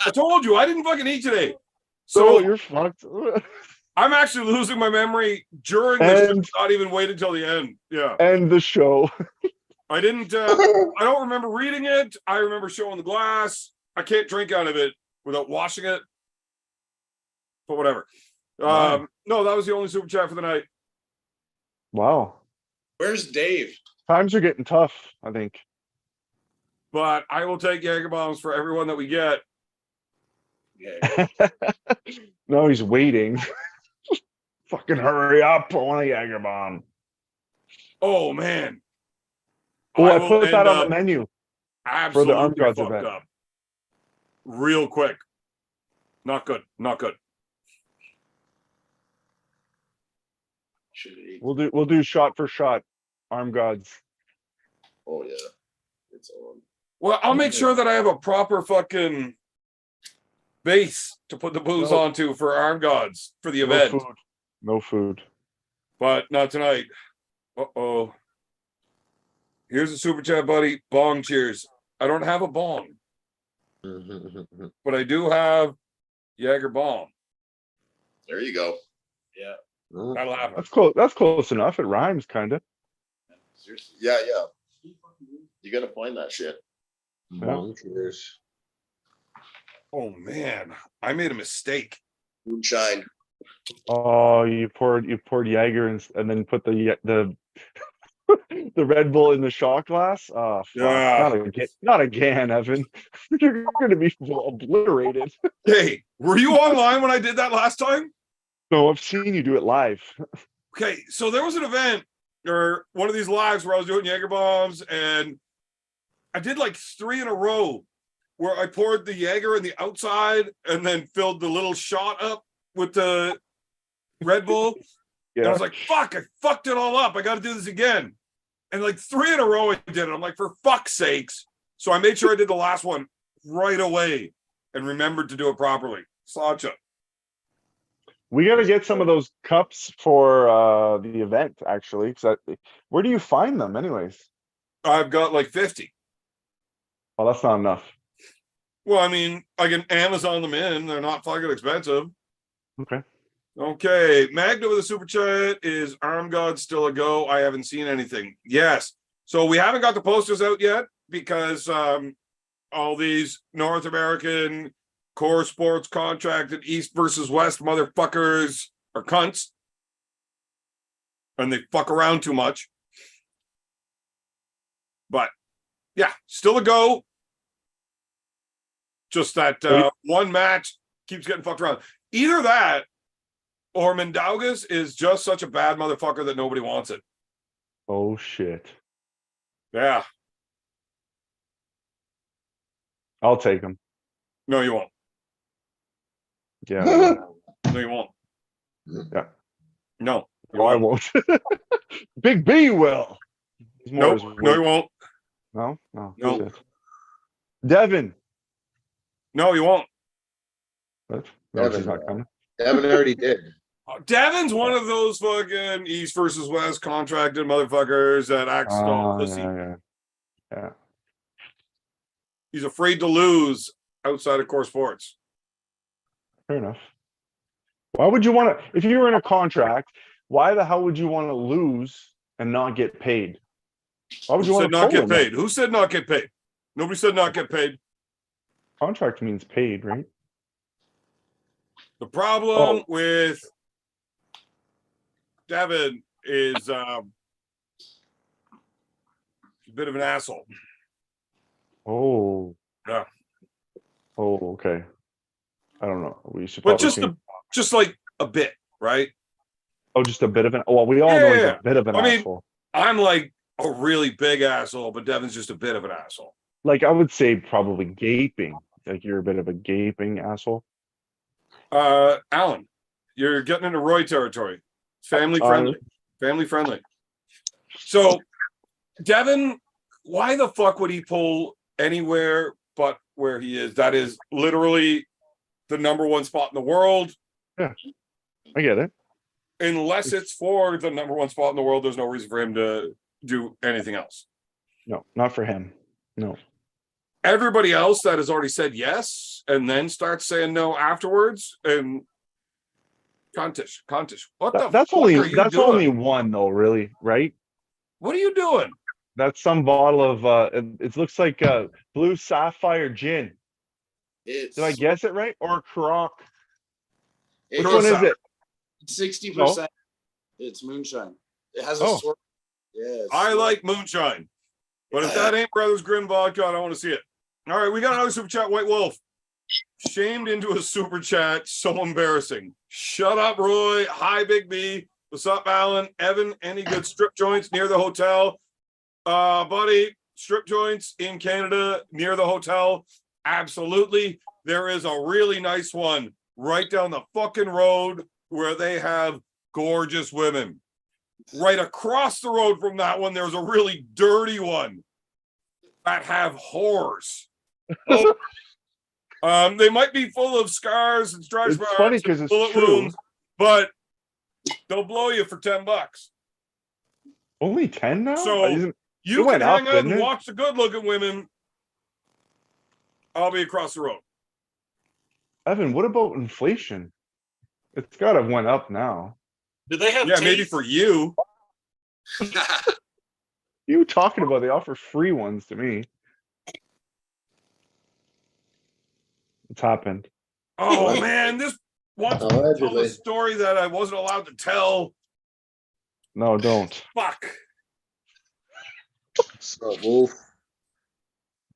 A: I told you I didn't fucking eat today.
C: So
A: So
C: you're fucked.
A: I'm actually losing my memory during this.
C: And-
A: Not even wait until the end. Yeah.
C: And the show.
A: I didn't I don't remember reading it. I remember showing the glass. I can't drink out of it without washing it. But whatever.
C: Wow.
A: No, that was the only super chat for the night.
C: Wow.
F: Where's Dave?
C: Times are getting tough, I think.
A: But I will take Jaeger bombs for everyone that we get.
F: Yeah.
C: No, he's waiting. Fucking hurry up. I want a Jaeger bomb.
A: Oh man.
C: Oh, I
A: will
C: put that
A: end
C: on the
A: up
C: menu.
A: absolutely
C: Arm Gods
A: fucked
C: event.
A: up. Real quick. Not good. Not good.
F: Should have eaten.
C: We'll do shot for shot. Arm gods.
E: Oh yeah. It's on.
A: Well, I'll make sure that I have a proper fucking base to put the booze
C: No.
A: onto for Arm Gods for the
C: No
A: event.
C: food. No food.
A: But not tonight. Uh-oh. Here's a super chat, buddy. Bong cheers. I don't have a bong, but I do have Jaeger bomb.
E: There you go.
F: Yeah.
A: That'll happen.
C: That's close. That's close enough. It rhymes, kind of.
F: Seriously.
E: Yeah. You gotta find that shit.
D: Bong cheers.
A: Oh man, I made a mistake.
E: Moonshine.
C: Oh, you poured Jaeger and then put the the Red Bull in the shot glass. Oh, fuck.
A: Yeah.
C: Not again, Evan. You're gonna be obliterated.
A: Hey, were you online when I did that last time?
C: No, I've seen you do it live.
A: Okay, so there was an event or one of these lives where I was doing Jaeger bombs, and I did like 3 in a row where I poured the Jaeger in the outside and then filled the little shot up with the Red Bull. And I
C: Yeah.
A: was like, fuck, I fucked it all up. I got to do this again. And like 3 in a row, I did it. I'm like, for fuck's sakes. So I made sure I did the last one right away and remembered to do it properly. Sláinte.
C: We got to get some of those cups for the event, actually. Where do you find them, anyways?
A: I've got like 50.
C: Well, that's not enough.
A: Well, I mean, I can Amazon them in. They're not fucking expensive.
C: Okay.
A: Okay. Magna with a super chat. Is armgods still a go? I haven't seen anything. Yes. So we haven't got the posters out yet because all these North American core sports contracted East versus West motherfuckers are cunts. And they fuck around too much. But yeah, still a go. Just that one match keeps getting fucked around. Either that or Mindaugas is just such a bad motherfucker that nobody wants it.
C: Oh, shit.
A: Yeah.
C: I'll take them.
A: No, you won't.
C: Yeah.
A: No, you won't.
C: Yeah.
A: No.
C: No, I won't. Big B will. He's more
A: Nope.
C: his
A: No, you
C: weight.
A: won't.
C: No? No.
A: No.
C: Shit. Devin.
A: No, you won't.
C: What? No,
D: Devin,
C: she's not coming.
D: Devin already did.
A: Devin's one of those fucking East versus West contracted motherfuckers that acts all pussy.
C: Yeah.
A: He's afraid to lose outside of core sports.
C: Fair enough. Why would you want to, if you were in a contract, why the hell would you want to lose and not get paid? Why would you
A: Who
C: want
A: said
C: to
A: not
C: pull
A: get
C: him?
A: paid? Who said not get paid? Nobody said not get paid.
C: Contract means paid, right?
A: The problem with Devin is a bit of an asshole.
C: Oh.
A: Yeah.
C: Oh, okay. I don't know. We should
A: But
C: probably
A: just like a bit, right?
C: Oh, just a bit of an. Well, we all know he's
A: Yeah.
C: a bit of an
A: I mean,
C: asshole.
A: I'm like a really big asshole, but Devin's just a bit of an asshole.
C: Like I would say, probably gaping. Like you're a bit of a gaping asshole.
A: Alan, you're getting into Roy territory. Family friendly. Family friendly. So, Devin, why the fuck would he pull anywhere but where he is? That is literally the #1 spot in the world.
C: Yeah, I get it.
A: Unless it's for the #1 spot in the world, there's no reason for him to do anything else.
C: No, not for him. No.
A: Everybody else that has already said yes and then starts saying no afterwards, and Contish, what the
C: That's
A: fuck
C: only
A: are you
C: that's
A: doing?
C: only one though, really, right?
A: What are you doing?
C: That's some bottle of it looks like blue sapphire gin.
E: It's
C: Did I guess it right? Or Croc? Which
A: Croc
C: one is
A: Sap.
C: it?
F: 60%. It's moonshine. It has a
C: Oh.
F: sort. Yes.
A: I like moonshine, but if that ain't Brothers Grim vodka, I don't want to see it. All right, we got another super chat. White Wolf shamed into a super chat. So embarrassing. Shut up, Roy. Hi, Big B. What's up, Alan? Evan, any good strip joints near the hotel? Buddy, strip joints in Canada near the hotel? Absolutely. There is a really nice one right down the fucking road where they have gorgeous women. Right across the road from that one, there's a really dirty one that have whores. They might be full of scars and stretch
C: It's
A: marks,
C: funny because it's
A: bullet
C: true.
A: wounds, but they'll blow you for $10.
C: Only 10 now?
A: So
C: It
A: you
C: went
A: can
C: up,
A: hang out
C: didn't
A: and
C: it?
A: watch the good-looking women. I'll be across the road.
C: Evan, what about inflation? It's got to have went up now.
B: Do they have
A: Yeah,
B: teeth?
A: maybe for you.
C: You talking about they offer free ones to me. It's happened.
A: Oh man, this wants me to tell
D: Allegedly.
A: a story that I wasn't allowed to tell.
C: No, don't.
A: Fuck.
D: So, Wolf.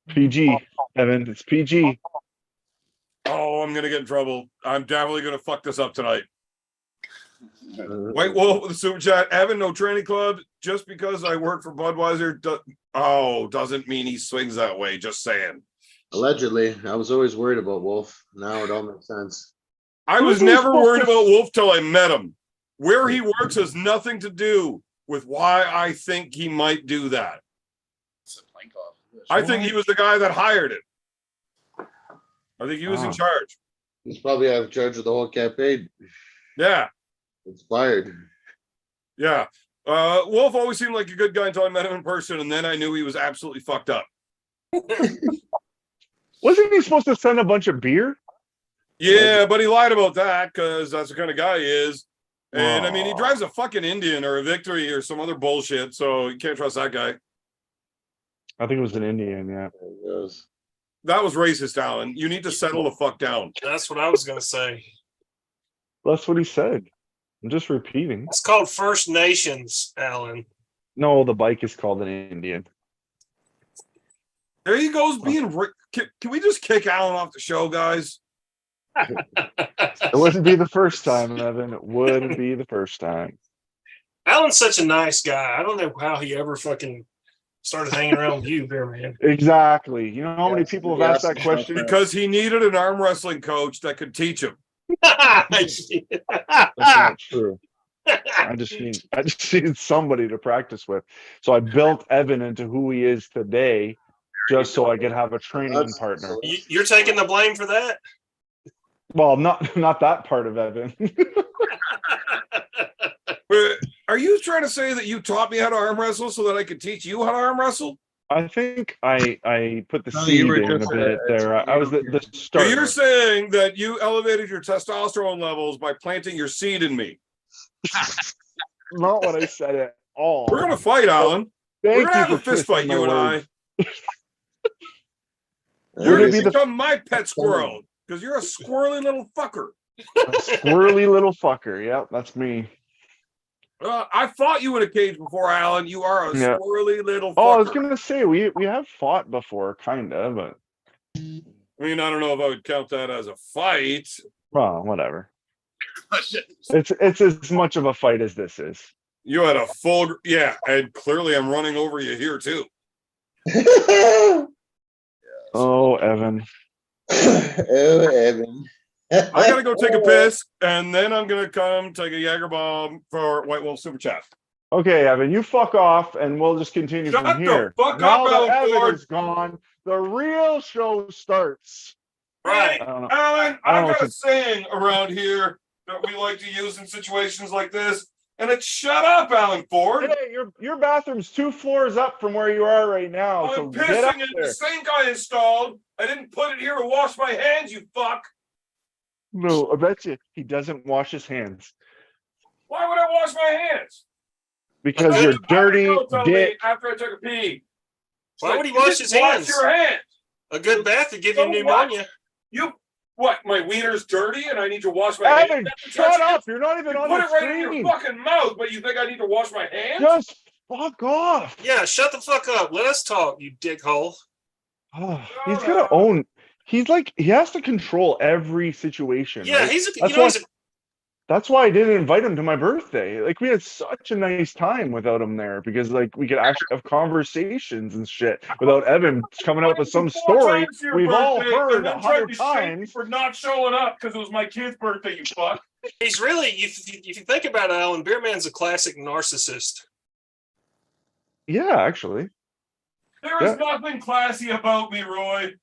C: PG, Evan. It's PG.
A: Oh, I'm gonna get in trouble. I'm definitely gonna fuck this up tonight. White Wolf with the super chat. Evan, no training club. Just because I work for Budweiser doesn't mean he swings that way. Just saying.
D: Allegedly, I was always worried about Wolf. Now it all makes sense.
A: I was never worried about Wolf till I met him. Where he works has nothing to do with why I think he might do that. I think he was the guy that hired it. I think he was in charge.
D: He's probably out of charge of the whole campaign.
A: Yeah.
D: Inspired.
A: Yeah. Wolf always seemed like a good guy until I met him in person, and then I knew he was absolutely fucked up.
C: Wasn't he supposed to send a bunch of beer?
A: Yeah, but he lied about that because that's the kind of guy he is. And I mean, he drives a fucking Indian or a Victory or some other bullshit, so you can't trust that guy.
C: I think it was an Indian, yeah.
D: There it goes.
A: That was racist, Alan. You need to settle the fuck down.
B: That's what I was going to say.
C: That's what he said. I'm just repeating.
B: It's called First Nations, Alan.
C: No, the bike is called an Indian.
A: There he goes being... Can we just kick Alan off the show, guys?
C: It wouldn't be the first time, Evan. It wouldn't be the first time.
B: Alan's such a nice guy. I don't know how he ever fucking started hanging around with you, Bear Man.
C: Exactly. You know how many people have asked that question?
A: Because he needed an arm wrestling coach that could teach him.
C: That's not true. I just need somebody to practice with. So I built Evan into who he is today, just so I could have a training partner.
B: You're taking the blame for that?
C: Well, not that part of Evan.
A: Are you trying to say that you taught me how to arm wrestle so that I could teach you how to arm wrestle?
C: I think I put the
D: No,
C: seed
D: you were
C: in a
D: just
C: bit there. I was the
A: So
C: starter.
A: you're saying that you elevated your testosterone levels by planting your seed in me.
C: Not what I said at all.
A: We're gonna fight, Alan.
C: Thank
A: We're gonna
C: you
A: have a
C: for
A: fist fight,
C: twisting
A: you and
C: my
A: I.
C: words.
A: You're
C: Would it
A: gonna
C: be the
A: become my pet squirrel because you're a squirrely little fucker.
C: squirrely little fucker? Yep, that's me.
A: I fought you in a cage before, Alan. You are a
C: Yeah.
A: squirrely little fucker.
C: Oh, I was gonna say we have fought before, kinda, but
A: I mean, I don't know if I would count that as a fight.
C: well, whatever. It's as much of a fight as this is.
A: You had a full, yeah, and clearly I'm running over you here too.
C: Oh, Evan.
D: Oh, Evan.
A: I gotta go take a piss, and then I'm gonna come take a Jager bomb for White Wolf Super Chat.
C: Okay, Evan, you fuck off, and we'll just continue
A: Shut
C: from
A: the
C: here.
A: fuck
C: Now
A: up,
C: that
A: Alan
C: Evan
A: Ford.
C: is gone, the real show starts.
B: Right.
C: I don't know.
A: Alan,
C: I don't
A: I
C: know
A: got a
C: what
A: saying around here that we like to use in situations like this, and it's shut up, Alan Ford.
C: Hey, your bathroom's 2 floors up from where you are right now. So
A: I'm
C: get up
A: pissing in
C: there.
A: the sink I installed. I didn't put it here to wash my hands, you fuck.
C: No, I bet you he doesn't wash his hands
A: Why would I wash my hands?
C: because
B: Why
C: you're
B: would
C: dirty
A: Tell me
C: dick.
A: after I took a pee.
B: Why would he
A: You
B: wash
A: just
B: his hands?
A: Wash your hands.
B: A good bath would give you
A: So
B: pneumonia.
A: You what? My wiener's dirty, and I need to wash my hands.
C: Evan,
A: After
C: shut
A: touching
C: up!
A: it?
C: You're not even
A: You
C: on
A: put
C: the
A: it right in your
C: screen.
A: fucking mouth, but you think I need to wash my hands?
C: Just fuck off.
B: Yeah, shut the fuck up. Let us talk, you dickhole.
C: Oh, he's gonna own. He's like he has to control every situation.
B: Yeah,
C: right?
B: he's a
C: That's why I didn't invite him to my birthday. Like we had such a nice time without him there because like we could actually have conversations and shit without Evan coming up with some story we've all heard 100 times.
A: for not showing up because it was my kid's birthday. You fuck.
B: He's really, if you think about it, Alan, Beerman's a classic narcissist.
C: Yeah, actually,
A: There is nothing classy about me, Roy.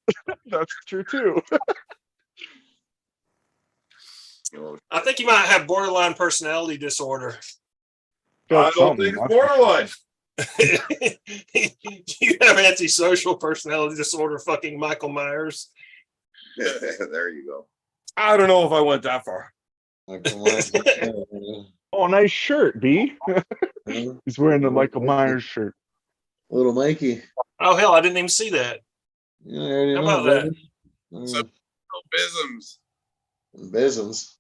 C: that's true too.
B: I think he might have borderline personality disorder.
A: I don't think it's borderline.
B: You have antisocial personality disorder, fucking Michael Myers.
E: There you go.
A: I don't know if I went that far.
C: Oh, nice shirt, B. He's wearing the Michael Myers shirt.
D: Little Mikey.
B: Oh hell, I didn't even see that.
D: You already
B: How
D: know,
B: about that?
D: baby.
F: So, Bisms.
D: Bisms.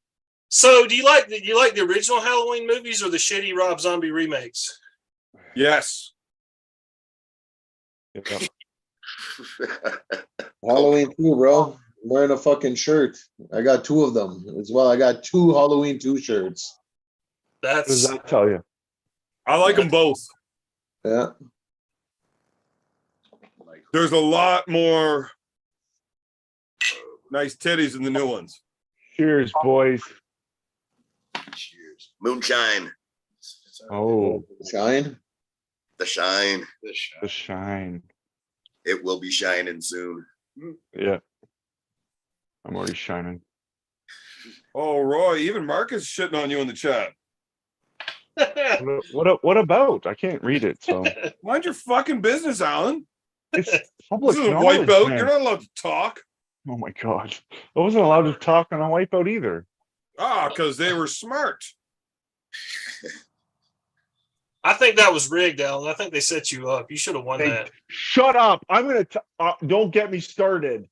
B: So, do you like the original Halloween movies or the shitty Rob Zombie remakes?
A: Yes.
C: Yeah.
D: Halloween too, bro. I'm wearing a fucking shirt. I got two of them as well. I got two Halloween 2 shirts.
C: What does
B: That's
C: that tell you?
A: I like them both.
D: Yeah.
A: There's a lot more nice titties in the new ones.
C: Cheers, boys.
E: Cheers. Moonshine.
C: Oh,
D: Shine.
E: The shine.
C: the shine.
E: It will be shining soon.
C: Yeah. I'm already shining.
A: Oh, Roy, even Marcus shitting on you in the chat.
C: What about? I can't read it, so
A: Mind your fucking business, Alan.
C: it's public
A: This is a
C: knowledge,
A: wipeout.
C: man.
A: You're not allowed to talk.
C: Oh my god. I wasn't allowed to talk on a wipeout either.
A: Because they were smart.
B: I think that was rigged, Alan. I think they set you up. You should have won
C: Hey,
B: that.
C: shut up. I'm gonna don't get me started.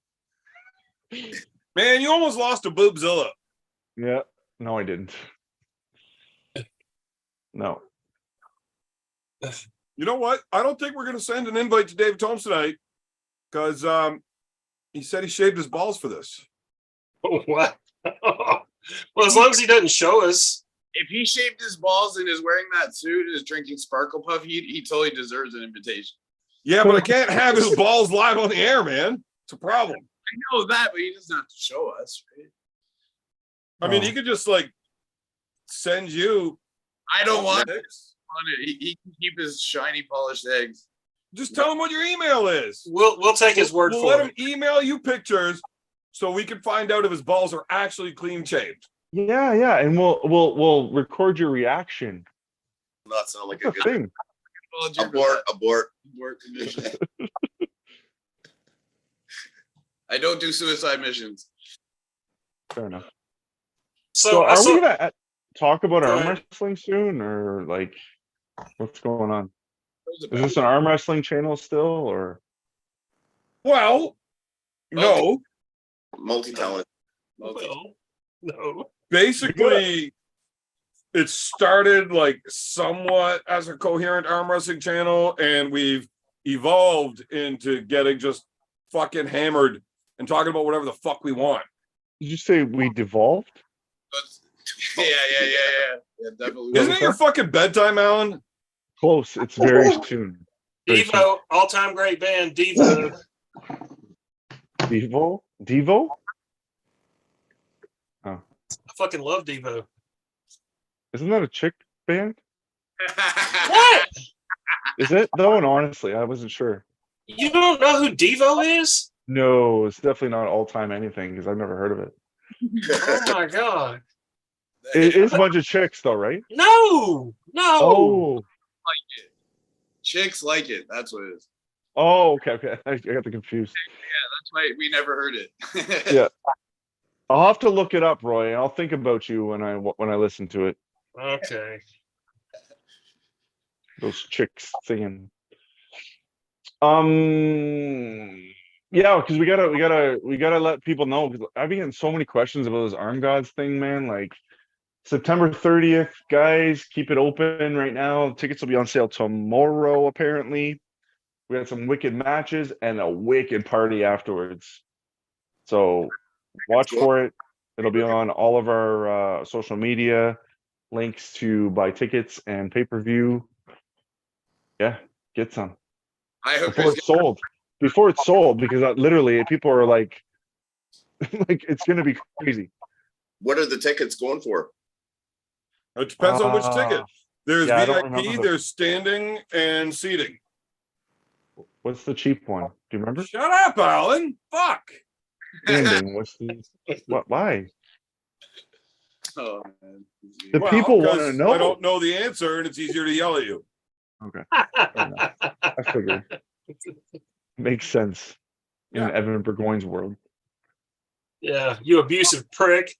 A: Man, you almost lost to Boobzilla.
C: Yeah. No, I didn't. No.
A: You know what? I don't think we're going to send an invite to Dave Tomes tonight because he said he shaved his balls for this.
B: What? Well, as long as he doesn't show us.
F: If he shaved his balls and is wearing that suit and is drinking Sparkle Puff, he totally deserves an invitation.
A: Yeah, but I can't have his balls live on the air, man. It's a problem.
F: I know that, but he doesn't have to show us, right?
A: I mean, he could just like send you.
F: I don't want it.
A: pics.
F: He can keep his shiny, polished eggs.
A: Just tell him what your email is.
B: We'll take his word
A: We'll
B: for
A: let
B: it.
A: him email you pictures so we can find out if his balls are actually clean shaved.
C: Yeah, and we'll record your reaction.
E: Not sound like a
C: That's the
E: good
C: thing.
E: abort.
F: Abort mission. I don't do suicide missions.
C: Fair enough.
B: So,
C: So
B: I
C: are
B: saw,
C: we gonna talk about
B: Go
C: arm
B: ahead.
C: wrestling soon, or like what's going on? Is this an arm wrestling channel still, or
A: Well, no.
E: Multi-talent.
B: no.
A: Basically, it started like somewhat as a coherent arm wrestling channel, and we've evolved into getting just fucking hammered and talking about whatever the fuck we want.
C: did you say we devolved?
F: Yeah, definitely.
A: Isn't it your fucking bedtime, Alan?
C: Close. It's very soon. Very soon.
B: Devo, all-time great band, Devo.
C: Devo?
B: I fucking love Devo.
C: Isn't that a chick band?
B: What?
C: Is it though? And honestly, I wasn't sure.
B: You don't know who Devo is?
C: No, it's definitely not all time anything because I've never heard of it.
B: Oh my god.
C: It is a bunch of chicks though, right?
B: No.
C: Oh,
F: Chicks like it. That's what it is.
C: okay. I got the confused.
F: That's why we never heard it.
C: Yeah. I'll have to look it up, Roy. I'll think about you when I listen to it.
B: Okay.
C: Those chicks singing. Yeah, because we gotta let people know because I've been getting so many questions about this arm gods thing, man. Like September 30th, guys, keep it open right now. Tickets will be on sale tomorrow, apparently. We had some wicked matches and a wicked party afterwards. So watch for it. It'll be on all of our social media, links to buy tickets and pay-per-view. Yeah, get some.
F: I hope
C: Before it's sold. Before it's sold, because literally people are like, like it's gonna be crazy.
E: What are the tickets going for?
A: It depends on which ticket. There's
C: yeah, I don't
A: VIP,
C: remember
A: there's standing, and seating.
C: What's the cheap one? Do you remember?
A: Shut up, Alan. Fuck.
C: Standing. What's the what? Why?
F: Oh, man.
C: The people want to
A: 'cause
C: know.
A: I don't know the answer, and it's easier to yell at you.
C: Okay, fair enough. I figured. Makes sense in
A: Yeah.
C: Evan Burgoyne's world.
B: Yeah, you abusive prick.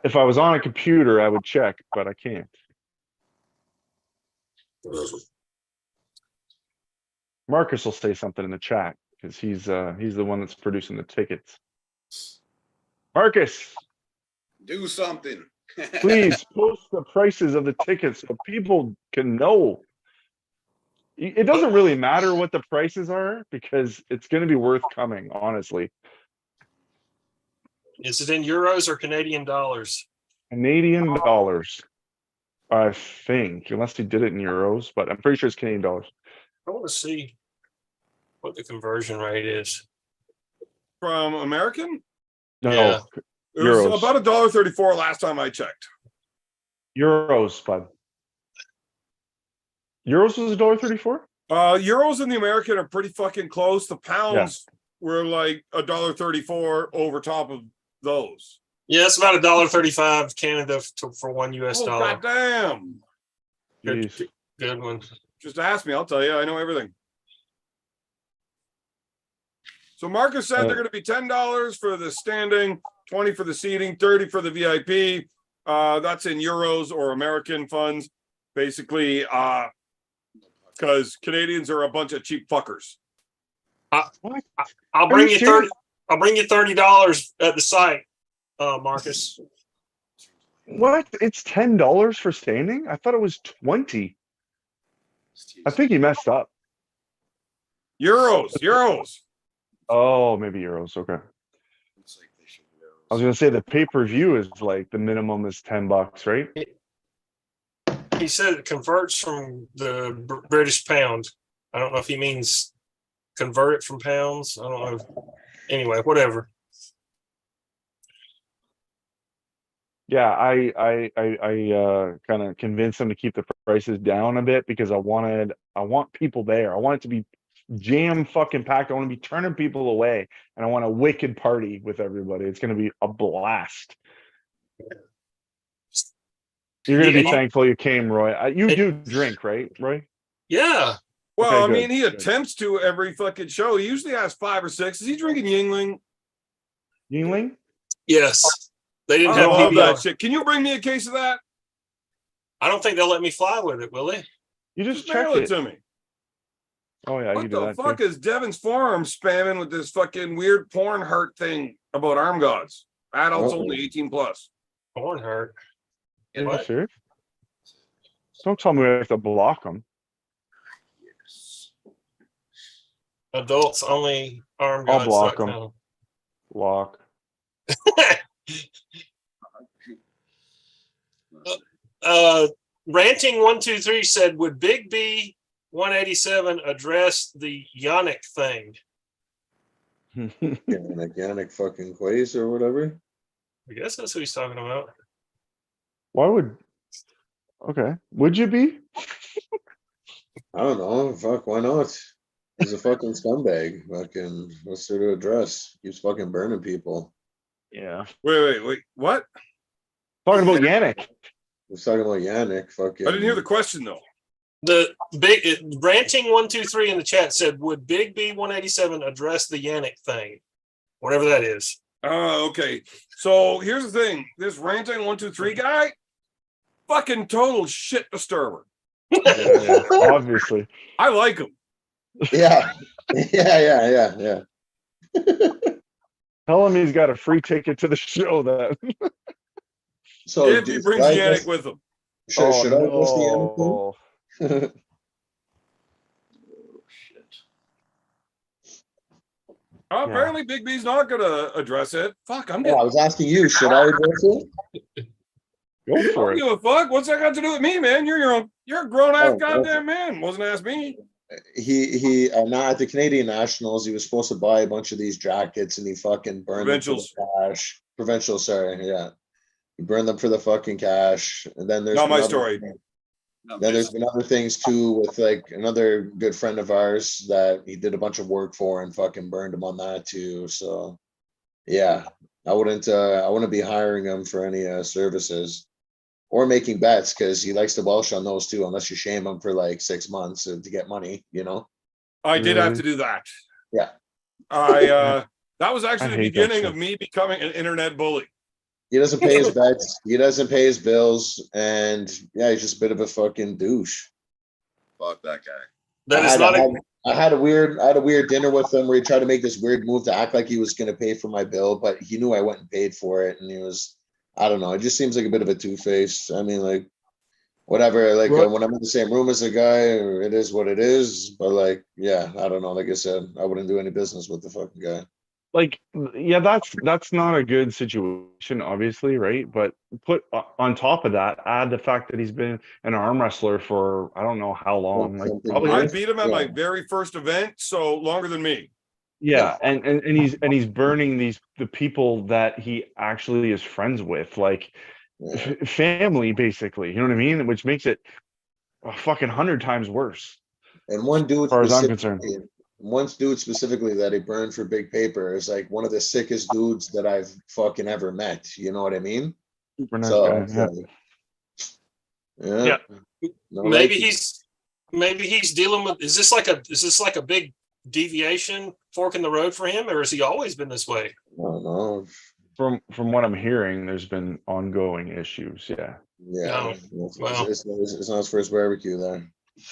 C: If I was on a computer, I would check, but I can't. Marcus will say something in the chat because he's the one that's producing the tickets. Marcus,
F: Do something.
C: Please post the prices of the tickets so people can know. It doesn't really matter what the prices are because it's going to be worth coming, honestly.
B: Is it in euros or Canadian dollars?
C: Canadian dollars, I think, unless he did it in euros, but I'm pretty sure it's Canadian dollars.
B: I want to see what the conversion rate is.
A: From American?
C: No,
B: Yeah.
A: It was
C: Euros.
A: about $1.34 last time I checked.
C: Euros, bud. Euros was $1.34?
A: Euros and the American are pretty fucking close. The pounds were like $1.34 over top of those.
B: Yeah, it's about $1.35 Canada for $1 US.
A: Goddamn.
C: Jeez.
B: Good one.
A: Just ask me, I'll tell you. I know everything. So Marcus said they're going to be $10 for the standing, 20 for the seating, 30 for the VIP. That's in euros or American funds, basically, because Canadians are a bunch of cheap fuckers.
B: I'll bring you 30. I'll bring you $30 at the site, Marcus.
C: What? It's $10 for standing? I thought it was 20. I think he messed up.
A: Euros.
C: Oh, maybe euros. Okay. I was gonna say the pay-per-view is like the minimum is $10, right?
B: He said it converts from the British pound. I don't know if he means convert it from pounds. I don't know. Anyway, whatever.
C: Yeah, I kind of convinced him to keep the prices down a bit because I want people there. I want it to be jam fucking packed. I want to be turning people away, and I want a wicked party with everybody. It's going to be a blast. You're going to be thankful you came, Roy. You do drink, right, Roy?
B: Yeah.
A: Well,
C: Okay,
A: I mean,
C: good,
A: he
C: good.
A: attempts to every fucking show. He usually has 5 or 6. Is he drinking Yingling?
C: Yingling?
B: Yes. They didn't
A: I
B: have
A: love that
B: PBR.
A: shit. Can you bring me a case of that?
B: I don't think they'll let me fly with it, will they?
C: You just
A: Just mail
C: check
A: it
C: it.
A: to me.
C: Oh yeah, you
A: What
C: do
A: the
C: that
A: fuck
C: too.
A: is Devin's Forum spamming with this fucking weird porn heart thing about arm gods? Adults only 18 plus.
B: Porn hurt.
C: Are you
B: What?
C: serious? Don't tell me we have to block them.
B: Adults only
C: I'll block
B: armgods.com.
C: Block.
B: Ranting123 said, would Big B 187 address the Yannick thing?
D: An organic fucking place or whatever.
B: I guess that's who he's talking about.
C: Why would? Okay, would you be?
D: I don't know. Fuck, why not? He's a fucking scumbag. Fucking, what's there to address? Keeps fucking burning people.
C: Yeah.
A: Wait. What?
C: Talking about Yannick.
D: He's talking about Yannick. Fucking.
A: I didn't hear the question though.
B: The big Ranting123 in the chat said, would Big B 187 address the Yannick thing? Whatever that is.
A: Okay. So here's the thing. This ranting 123 guy, fucking total shit disturber.
C: Yeah, obviously.
A: I like him.
D: Yeah. Yeah.
C: Tell him he's got a free ticket to the show then.
D: So
A: If he brings Yannick with him.
D: Should I address the Yannick thing?
C: no.
A: Apparently Big B's not gonna address it. Fuck, I'm
D: Yeah, I
A: getting
D: was asking you, should I address it?
C: Go
A: I
C: for
A: don't
C: it.
A: give a fuck. What's that got to do with me, man? You're a grown ass
D: Oh,
A: goddamn man. Wasn't ask me.
D: He now at the Canadian Nationals, he was supposed to buy a bunch of these jackets and he fucking burned them for the cash. Provincial, sorry, yeah. He burned them for the fucking cash. And then there's
A: Not my
D: another
A: story.
D: thing. Then there's been other things too with like another good friend of ours that he did a bunch of work for and fucking burned him on that too. So yeah, I wouldn't be hiring him for any services or making bets because he likes to Welsh on those too, unless you shame him for like 6 months to get money, you know.
A: I did have to do that.
D: Yeah.
A: That was actually the
C: hate that
A: beginning
C: shit.
A: of me becoming an internet bully.
D: He doesn't pay his bets, he doesn't pay his bills, and yeah, he's just a bit of a fucking douche.
E: Fuck that guy.
B: That is not a
D: I had a weird dinner with him where he tried to make this weird move to act like he was going to pay for my bill, but he knew I went and paid for it, and he was I don't know. It just seems like a bit of a two-face. I mean, like, whatever. Like
C: Right.
D: when I'm in the same room as a guy, it is what it is. But like, yeah, I don't know. Like I said, I wouldn't do any business with the fucking guy.
C: Like, yeah, that's not a good situation, obviously, right? But on top of that, add the fact that he's been an arm wrestler for I don't know how long, like
D: Something
C: probably
A: I
D: years.
A: beat him at
D: Yeah.
A: my very first event, so longer than me.
C: yeah, and he's burning the people that he actually is friends with, like
D: Yeah.
C: family, basically. You know what I mean? Which makes it a fucking 100 times worse,
D: And one dude
C: as far as I'm concerned.
D: specifically that he burned for Big Paper is like one of the sickest dudes that I've fucking ever met. You know what I mean?
C: Super nice
D: So
C: guy.
D: it's
C: Yeah.
D: like, yeah.
B: Yeah.
D: No,
B: Maybe
D: like,
B: he's dealing with. Is this like a big deviation, fork in the road for him, or has he always been this way?
D: I don't know.
C: From what I'm hearing, there's been ongoing issues. Yeah.
D: Yeah,
B: No.
D: it's,
B: Well.
D: it's not his first barbecue there.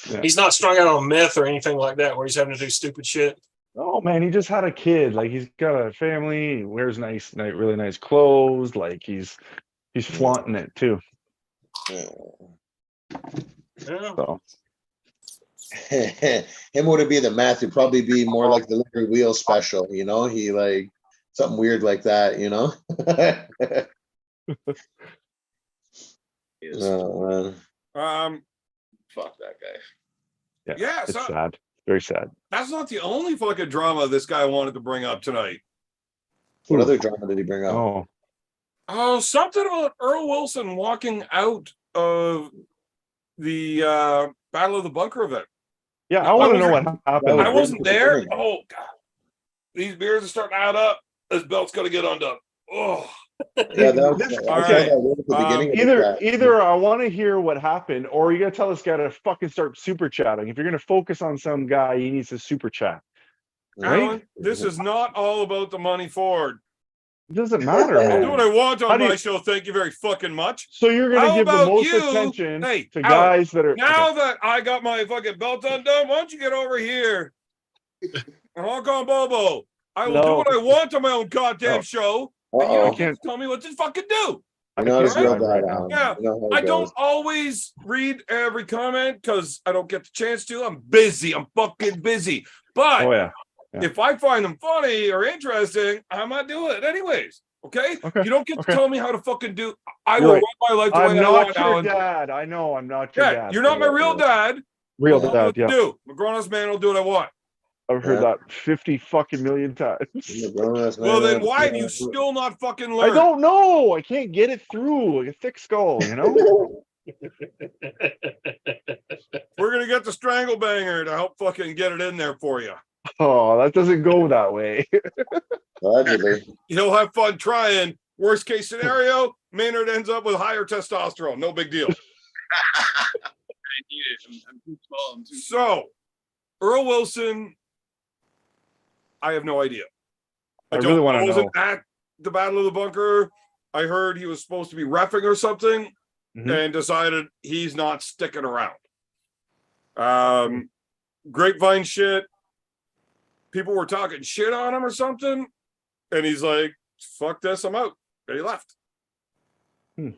C: Yeah.
B: He's not strung out on meth or anything like that, where he's having to do stupid shit.
C: Oh man, he just had a kid. Like he's got a family. He wears really nice clothes. Like he's flaunting it too.
D: Yeah.
B: Yeah.
C: So
D: Him wouldn't be the math. It'd probably be more like the Larry Wheel special. You know, he like something weird like that. You know. Oh, man.
G: Fuck that guy.
A: Yeah,
C: it's
A: so
C: sad. Very sad.
A: that's not the only fucking drama this guy wanted to bring up tonight.
D: What other drama did he bring up?
C: Oh,
A: Oh, something about Earl Wilson walking out of the Battle of the Bunker event.
C: yeah. I want to know what
D: That
C: happened.
D: was
A: I wasn't there.
D: beginning.
A: Oh god, these beers are starting to add up. This belt's gonna get undone. Oh,
D: Yeah, that was, I
A: All
D: saw
A: right.
D: that word at the beginning of the
C: Either
D: chat.
C: either I want to hear what happened, or you gotta tell this guy to fucking start super chatting. If you're gonna focus on some guy, he needs to super chat. Right?
A: Alan, this is not all about the money forward.
C: It doesn't matter,
A: I'll do
C: man.
A: what I want
C: How
A: on
C: do you-
A: my show. Thank you very fucking much.
C: So you're gonna
A: How
C: give the
A: about
C: most
A: you?
C: attention
A: Hey,
C: to
A: Alan,
C: guys that are
A: Now that I got my fucking belt undone, why don't you get over here and honk on Bobo? I will do
C: No.
A: what I want on my own goddamn
C: No.
A: show. And you
D: Uh-oh.
A: don't get to tell me what to fucking do.
D: You know how to
C: I
D: drill
C: can't
D: that
C: right
D: out.
C: now.
A: Yeah,
D: You know how it
A: I don't
D: goes.
A: always read every comment because I don't get the chance to. I'm busy. I'm fucking busy. But
C: Oh yeah.
A: if I find them funny or interesting, I might do it anyways. Okay?
C: Okay.
A: You don't get to
C: Okay.
A: tell me how to fucking do. I
C: You're
A: will
C: right.
A: run my life the
C: I'm
A: way I
C: not
A: want,
C: your
A: Alan.
C: dad. I know I'm not your
A: Yeah,
C: dad.
A: you're not my real dad.
C: Real
A: I'll tell you what
C: dad.
A: to
C: Yeah.
A: do. I'm a grown-ass man. I'll do what I want.
C: I've heard
D: Yeah.
C: that 50 fucking million times.
A: Well, then why have you still not fucking
C: I
A: learned?
C: don't know. I can't get it through like a thick skull, you know?
A: We're gonna get the strangle banger to help fucking get it in there for you.
C: Oh, that doesn't go that way.
D: Allegedly.
A: You'll have fun trying. Worst case scenario, Maynard ends up with higher testosterone. No big deal.
G: I need it. I'm too small. I'm too
A: So, Earl Wilson, I have no idea.
C: I really want
A: I
C: to
A: wasn't
C: know.
A: at the Battle of the Bunker. I heard he was supposed to be reffing or something,
C: Mhm.
A: and decided he's not sticking around. Grapevine shit. People were talking shit on him or something, and he's like, "Fuck this, I'm out." And he left.
C: Hmm.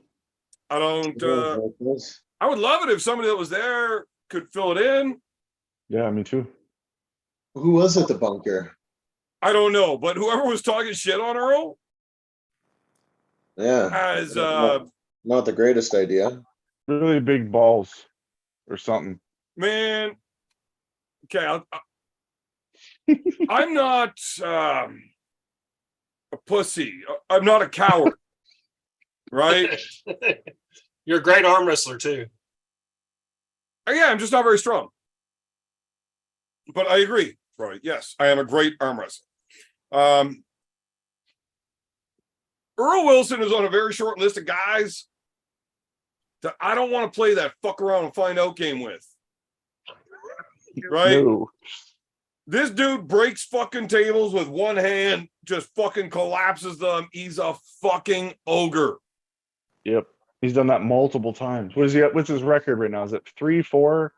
A: I don't. I would love it if somebody that was there could fill it in.
C: Yeah, me too.
D: Who was at the bunker?
A: I don't know, but whoever was talking shit on Earl
D: Yeah.
A: has
D: Not the greatest idea.
C: Really big balls or something.
A: man. Okay, I'm not a pussy. I'm not a coward, right?
B: You're a great arm wrestler too.
A: Yeah, I'm just not very strong. But I agree, Roy. Yes, I am a great arm wrestler. Earl Wilson is on a very short list of guys that I don't want to play that fuck around and find out game with. Right?
C: No.
A: This dude breaks fucking tables with one hand, just fucking collapses them. He's a fucking ogre.
C: Yep. He's done that multiple times. What is he? What's his record right now? Is it 3, 4?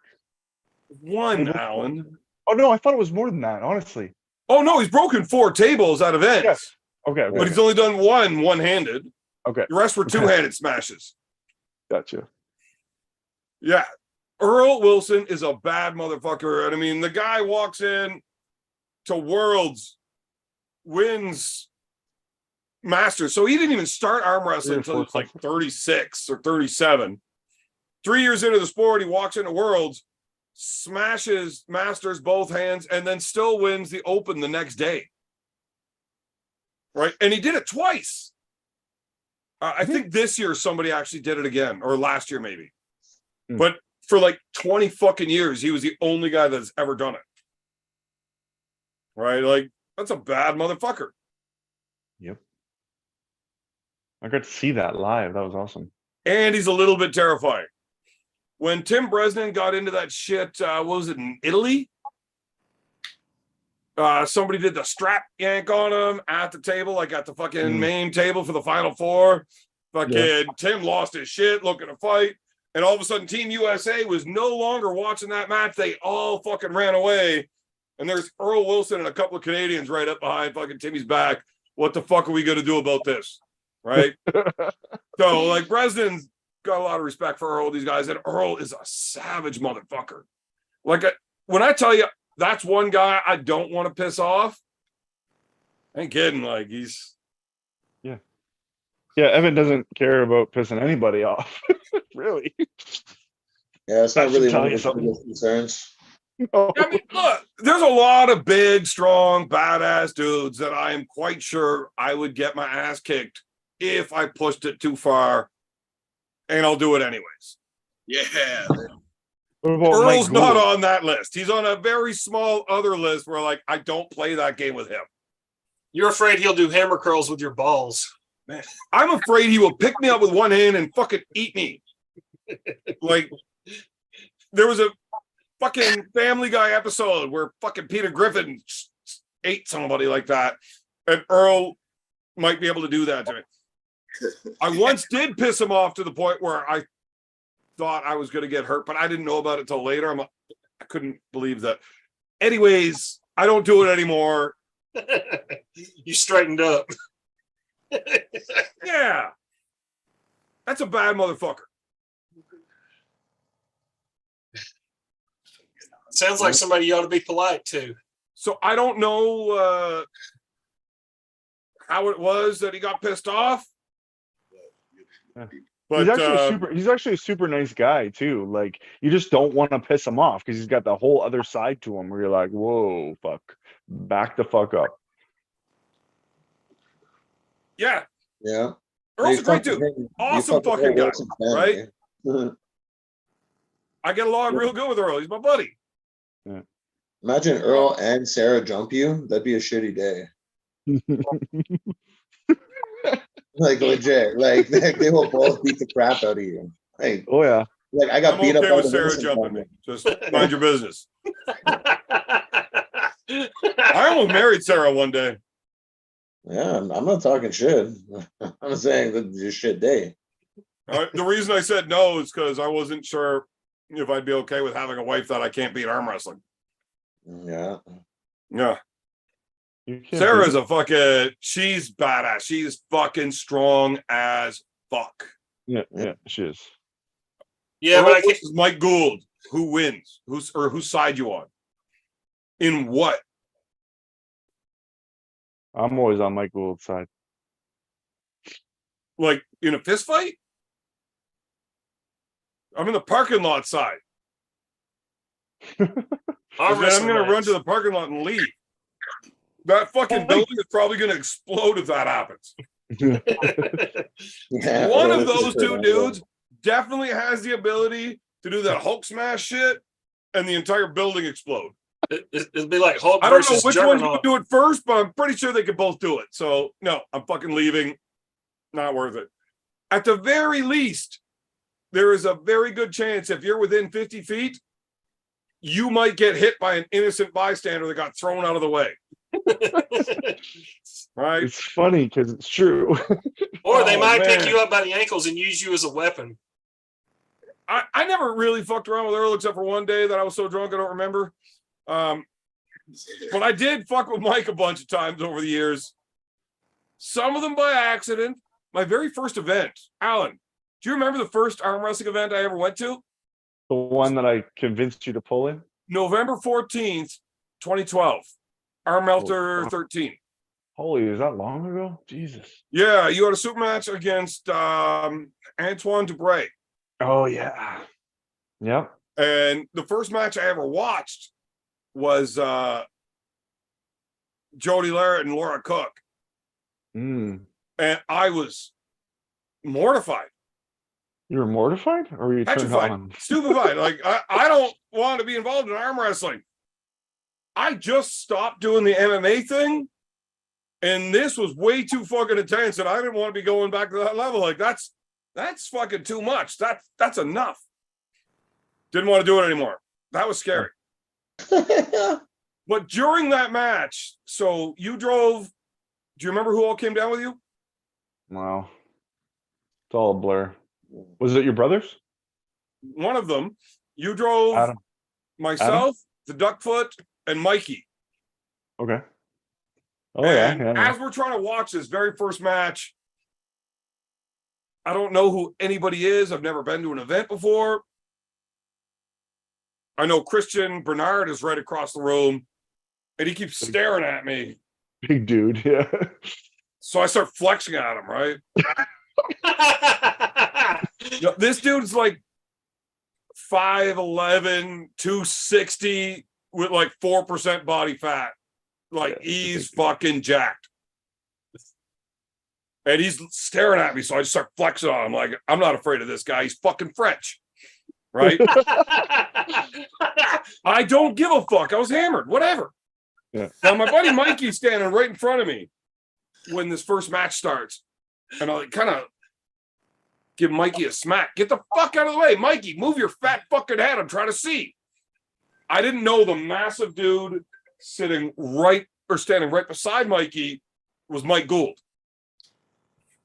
A: One, Alan.
C: Oh no, I thought it was more than that. Honestly.
A: Oh no, he's broken 4 tables at events.
C: Yes. Okay.
A: But he's only done one-handed.
C: Okay,
A: The rest were two-handed smashes.
C: gotcha.
A: Yeah. Earl Wilson is a bad motherfucker. And I mean, the guy walks in to Worlds, wins Masters. So he didn't even start arm wrestling until he was like 36 or 37. 3 years into the sport, he walks into Worlds, smashes Masters both hands, and then still wins the Open the next day. Right? And he did it twice. I think this year somebody actually did it again, or last year maybe. But for like 20 fucking years, he was the only guy that's ever done it. Right? Like, that's a bad motherfucker.
C: Yep. I got to see that live. That was awesome.
A: And he's a little bit terrifying. When Tim Bresnan got into that shit, what was it, in Italy? Somebody did the strap yank on him at the table, like at the fucking main table for the Final Four. Fucking Tim lost his shit looking to fight. And all of a sudden, Team USA was no longer watching that match. They all fucking ran away. And there's Earl Wilson and a couple of Canadians right up behind fucking Timmy's back. What the fuck are we going to do about this? Right? So, like, Bresnan's got a lot of respect for Earl, these guys. And Earl is a savage motherfucker. Like, when I tell you, that's one guy I don't want to piss off. I ain't kidding. Like, he's...
C: Yeah, Evan doesn't care about pissing anybody off. Really.
D: Yeah, it's not really
C: tell
D: one
C: you
D: of his
C: something.
D: biggest concerns.
C: No.
A: I mean, look, there's a lot of big, strong, badass dudes that I am quite sure I would get my ass kicked if I pushed it too far, and I'll do it anyways.
E: Yeah.
C: What about
A: Earl's
C: Mike
A: not
C: Gould?
A: on that list. He's on a very small other list where, like, I don't play that game with him.
B: You're afraid he'll do hammer curls with your balls.
A: I'm afraid he will pick me up with one hand and fucking eat me. Like, there was a fucking Family Guy episode where fucking Peter Griffin ate somebody like that, and Earl might be able to do that to me. I once did piss him off to the point where I thought I was going to get hurt, but I didn't know about it till later. I couldn't believe that. Anyways, I don't do it anymore.
B: You straightened up.
A: Yeah. That's a bad motherfucker.
B: Sounds like somebody you ought to be polite to.
A: So I don't know how it was that he got pissed off. But
C: He's actually a super nice guy too. Like, you just don't want to piss him off because he's got the whole other side to him where you're like, whoa, fuck, back the fuck up.
A: yeah,
D: Yeah.
A: Earl's a great dude. Awesome fucking guy, right? I get along real good with Earl. He's my buddy.
D: Imagine Earl and Sarah jump you. That'd be a shitty day. Like, legit. Like, they will both beat the crap out of you. Like,
C: Oh yeah.
D: like I got
A: I'm
D: beat
A: okay
D: up
A: with
D: by the
A: Sarah
D: Vincent
A: jumping me.
D: family.
A: Just mind your business. I almost married Sarah one day.
D: Yeah, I'm not talking shit. I'm saying that it's a shit day.
A: The reason I said no is because I wasn't sure if I'd be okay with having a wife that I can't beat arm wrestling.
D: Yeah.
A: Yeah.
C: You can't
A: Sarah's a fucking, she's badass. She's fucking strong as fuck.
C: yeah, she is.
B: Yeah, but I can't.
A: This is Mike Gould. Who wins? Whose side you on? In what?
C: I'm always on Mike Gould's side.
A: Like in a fist fight? I'm in the parking lot side. I'm gonna run to the parking lot and leave. That fucking building is probably gonna explode if that happens.
D: Yeah,
A: One
D: Earl
A: of
D: is
A: those
D: a
A: two
D: good
A: dudes definitely has the ability to do that Hulk smash shit and the entire building explode.
B: It'd be like Hulk
A: I don't know
B: versus
A: which one's
B: Juggernaut.
A: gonna do it first, but I'm pretty sure they could both do it. So no, I'm fucking leaving. Not worth it. At the very least, there is a very good chance if you're within 50 feet, you might get hit by an innocent bystander that got thrown out of the way. Right?
C: It's funny because it's true.
B: Or they
A: Oh,
B: might
A: man.
B: pick you up by the ankles and use you as a weapon.
A: I never really fucked around with Earl except for one day that I was so drunk I don't remember. But I did fuck with Mike a bunch of times over the years. Some of them by accident, my very first event, Alan, do you remember the first arm wrestling event I ever went to?
C: The one that I convinced you to pull in?
A: November 14th, 2012. Arm Melter
C: Oh,
A: 13.
C: holy, is that long ago? Jesus.
A: Yeah, you had a super match against Antoine Dubray.
C: Oh yeah. Yep.
A: And the first match I ever watched was Jody Larrett and Laura Cook.
C: Mm.
A: And I was mortified.
C: You were mortified, or were you turned
A: Petrified,
C: on?
A: stupefied. Like, I don't want to be involved in arm wrestling. I just stopped doing the MMA thing, and this was way too fucking intense, and I didn't want to be going back to that level. Like, that's fucking too much. That's enough. Didn't want to do it anymore. That was scary. But during that match, so you drove. Do you remember who all came down with you?
C: Wow. It's all a blur. Was it your brothers?
A: One of them. You drove.
C: Adam.
A: Myself, the Duckfoot, and Mikey.
C: Okay. Oh
A: And
C: yeah.
A: as we're trying to watch this very first match, I don't know who anybody is. I've never been to an event before. I know Christian Bernard is right across the room, and he keeps staring at me.
C: Big dude, yeah.
A: So I start flexing at him, right? This dude's like 5'11", 260 with like 4% body fat. Like, he's fucking jacked. And he's staring at me, so I just start flexing on him. Like, I'm not afraid of this guy. He's fucking French, right? I don't give a fuck. I was hammered, whatever.
C: Yeah.
A: Now, my buddy Mikey's standing right in front of me when this first match starts. And I kind of give Mikey a smack. Get the fuck out of the way. Mikey, move your fat fucking head. I'm trying to see. I didn't know the massive dude standing right beside Mikey was Mike Gould.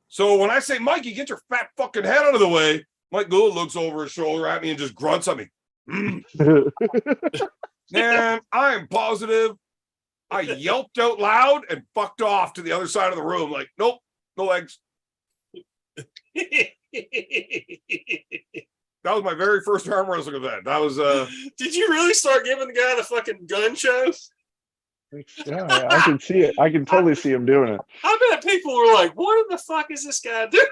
A: So when I say, Mikey, get your fat fucking head out of the way, Mike Gould looks over his shoulder at me and just grunts at me. Man, I am positive I yelped out loud and fucked off to the other side of the room. Like, nope, no legs. That was my very first arm wrestling event. That was
B: Did you really start giving the guy the fucking gun show?
C: Yeah, I can see it. I can totally see him doing it.
B: I bet people were like, what the fuck is this guy doing?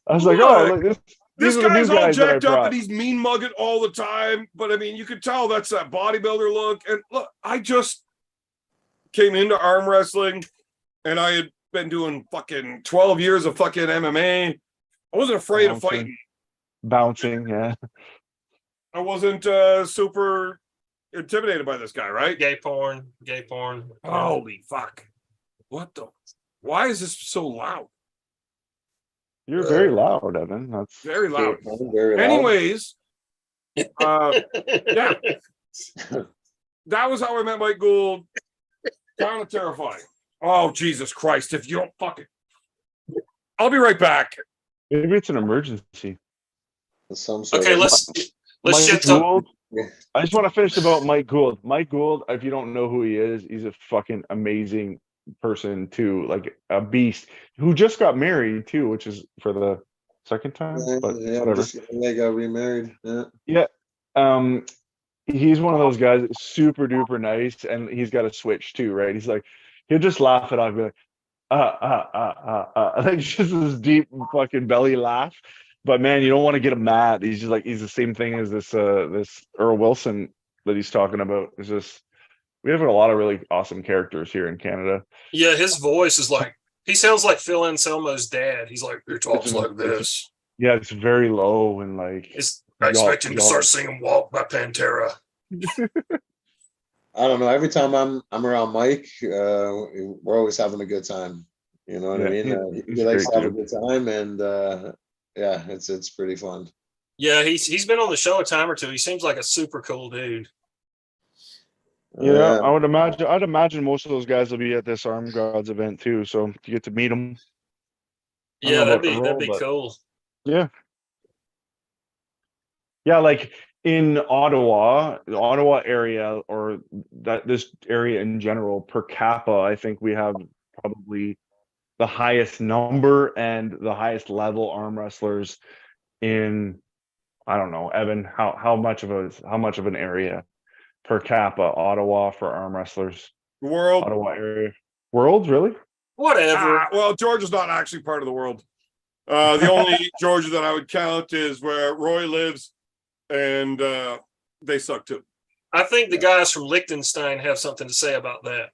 C: I was like, oh, look,
A: this
C: these are the
A: guy's
C: new
A: all
C: guys that I
A: jacked up
C: brought.
A: and he's mean mugging all the time. But I mean, you could tell that's that bodybuilder look. And look, I just came into arm wrestling and I had been doing fucking 12 years of fucking MMA. I wasn't afraid of fighting.
C: Bouncing, yeah.
A: I wasn't super intimidated by this guy, right?
B: Gay porn.
A: Holy fuck. What the? Why is this so loud?
C: You're very loud, Evan. That's
A: Very loud.
D: Very loud.
A: Anyways, yeah. That was how I met Mike Gould. Kind of terrifying. Oh, Jesus Christ. If you don't fucking... I'll be right back.
C: Maybe it's an emergency.
D: Some sort
B: Okay,
D: of-
B: let's
C: Mike
B: shit talk.
C: Gould.
D: Yeah.
C: I just want to finish about Mike Gould. Mike Gould, if you don't know who he is, he's a fucking amazing person too, like a beast who just got married too, which is for the second time. But whatever.
D: They got remarried. Yeah.
C: Yeah. He's one of those guys that's super duper nice, and he's got a switch too, right? He's like, he'll just laugh it off and be like, like just this deep fucking belly laugh. But man, you don't want to get him mad. He's just like, he's the same thing as this Earl Wilson that he's talking about. It's just, we have a lot of really awesome characters here in Canada.
B: Yeah, his voice is like, he sounds like Phil Anselmo's dad. He's like, he talks like this.
C: Yeah, it's very low and like.
B: I expect him to start singing "Walk" by Pantera.
D: I don't know. Every time I'm around Mike, we're always having a good time. You know what I mean? He likes to have a good time, and yeah, it's pretty fun.
B: Yeah, he's been on the show a time or two. He seems like a super cool dude.
C: Yeah, I'd imagine most of those guys will be at this Arm Gods event too, so you get to meet them.
B: Yeah, that'd be cool.
C: Yeah. Yeah, like in Ottawa, the Ottawa area, or this area in general, per capita, I think we have probably the highest number and the highest level arm wrestlers in, I don't know, Evan, how much of an area per capita Ottawa for arm wrestlers?
A: World.
C: Ottawa area. World, really?
B: Whatever.
A: Well, Georgia's not actually part of the world. The only Georgia that I would count is where Roy lives, and they suck too.
B: I think the guys from Liechtenstein have something to say about that.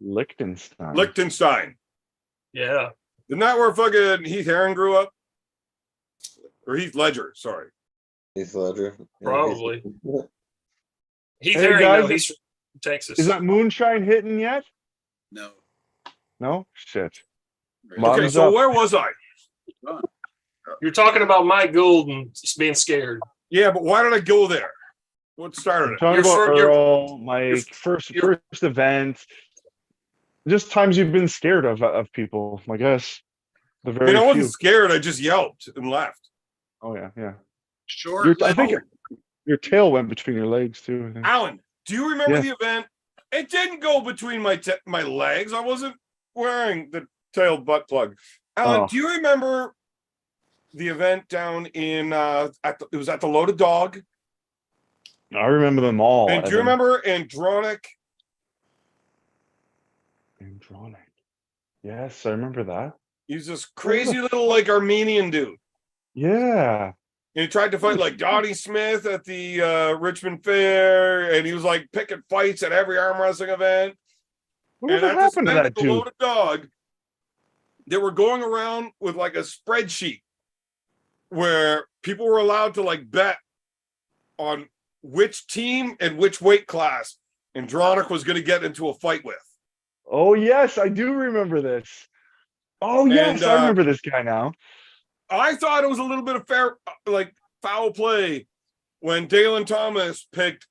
A: Liechtenstein.
B: Yeah.
A: Isn't that where fucking Heath Herring grew up? Or Heath Ledger, sorry.
D: Heath Ledger.
B: Probably. Heath
C: Hey,
B: Herring,
C: guys,
B: no, he's from Texas.
C: Is that moonshine hitting yet?
F: No.
C: No? Shit.
A: Okay,
C: Bottoms
A: so
C: up.
A: where was I?
B: You're talking about Mike Gould and being scared.
A: Yeah, but why did I go there? What started
C: I'm
A: it?
C: talking
B: You're
C: about
B: you're-
C: Earl, Mike, first event. Just times you've been scared of people, I guess. The
A: I
C: very
A: mean, I
C: few.
A: wasn't scared. I just yelped and left.
C: Oh yeah.
F: Short.
C: I think your tail went between your legs too. I think.
A: Alan, do you remember
C: Yeah.
A: the event? It didn't go between my legs. I wasn't wearing the tail butt plug. Alan,
C: Oh.
A: do you remember the event down in it was at the Loaded Dog?
C: I remember them all.
A: And do you
C: Evan.
A: remember Andronic?
C: Andronic? Yes, I remember that.
A: He's this crazy little like Armenian dude.
C: Yeah.
A: And he tried to fight like Dottie Smith at the Richmond Fair, and he was like picking fights at every arm wrestling event.
C: Whatever
A: And at this
C: happened to
A: event
C: that
A: at the
C: dude?
A: Loaded Dog, they were going around with like a spreadsheet where people were allowed to like bet on which team and which weight class Andronic was going to get into a fight with.
C: Oh yes, I do remember this. Oh yes,
A: And,
C: I remember this guy now.
A: I thought it was a little bit of foul play when Dalen Thomas picked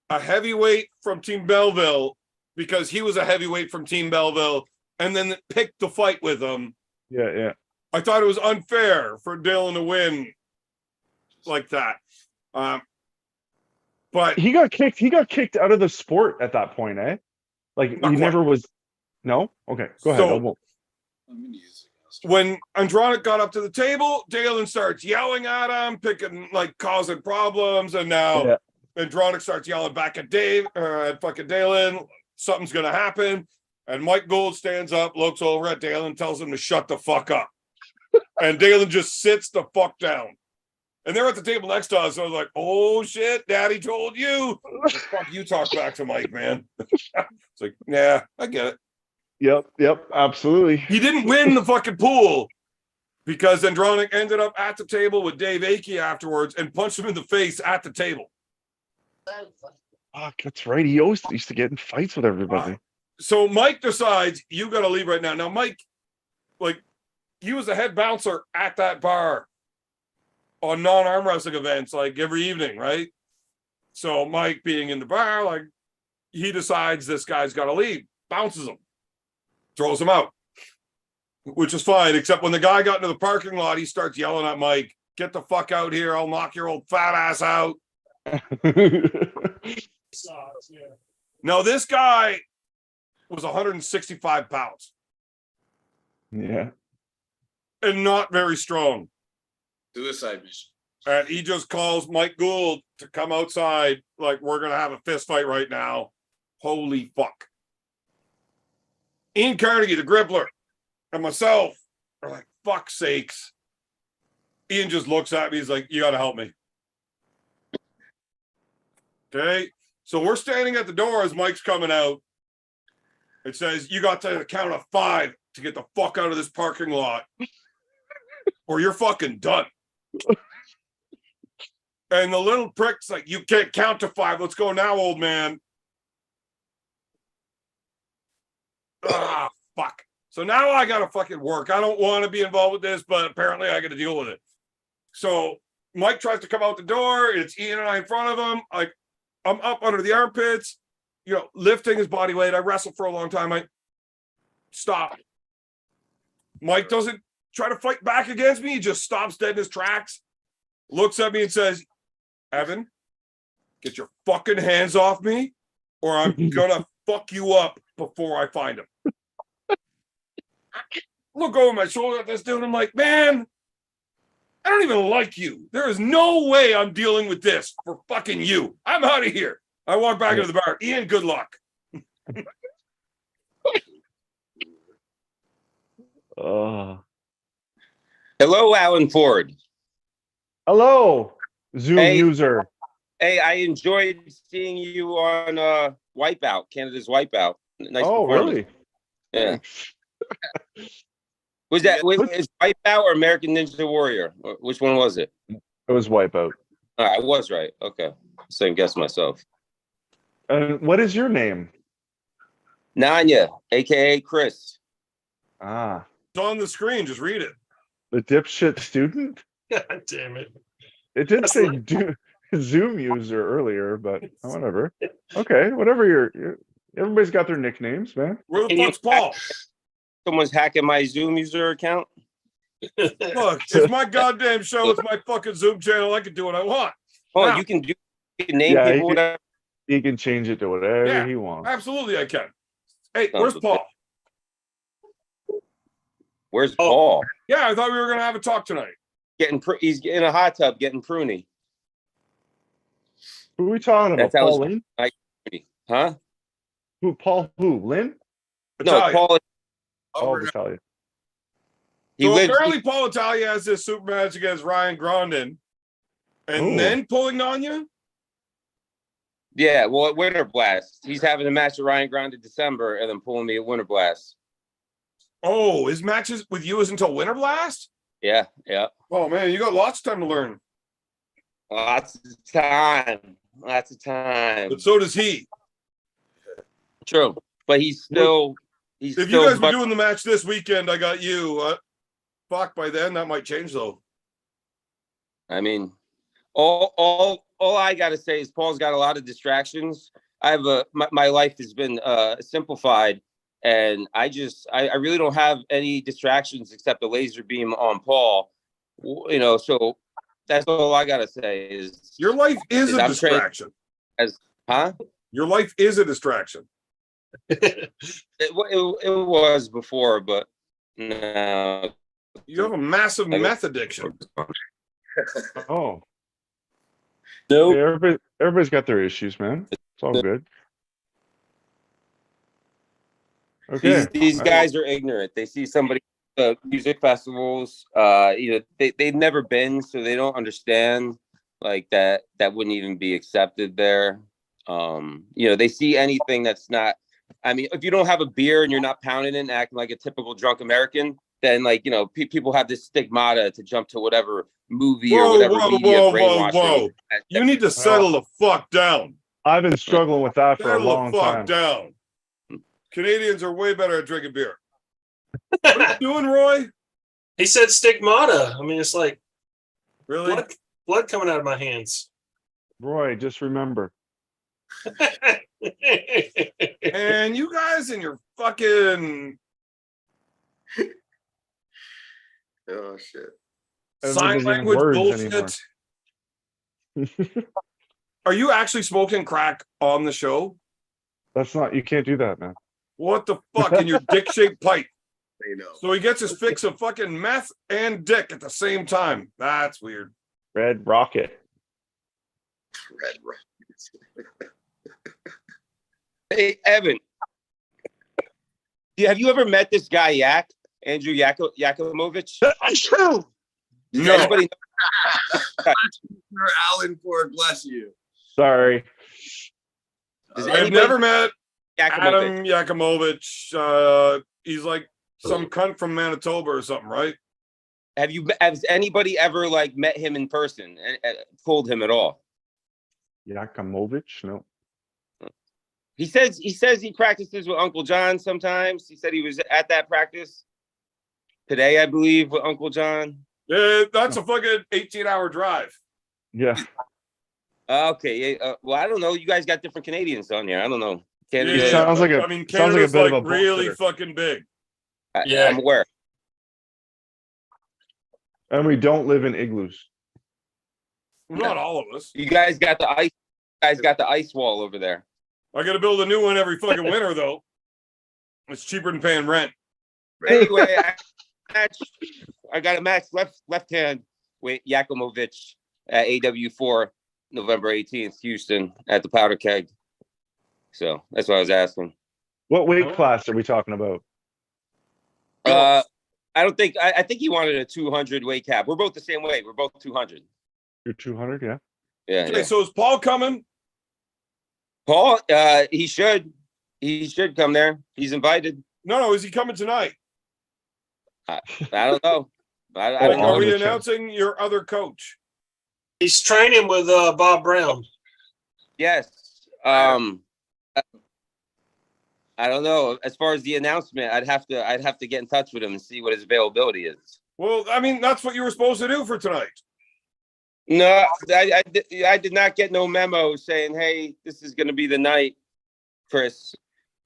A: a heavyweight from Team Belleville because he was a heavyweight from Team Belleville and then picked the fight with him.
C: Yeah.
A: I thought it was unfair for Dalen to win like that. But
C: He got kicked out of the sport at that point, eh? Like
A: Not
C: he
A: quite.
C: never was. No? Okay, go ahead.
A: So-
C: I won't.
F: I'm gonna use it.
A: when Andronic got up to the table, Dalen starts yelling at him, picking, like, causing problems. And now
C: Yeah.
A: Andronic starts yelling back at at fucking Dalen. Something's going to happen. And Mike Gould stands up, looks over at Dalen, tells him to shut the fuck up. And Dalen just sits the fuck down. And they're at the table next to us. So I was like, oh shit, daddy told you. Fuck you, talk back to Mike, man. It's like, yeah, I get it.
C: Yep, absolutely.
A: He didn't win the fucking pool because Andronic ended up at the table with Dave Akey afterwards and punched him in the face at the table.
C: Fuck, that's right. He always used to get in fights with everybody.
A: So Mike decides you got to leave right now. Now, Mike, like, he was the head bouncer at that bar on non-arm wrestling events, like every evening, right? So Mike being in the bar, like, he decides this guy's got to leave, bounces him, throws him out, which is fine, except when the guy got into the parking lot, he starts yelling at Mike, get the fuck out here, I'll knock your old fat ass out. Now, this guy was 165 pounds
C: Yeah.
A: and not very strong.
F: Suicide mission.
A: And he just calls Mike Gould to come outside, like, we're going to have a fist fight right now. Holy fuck. Ian Carnegie, the Grippler, and myself are like, fuck sakes. Ian just looks at me. He's like, you got to help me. Okay. So we're standing at the door as Mike's coming out. It says, you got to count of 5 to get the fuck out of this parking lot or you're fucking done. And the little prick's like, you can't count to 5. Let's go now, old man. Ah, fuck. So now I got to fucking work. I don't want to be involved with this, but apparently I got to deal with it. So Mike tries to come out the door. It's Ian and I in front of him. Like, I'm up under the armpits, you know, lifting his body weight. I wrestled for a long time. I stop. Mike doesn't try to fight back against me. He just stops dead in his tracks, looks at me and says, Evan, get your fucking hands off me or I'm gonna fuck you up before I find him. look over my shoulder at this dude. I'm like, man, I don't even like you. There is no way I'm dealing with this for fucking you. I'm out of here. I walk back into the bar. Ian, good luck.
H: Hello, Alan Ford.
C: Hello, Zoom
H: Hey.
C: user.
H: Hey, I enjoyed seeing you on Wipeout, Canada's Wipeout. Nice
C: Oh,
H: performance.
C: really?
H: Yeah.
C: Thanks.
H: Was that is Wipeout or American Ninja Warrior? Which one was it?
C: It was Wipeout.
H: I was right. Okay. Same guess myself.
C: And what is your name?
H: Nanya, aka Chris.
C: Ah,
A: It's on the screen. Just read it.
C: the dipshit student?
B: God damn it.
C: It did
B: That's
C: say
B: like-
C: Zoom user earlier, but whatever. Okay, whatever everybody's got their nicknames, man.
A: Where the
H: Can you-
A: fuck's Paul?
H: Someone's hacking my Zoom user account.
A: Look, it's my goddamn show. It's my fucking Zoom channel. I can do what I want.
H: Oh,
A: Now.
H: you can name
C: Yeah,
H: people whatever.
C: He can change it to whatever
A: Yeah.
C: he wants.
A: Absolutely, I can. Hey, where's
H: Sounds
A: Paul?
H: Where's
B: Oh.
H: Paul?
A: Yeah, I thought we were gonna have a talk tonight.
H: He's in a hot tub getting pruny.
C: Who are we talking about?
H: That's how
C: Paul
H: it's-
C: Lynn?
H: Huh?
C: Who? Paul who? Lynn?
H: No,
A: Italia.
H: Paul.
C: Oh, Vitalia.
H: He
A: So
H: lives.
A: apparently, Paul Italia has this super match against Ryan Grondin, and
C: Ooh.
A: then pulling Nanya.
H: Yeah, well, at Winter Blast, he's having a match with Ryan Grande in December, and then pulling me at Winter Blast.
A: Oh, his matches with you is until Winter Blast.
H: Yeah.
A: Oh man, you got lots of time to learn.
H: Lots of time.
A: But so does he.
H: True, but he's still. He's
A: If
H: still
A: you guys were doing the match this weekend, I got you. Fuck, by then that might change though.
H: I mean, all I got to say is Paul's got a lot of distractions. I have my life has been simplified, and I really don't have any distractions except the laser beam on Paul. You know, so that's all I got to say is
A: Your life is a
H: I'm
A: distraction.
H: huh?
A: Your life is a distraction.
H: It was before, but no.
A: You have a massive meth addiction.
C: Oh,
H: Nope.
C: yeah, everybody's got their issues, man. It's all good. Okay.
H: These guys are ignorant. They see somebody at music festivals, they've never been, so they don't understand like that wouldn't even be accepted there. They see anything that's not, I mean, if you don't have a beer and you're not pounding it and acting like a typical drunk American, then people have this stigmata to jump to whatever movie or whatever media brainwashing.
A: Whoa. You need to settle the fuck down.
C: I've been struggling with that for a
A: Settle
C: long
A: the fuck
C: time.
A: down. Canadians are way better at drinking beer. What are you doing, Roy?
B: He said stigmata. I mean, it's like
A: Really?
B: blood coming out of my hands.
C: Roy, just remember.
A: And you guys and your fucking
E: Oh shit.
A: sign
C: Everybody's using
A: language
C: words
A: bullshit. Are you actually smoking crack on the show?
C: That's not, you can't do that, man.
A: What the fuck in your dick-shaped pipe?
E: You know.
A: So he gets his fix of fucking meth and dick at the same time. That's weird.
C: Red Rocket.
E: Red Rockets.
H: Hey, Evan, have you ever met this guy, Andrew Yakimovich?
A: No.
H: Anybody
E: Sir Alan Ford, bless you.
C: Sorry.
H: Does
A: I've
H: anybody
A: never met
H: Yakimovich?
A: Adam Yakimovich. He's like some cunt from Manitoba or something, right?
H: Has anybody ever met him in person and told him at all?
C: Yakimovich? No.
H: He says he practices with Uncle John sometimes. He said he was at that practice today, I believe, with Uncle John.
A: Yeah, that's a fucking 18-hour drive.
C: Yeah.
H: Okay. Well, I don't know. You guys got different Canadians on here. I don't know. Canada.
C: It sounds like
A: I mean,
C: sounds like a
A: Canada's
C: bit of a
A: really
C: bullshitter.
A: fucking big.
B: Yeah.
H: I'm aware.
C: And we don't live in igloos.
A: Not all of us.
H: You guys got the ice. You guys got the ice wall over there.
A: I got to build a new one every fucking winter, though. It's cheaper than paying rent.
H: Anyway, match. I got a match left hand with Yakumovich at AW4 November 18th, Houston at the Powder Keg. So that's what I was asking.
C: What weight class are we talking about?
H: I don't think I think he wanted a 200 weight cap. We're both the same weight. We're both 200.
C: You're 200, yeah.
H: Yeah.
A: Okay, so is Paul coming?
H: Paul, he should come there. He's invited.
A: No, is he coming tonight?
H: I don't know. I
A: Like,
H: don't know.
A: are we
C: Check.
A: announcing your other coach?
B: He's training with Bob Brown.
H: Yes. I don't know. As far as the announcement, I'd have to get in touch with him and see what his availability is.
A: Well, I mean, that's what you were supposed to do for tonight.
H: No, I did not get no memo saying, "Hey, this is going to be the night, Chris.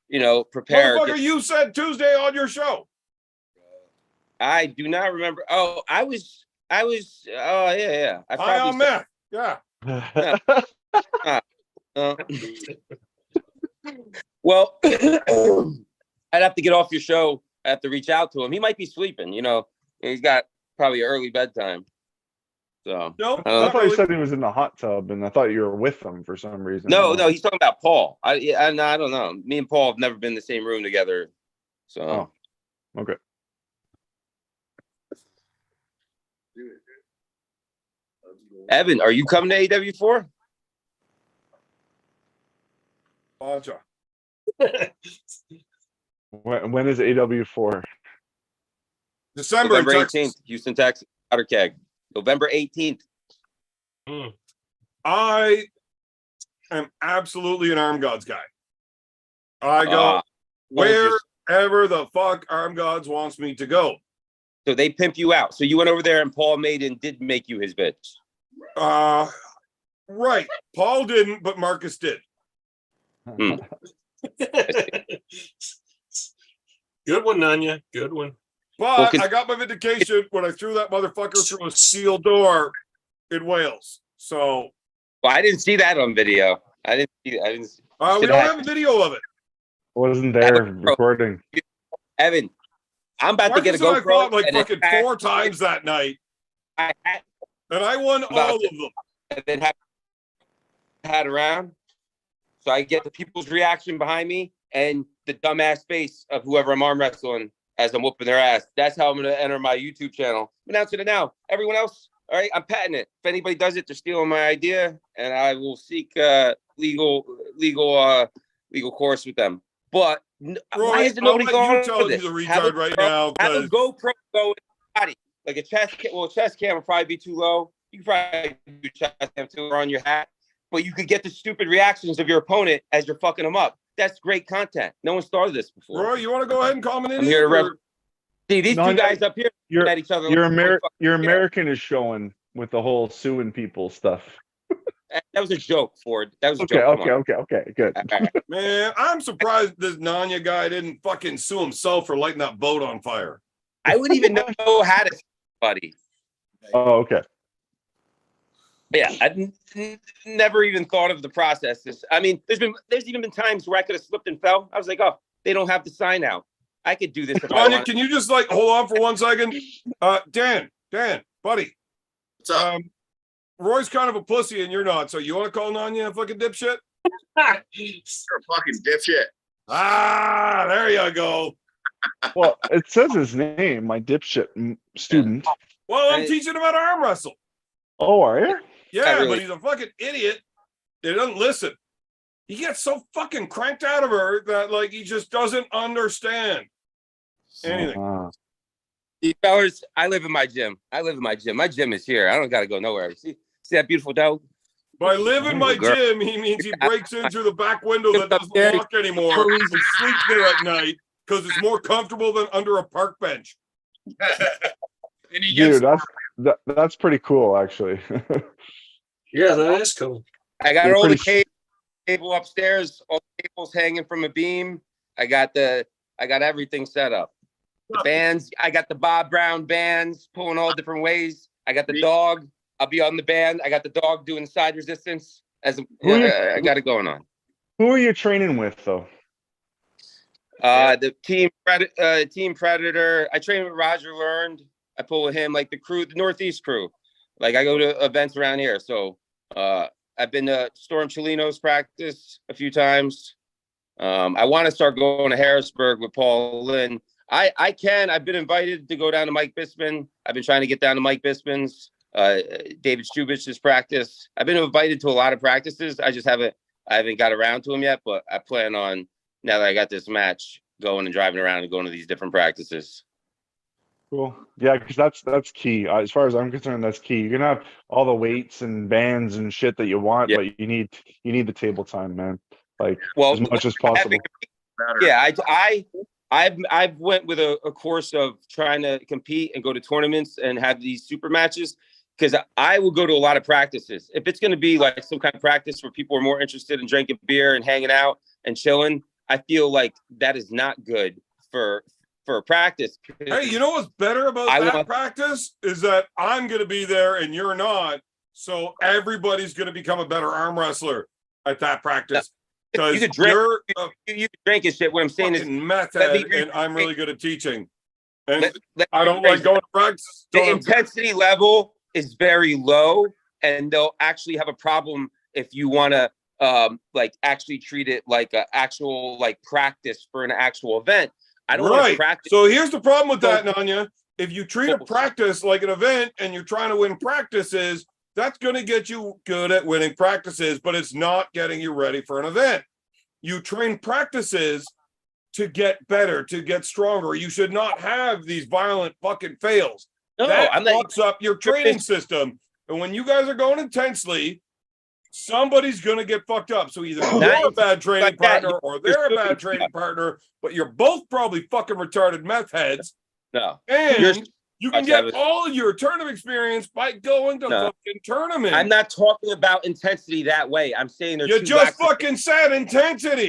H: You know, prepare."
A: Motherfucker, you said Tuesday on your show.
H: I do not remember. Oh, I was. Oh, yeah. I
A: High on
H: probably
A: meth. Yeah.
H: Well, I'd have to get off your show. I have to reach out to him. He might be sleeping. You know, he's got probably early bedtime. So
A: No,
C: I thought you said he was in the hot tub, and I thought you were with him for some reason.
H: no, he's talking about Paul. I don't know. Me and Paul have never been in the same room together. So
C: Oh. Okay.
H: Evan, are you coming to AW4?
A: Boncha.
C: When is AW4?
A: December
H: November
A: Texas.
H: 18th, Houston, Texas, Powder Keg. November 18th.
A: I am absolutely an armgods guy. I go wherever the fuck armgods wants me to go.
H: So they pimp you out. So you went over there and Paul Maiden did make you his bitch.
A: Right. Paul didn't, but Marcus did.
H: Hmm.
B: Good one, Nanya. Good one.
A: But I got my vindication when I threw that motherfucker through a steel door in Wales. So
H: Well, I didn't see that on video. I didn't see.
A: we don't have a video of it.
C: Wasn't there recording?
H: Evan, I'm about to get a
A: Marcus and I
H: GoPro.
A: fought like
H: and
A: fucking
H: then
A: 4 times that night,
H: I had,
A: and I won all of them.
H: and then had around. So I get the people's reaction behind me and the dumbass face of whoever I'm arm wrestling as I'm whooping their ass. That's how I'm going to enter my YouTube channel. I'm announcing it now. Everyone else, all right, I'm patenting it. If anybody does it, they're stealing my idea, and I will seek legal course with them. But why isn't nobody going
A: you tell
H: this?
A: you the retard right now.
H: Have a
A: 'Cause
H: GoPro go in the body. Like a chest cam. Well, a chest cam would probably be too low. You could probably do chest cam too or on your hat. But you could get the stupid reactions of your opponent as you're fucking them up. That's great content. No one started this before.
A: Roy, you want to go ahead and comment in
H: I'm here to
A: or-
H: See, these two guys up here
C: Your
H: at each other.
C: your
H: like,
C: your American is showing with the whole suing people stuff.
H: That was a joke, Ford. That was a
C: Okay,
H: joke. Come
C: okay,
H: on.
C: okay, good.
H: All right.
A: Man, I'm surprised this Nanya guy didn't fucking sue himself for lighting that boat on fire.
H: I wouldn't even know how to, buddy.
C: Oh, okay.
H: Yeah, never even thought of the process. I mean, there's even been times where I could have slipped and fell. I was like, oh, they don't have the sign out. I could do this if I
A: Nanya,
H: wanted.
A: can you just like hold on for 1 second? Dan, buddy.
E: What's up?
A: Roy's kind of a pussy and you're not, so you want to call Nanya a fucking dipshit?
E: You're a fucking dipshit.
A: Ah, there you go.
C: Well, it says his name, my dipshit student.
A: Well, I'm teaching him how to arm wrestle.
C: Oh, are you?
A: Yeah,
H: really.
A: but he's a fucking idiot. He doesn't listen. He gets so fucking cranked out of her that like he just doesn't understand anything.
H: These fellas, I live in my gym. My gym is here. I don't got to go nowhere. See that beautiful dog?
A: By live in my
H: Girl.
A: gym, he means he breaks in through the back window that doesn't lock anymore and sleeps there at night because it's more comfortable than under a park bench.
F: And he gets
C: Dude, that's pretty cool, actually.
B: Yeah, that is cool.
H: I got
C: You're
H: all the
C: pretty
H: cable upstairs, all the cables hanging from a beam. I got everything set up. The bands, I got the Bob Brown bands pulling all different ways. I got the dog. I'll be on the band. I got the dog doing side resistance. I got it going on.
C: Who are you training with, though?
H: The team Predator. I train with Roger Learned. I pull with him, like the Northeast crew. Like I go to events around here. So I've been to Storm Chilino's practice a few times. I want to start going to Harrisburg with Paul Lynn. I've been invited to go down to Mike Bisping. I've been trying to get down to Mike Bisping's, David Strubich's practice. I've been invited to a lot of practices. I haven't got around to them yet, but I plan on, now that I got this match, going and driving around and going to these different practices.
C: Cool. Yeah, because that's key. As far as I'm concerned, that's key. You're gonna have all the weights and bands and shit that you want,
H: Yeah.
C: but you need the table time, man. Like
H: Well,
C: as much as possible.
H: Yeah, I've went with a course of trying to compete and go to tournaments and have these super matches, because I will go to a lot of practices. If it's going to be like some kind of practice where people are more interested in drinking beer and hanging out and chilling, I feel like that is not good for practice.
A: Hey, you know what's better about that practice is that I'm going to be there and you're not. So everybody's going to become a better arm wrestler at that practice. Because
H: you could drink,
A: you're
H: you can drink and shit. What I'm saying is,
A: meth head, and I'm really good at teaching. And I don't like going to practice.
H: The intensity level is very low, and they'll actually have a problem if you want to like actually treat it like an actual like practice for an actual event. I don't want to practice.
A: So here's the problem with that, Nanya. If you treat a practice like an event and you're trying to win practices, that's going to get you good at winning practices, but it's not getting you ready for an event. You train practices to get better, to get stronger. You should not have these violent fucking fails.
H: No,
A: that
H: I'm not.
A: fucks up your training system. And when you guys are going intensely, somebody's going to get fucked up. So either you're a bad training partner or they're a bad training partner, but you're both probably fucking retarded meth heads.
H: No.
A: And you can get all of your tournament experience by going to fucking tournaments.
H: I'm not talking about intensity that way. I'm saying there's
A: you just fucking said intensity.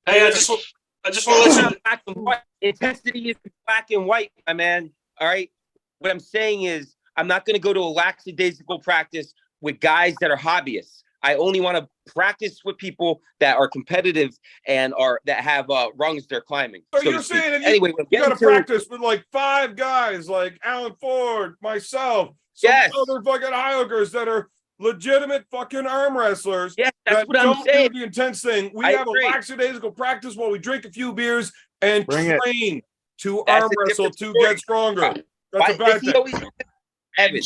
B: Hey, I just want to let you know.
H: Black and white. Intensity is black and white, my man. All right. What I'm saying is, I'm not going to go to a lackadaisical practice with guys that are hobbyists. I only want to practice with people that are competitive and that have rungs they're climbing.
A: So you're saying
H: anyway,
A: you got to practice with like 5 guys, like Alan Ford, myself, some other fucking Highlanders that are legitimate fucking arm wrestlers.
H: Yes, that's what I'm saying.
A: Do the intense thing. We have a lackadaisical practice while we drink a few beers and train to arm wrestle to get stronger. That's a bad thing.
H: Evan,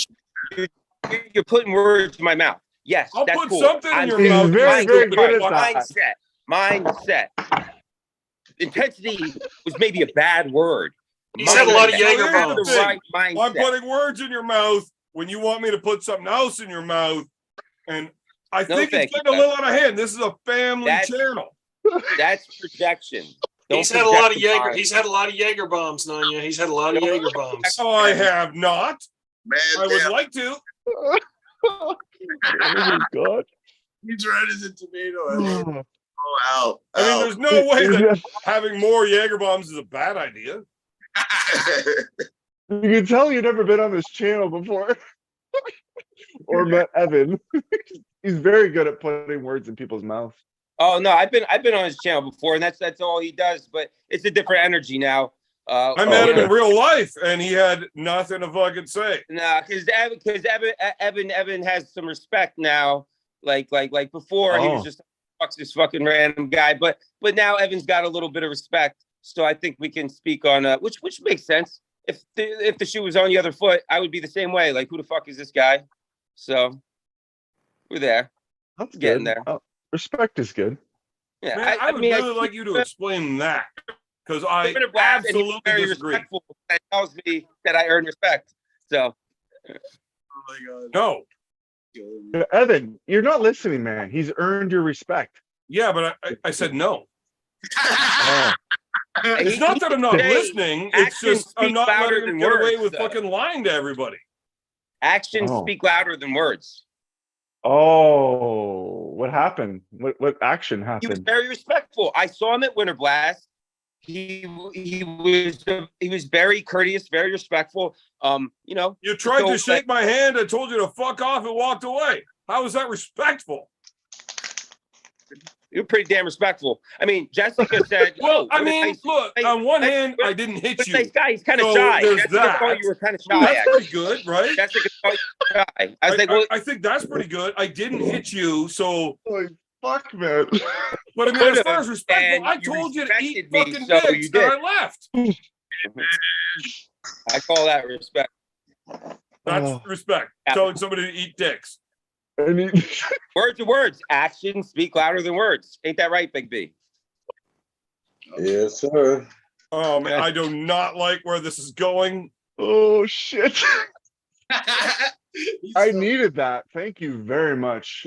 H: you're putting words in my mouth. Yes,
A: I'll
H: that's
A: put
H: cool.
A: something in your mouth.
C: Very, very good at that.
H: Mindset. Intensity was maybe a bad word.
B: He said a lot of Jaeger bombs.
H: Right mindset.
A: I'm putting words in your mouth when you want me to put something else in your mouth. And I think it's getting a little out of hand. This is a family channel.
H: That's projection.
B: He's had a lot of Jaeger. He's had a lot of Jaeger bombs, Nanya. He's had a lot of Jaeger bombs.
A: Oh, I have not.
E: Man,
A: I would like to.
C: Oh my god.
E: He's red as a tomato. Oh,
A: I mean, there's no way that having more Jaeger bombs is a bad idea.
C: You can tell you've never been on this channel before. Or met Evan. He's very good at putting words in people's mouths.
H: Oh no, I've been on his channel before, and that's all he does. But it's a different energy now.
A: I met him in real life, and he had nothing to fucking say.
H: Nah, because Evan has some respect now. Like before, he was just fucks this fucking random guy. But now Evan's got a little bit of respect, so I think we can speak on which makes sense. If the shoe was on the other foot, I would be the same way. Like, who the fuck is this guy? So we're there.
C: That's
H: getting
C: good.
H: there.
C: Oh, respect is good.
H: Yeah,
A: Man, I would really like you to explain that, because I absolutely disagree.
H: That tells me that I earn respect. So,
E: oh my god,
A: no,
C: Evan, you're not listening, man. He's earned your respect.
A: Yeah, but I said no.
C: Oh.
A: It's not that I'm not listening. It's just I'm not letting him get away with fucking lying to everybody.
H: Actions speak louder than words.
C: Oh, what happened? What action happened?
H: He was very respectful. I saw him at Winter Blast. He was very courteous, very respectful.
A: You tried to shake my hand. I told you to fuck off and walked away. How was that respectful?
H: You're pretty damn respectful. I mean, Jessica said,
A: Well, I
H: what a
A: mean,
H: nice-
A: look,
H: nice-
A: on one
H: nice-
A: hand, I didn't hit
H: what a
A: you.
H: nice guy. He's kind of
A: So
H: shy.
A: there's
H: Jessica
A: that.
H: thought you were kind of shy.
A: That's
H: actually.
A: pretty good, right?
H: Jessica thought you were shy. I was like, well,
A: I think that's pretty good. I didn't hit you, so.
C: Holy fuck, man.
A: But I mean, as
H: Could've,
A: far as respectful,
H: and
A: I
H: you
A: told you to eat
H: respected me,
A: fucking
H: so
A: dicks,
H: you
A: and
H: did.
A: I left.
H: I call that respect.
A: That's
C: Oh.
A: respect.
H: Yeah.
A: Telling somebody to eat dicks.
C: I mean,
H: Words are words. Actions speak louder than words. Ain't that right, Big B?
D: Yes, sir.
A: Oh man, I do not like where this is going.
C: oh shit.
F: He's
C: I
F: so-
C: needed that. Thank you very much.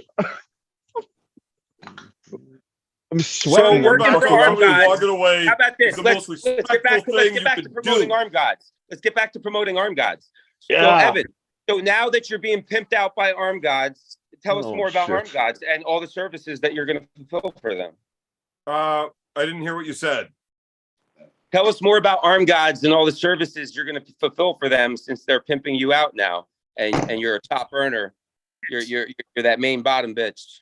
C: I'm
A: So
C: sweating.
A: we're
H: working
A: back
H: for
A: on
H: arm
A: somebody
H: guys.
A: walking away.
H: How about this?
A: The
H: Let's,
A: most
H: let's get back
A: respectful
H: to, let's
A: thing
H: get
A: you
H: back
A: could
H: to promoting
A: do.
H: arm gods. Let's get back to promoting arm gods. So
C: Yeah.
H: Evan, so now that you're being pimped out by arm gods, tell us
C: Oh,
H: more about
C: shit.
H: arm gods and all the services that you're going to fulfill for them.
A: I didn't hear what you said.
H: Tell us more about arm gods and all the services you're going to fulfill for them since they're pimping you out now, and you're a top earner. You're that main bottom bitch.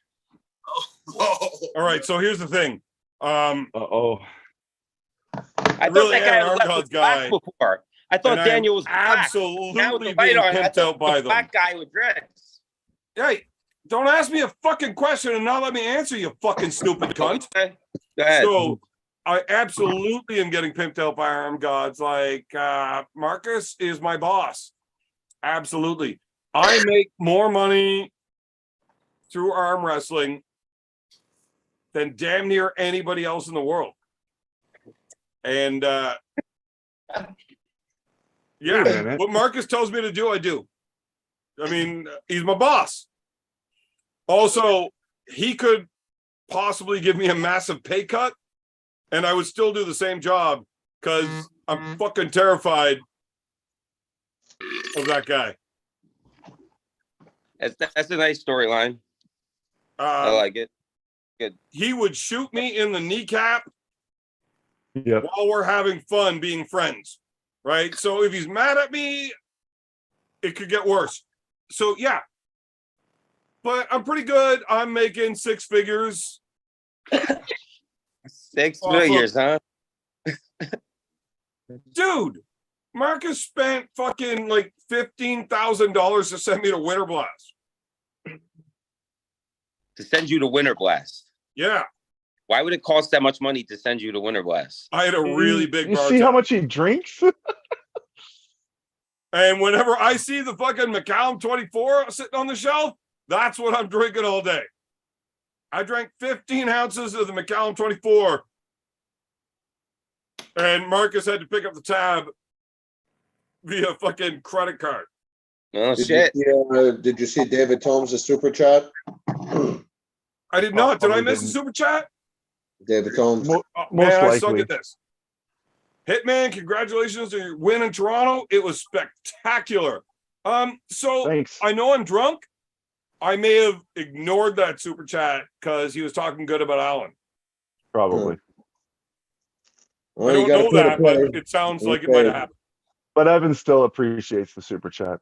F: Oh.
A: All right, so here's the thing.
C: Uh-oh.
H: I
A: really
H: thought that
A: am
H: guy
A: an arm
H: left
A: gods
H: with black
A: guy.
H: before. I thought
A: And I'm
H: Daniel was black. Now with
A: absolutely
H: the
A: being
H: light on, I
A: pimped
H: thought
A: out by
H: the
A: them.
H: black guy with dreads.
A: Hey, don't ask me a fucking question and not let me answer, you fucking stupid cunt.
H: Okay, go ahead.
A: So I absolutely am getting pimped out by arm gods. Like Marcus is my boss. Absolutely. I make more money through arm wrestling than damn near anybody else in the world. And yeah,
C: Wait a minute.
A: what Marcus tells me to do, I do. I mean, he's my boss. Also, he could possibly give me a massive pay cut and I would still do the same job because I'm fucking terrified of that guy.
H: That's a nice storyline. I like it.
A: He would shoot me in the kneecap
C: Yep.
A: while we're having fun being friends, right? So if he's mad at me, it could get worse. So yeah, but I'm pretty good. I'm making six figures.
H: 6
A: Awesome.
H: figures, huh?
A: Dude, Marcus spent fucking like $15,000 to send me to Winter Blast.
H: To send you to Winter Blast.
A: Yeah,
H: Why would it cost that much money to send you to Winter Blast?
A: I had a really big
C: You
A: bar
C: see how
A: tab.
C: much he drinks?
A: And whenever I see the fucking Macallan 24 sitting on the shelf, that's what I'm drinking all day. I drank 15 ounces of the Macallan 24. And Marcus had to pick up the tab via fucking credit card.
H: Oh, shit.
D: Did you see David Tomes' super chat?
A: I did not. Did I
C: Probably
A: miss a
C: didn't.
A: super chat?
D: David Tomes.
C: Mo-
A: Oh,
C: Most
A: man, I suck
C: likely.
A: at this. Hitman, congratulations on your win in Toronto. It was spectacular. So
C: Thanks.
A: I know I'm drunk. I may have ignored that super chat because he was talking good about Alan.
C: Probably.
D: Well,
A: I don't
D: you gotta
A: know
D: put a
A: that, but
D: play.
A: it sounds like it
D: Okay.
A: might have happened.
C: But Evan still appreciates the super chat.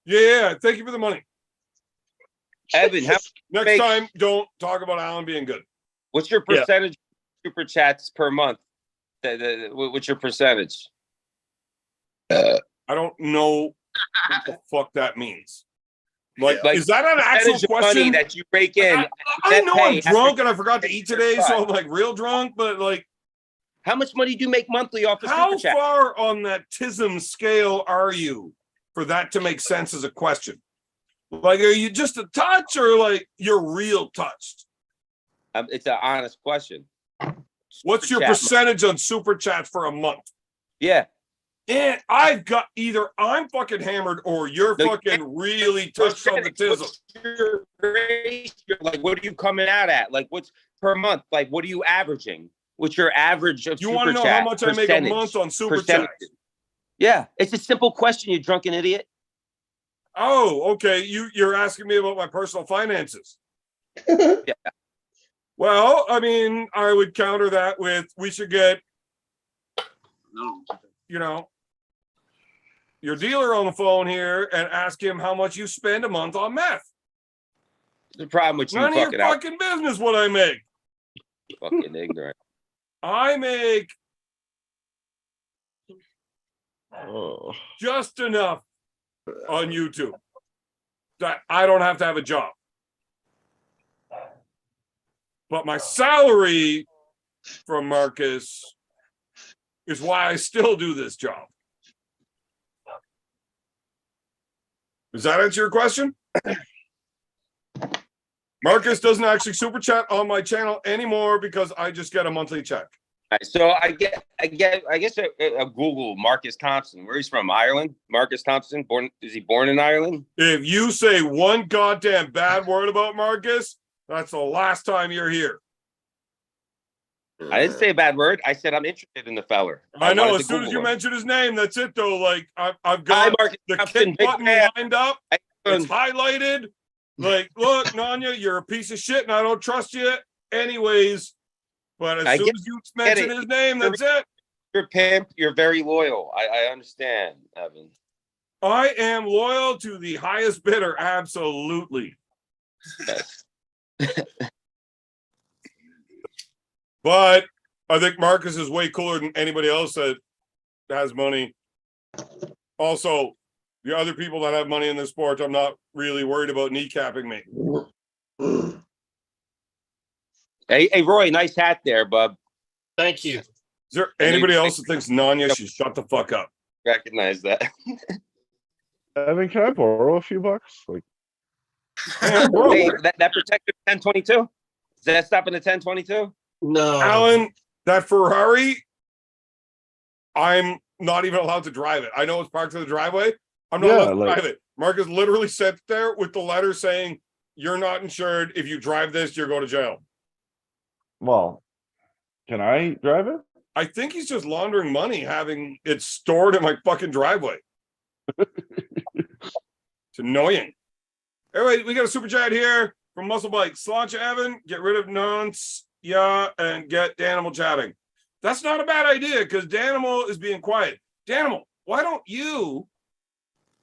A: Yeah, thank you for the money.
H: Evan,
A: Next
H: Fake.
A: time, don't talk about Alan being good.
H: what's your
C: Yeah.
H: percentage super chats per month? What's your percentage?
A: I don't know what the fuck that means. Like,
H: Like,
A: is that an actual
H: Percentage of money
A: question?
H: that you rake in.
A: I know I'm
H: pay
A: drunk
H: after-
A: and I forgot to eat today, so I'm like real drunk, but like,
H: How much money do you make monthly off the
A: how
H: super chat?
A: far on that TISM scale are you for that to make sense as a question? Like, are you just a touch or like you're real touched?
H: It's an honest question.
A: What's your
H: Super chat
A: percentage on super chats for a month?
H: Yeah.
A: And I've got either I'm fucking hammered or you're
H: No,
A: fucking really touched on the TISM.
H: What's your ratio? Like, what are you coming out at? Like, what's per month? Like, what are you averaging? What's your average of
A: You
H: super
A: want to know
H: chat
A: how much I make a
H: percentage?
A: month on super
H: Percentage.
A: chats?
H: Yeah, it's a simple question, you drunken idiot.
A: Oh, okay. You're asking me about my personal finances.
H: Yeah.
A: Well, I mean, I would counter that with we should get,
F: No.
A: you know, your dealer on the phone here and ask him how much you spend a month on meth.
H: The problem with you
A: None of your
H: fucking out,
A: fucking business what I make.
H: fucking ignorant.
A: I make
C: Oh.
A: just enough on YouTube that I don't have to have a job. But my salary from Marcus is why I still do this job. Does that answer your question? Marcus doesn't actually super chat on my channel anymore because I just get a monthly check.
H: All right, so I guess a Google Marcus Thompson. Where he's from? Ireland. Marcus Thompson. Is he born in Ireland?
A: If you say one goddamn bad word about Marcus, that's the last time you're here.
H: I didn't say a bad word. I said I'm interested in the feller.
A: I know.
H: wanted
A: As
H: to
A: soon as
H: Google
A: you
H: him.
A: mention his name, that's it though. Like I've
H: Hi,
A: got
H: Marcus
A: the
H: Thompson,
A: kick
H: big
A: button
H: fan.
A: lined up. It's highlighted. Like, look, Nanya, you're a piece of shit, and I don't trust you, anyways. But as soon as you mention his name, that's it.
H: You're a pimp. You're very loyal. I understand, Evan.
A: I am loyal to the highest bidder. Absolutely.
H: Yes.
A: But I think Marcus is way cooler than anybody else that has money. Also, the other people that have money in this sport, I'm not really worried about kneecapping me.
H: Hey, Roy, nice hat there, bub.
B: Thank you.
A: Is there anybody else that thinks Nanya should shut the fuck up?
H: Recognize that.
C: Evan, can I borrow a few bucks? Like,
H: Hey, that protective 1022? Is that stopping at 1022?
B: No,
A: Alan, that Ferrari, I'm not even allowed to drive it. I know it's parked in the driveway. I'm not allowed to drive it. Marcus literally sat there with the letter saying, "You're not insured. If you drive this, you're going to jail."
C: well, can I drive it?
A: I think he's just laundering money, having it stored in my fucking driveway. It's annoying. Anyway, we got a super chat here from Muscle Bike. Sláinte Evan, get rid of nonce, yeah, and get Danimal chatting. That's not a bad idea because Danimal is being quiet. Danimal, why don't you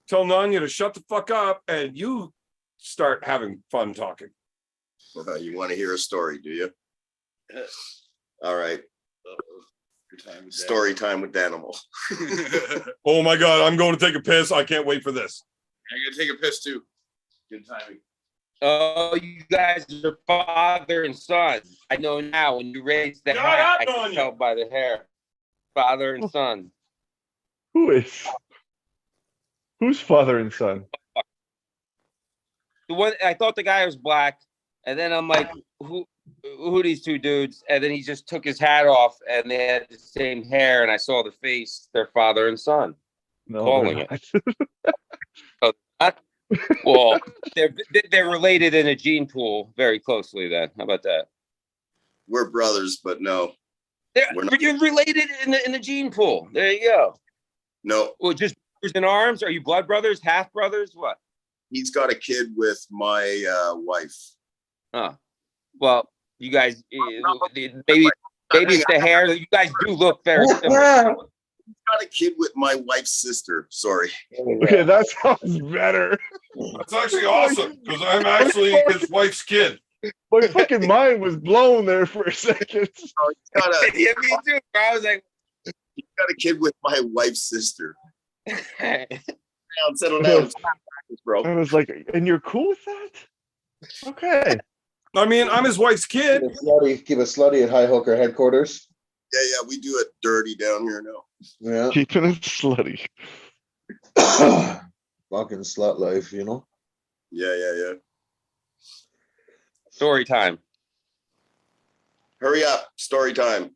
A: tell Nanya to shut the fuck up and you start having fun talking?
E: You want to hear a story, do you? All right. Story time with Danimal.
A: Oh my God, I'm going to take a piss. I can't wait for this.
F: I'm gonna take a piss too. Good timing.
H: Oh, you guys are father and son. I know now when you raise the hat, I can tell by the hair. Father and son.
C: Who's father and son?
H: The one I thought the guy was black, and then I'm like, who are these two dudes? And then he just took his hat off, and they had the same hair, and I saw the face. They're father and son.
C: No,
H: Calling it. Well, they're related in a gene pool very closely. Then how about that?
E: We're brothers, but no.
H: You're related in the gene pool. There you go.
E: No.
H: Well, just brothers in arms. Are you blood brothers, half brothers? What?
E: He's got a kid with my wife.
H: Huh. Well, you guys, maybe it's the hair. You guys do look very similar.
E: He's got a kid with my wife's sister. Sorry.
C: Okay, that sounds better.
A: That's actually awesome because I'm actually his wife's kid.
C: My fucking mind was blown there for a second.
E: Oh, he's got a,
H: Yeah, me too. I was like,
E: he's got a kid with my wife's sister. Settle
C: down,
E: down, bro.
C: I was like, and you're cool with that? Okay.
A: I mean, I'm his wife's kid.
D: Keep a slutty at High Hooker headquarters.
E: Yeah, we do it dirty down here now.
D: Yeah.
C: Keeping it slutty.
D: Fucking slut life, you know?
E: Yeah.
H: story time.
E: Hurry up. Story time.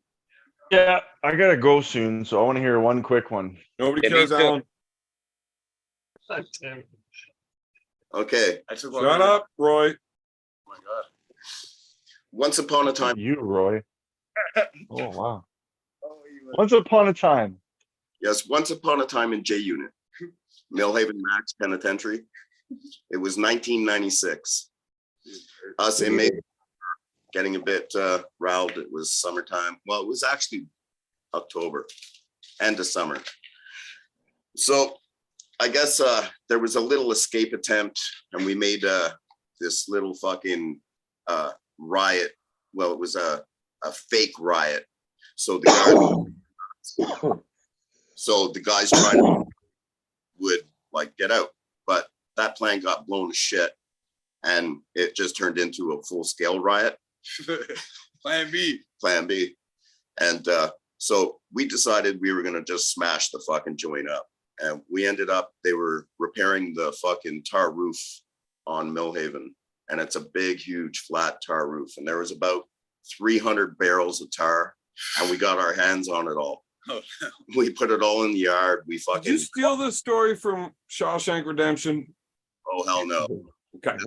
C: Yeah, I gotta go soon, so I want to hear one quick one.
A: Nobody
H: Yeah,
A: cares,
H: me too.
A: Alan.
E: Okay.
A: Shut up, Roy.
F: Oh my God.
E: Once upon a time.
C: You, Roy. Oh wow. Once upon a time.
E: Yes, once upon a time in J Unit, Millhaven Max Penitentiary. It was 1996. Us inmates getting a bit riled. It was summertime. Well, it was actually October, end of summer. So I guess there was a little escape attempt, and we made this little fucking riot. Well, it was a fake riot. So the guys trying to would like get out, but that plan got blown to shit, and it just turned into a full-scale riot.
F: Plan B.
E: Plan B. And so we decided we were going to just smash the fucking joint up. And we ended up, they were repairing the fucking tar roof on Millhaven. And it's a big, huge, flat tar roof. And there was about 300 barrels of tar. And we got our hands on it all.
F: Oh, no.
E: We put it all in the yard. We fucking...
A: Did you steal this story from Shawshank Redemption?
E: Oh, hell no.
A: Okay.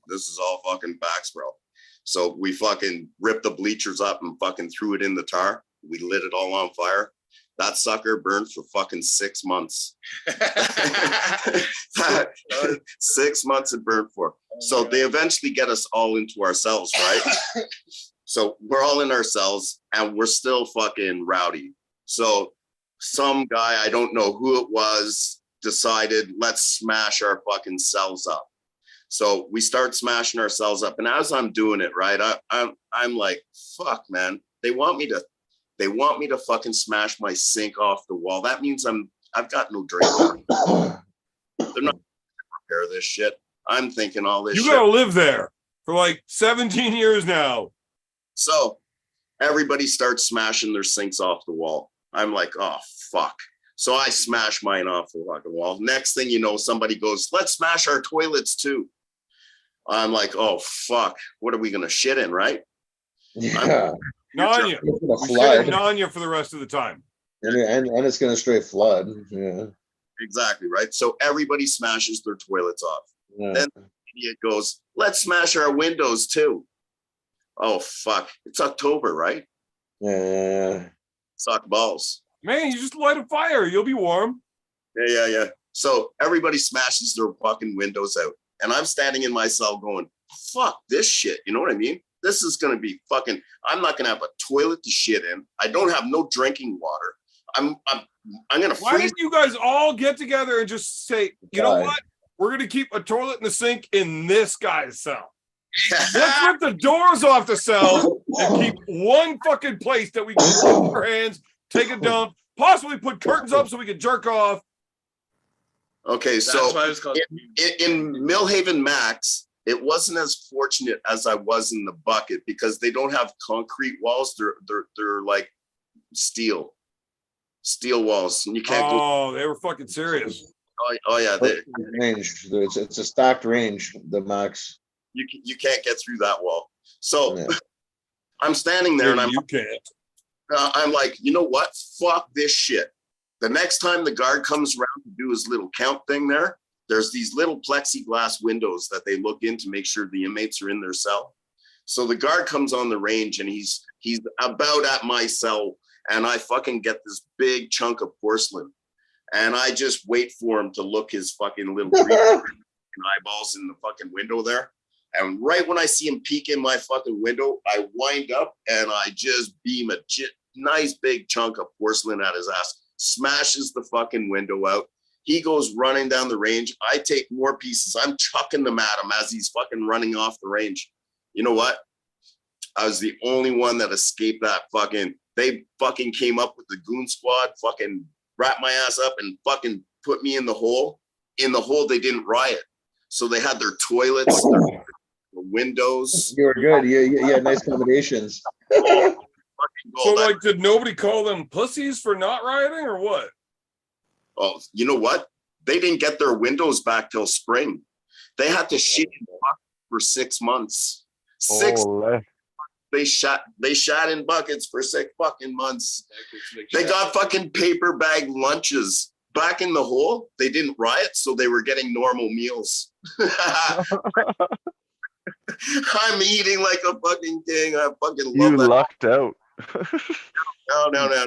E: This is all fucking facts, bro. So we fucking ripped the bleachers up and fucking threw it in the tar. We lit it all on fire. That sucker burned for fucking 6 months. 6 months it burned for. So they eventually get us all into our cells, right? So we're all in our cells and we're still fucking rowdy. So some guy, I don't know who it was, decided, let's smash our fucking cells up. So we start smashing ourselves up, and as I'm doing it, right, I'm like, fuck, man. They want me to fucking smash my sink off the wall. That means I've got no drain. They're not gonna repair this shit. I'm thinking all this.
A: You
E: shit.
A: gotta live there for like 17 years now.
E: So everybody starts smashing their sinks off the wall. I'm like, oh fuck. So I smash mine off the fucking wall. Next thing you know, somebody goes, let's smash our toilets too. I'm like, oh fuck, what are we gonna shit in, right?
D: Yeah.
A: Nanya.
D: It's gonna
A: We stay in
D: flood.
A: Nanya for the rest of the time.
D: And it's gonna straight flood. Yeah.
E: Exactly, right? So everybody smashes their toilets off.
D: Yeah.
E: Then the idiot goes, let's smash our windows too. Oh fuck, it's October, right?
D: Yeah.
E: Suck balls.
A: Man, you just light a fire. You'll be warm.
E: Yeah. So everybody smashes their fucking windows out. And I'm standing in my cell going, fuck this shit. You know what I mean? This is going to be fucking, I'm not going to have a toilet to shit in. I don't have no drinking water. I'm going to
A: Why
E: freeze.
A: didn't you guys all get together and just say, you know
D: God.
A: what? We're going to keep a toilet and a sink in this guy's cell. Let's rip the doors off the cell and keep one fucking place that we can wash our hands, take a dump, possibly put curtains up so we can jerk off.
E: Okay,
F: That's
E: so
F: why it's called.
E: in Millhaven Max, it wasn't as fortunate as I was in the bucket because they don't have concrete walls. They're like steel walls, and you can't go.
A: Oh, they were fucking serious.
E: Oh yeah,
D: Range. It's a stacked range, the max.
E: you can't get through that wall. So
D: Yeah.
E: I'm standing there, and
A: You can't.
E: I'm like, you know what? Fuck this shit. The next time the guard comes around to do his little count thing there's these little plexiglass windows that they look in to make sure the inmates are in their cell. So the guard comes on the range and he's about at my cell, and I fucking get this big chunk of porcelain. And I just wait for him to look his fucking little eyeballs in the fucking window there. And right when I see him peek in my fucking window, I wind up and I just beam a nice big chunk of porcelain at his ass. Smashes the fucking window out. He goes running down the range. I take more pieces. I'm chucking them at him as he's fucking running off the range. You know what? I was the only one that escaped that fucking. They fucking came up with the goon squad, fucking wrapped my ass up and fucking put me in the hole. In the hole, they didn't riot. So they had their toilets, their windows.
D: You were good. You had nice combinations.
A: So, like, did nobody call them pussies for not rioting or what?
E: Oh, you know what? They didn't get their windows back till spring. They had to shit in buckets for 6 months. They shot in buckets for 6 fucking months. They got fucking paper bag lunches. Back in the hole, they didn't riot, so they were getting normal meals. I'm eating like a fucking king. I fucking love
C: You
E: that.
C: lucked out.
E: No.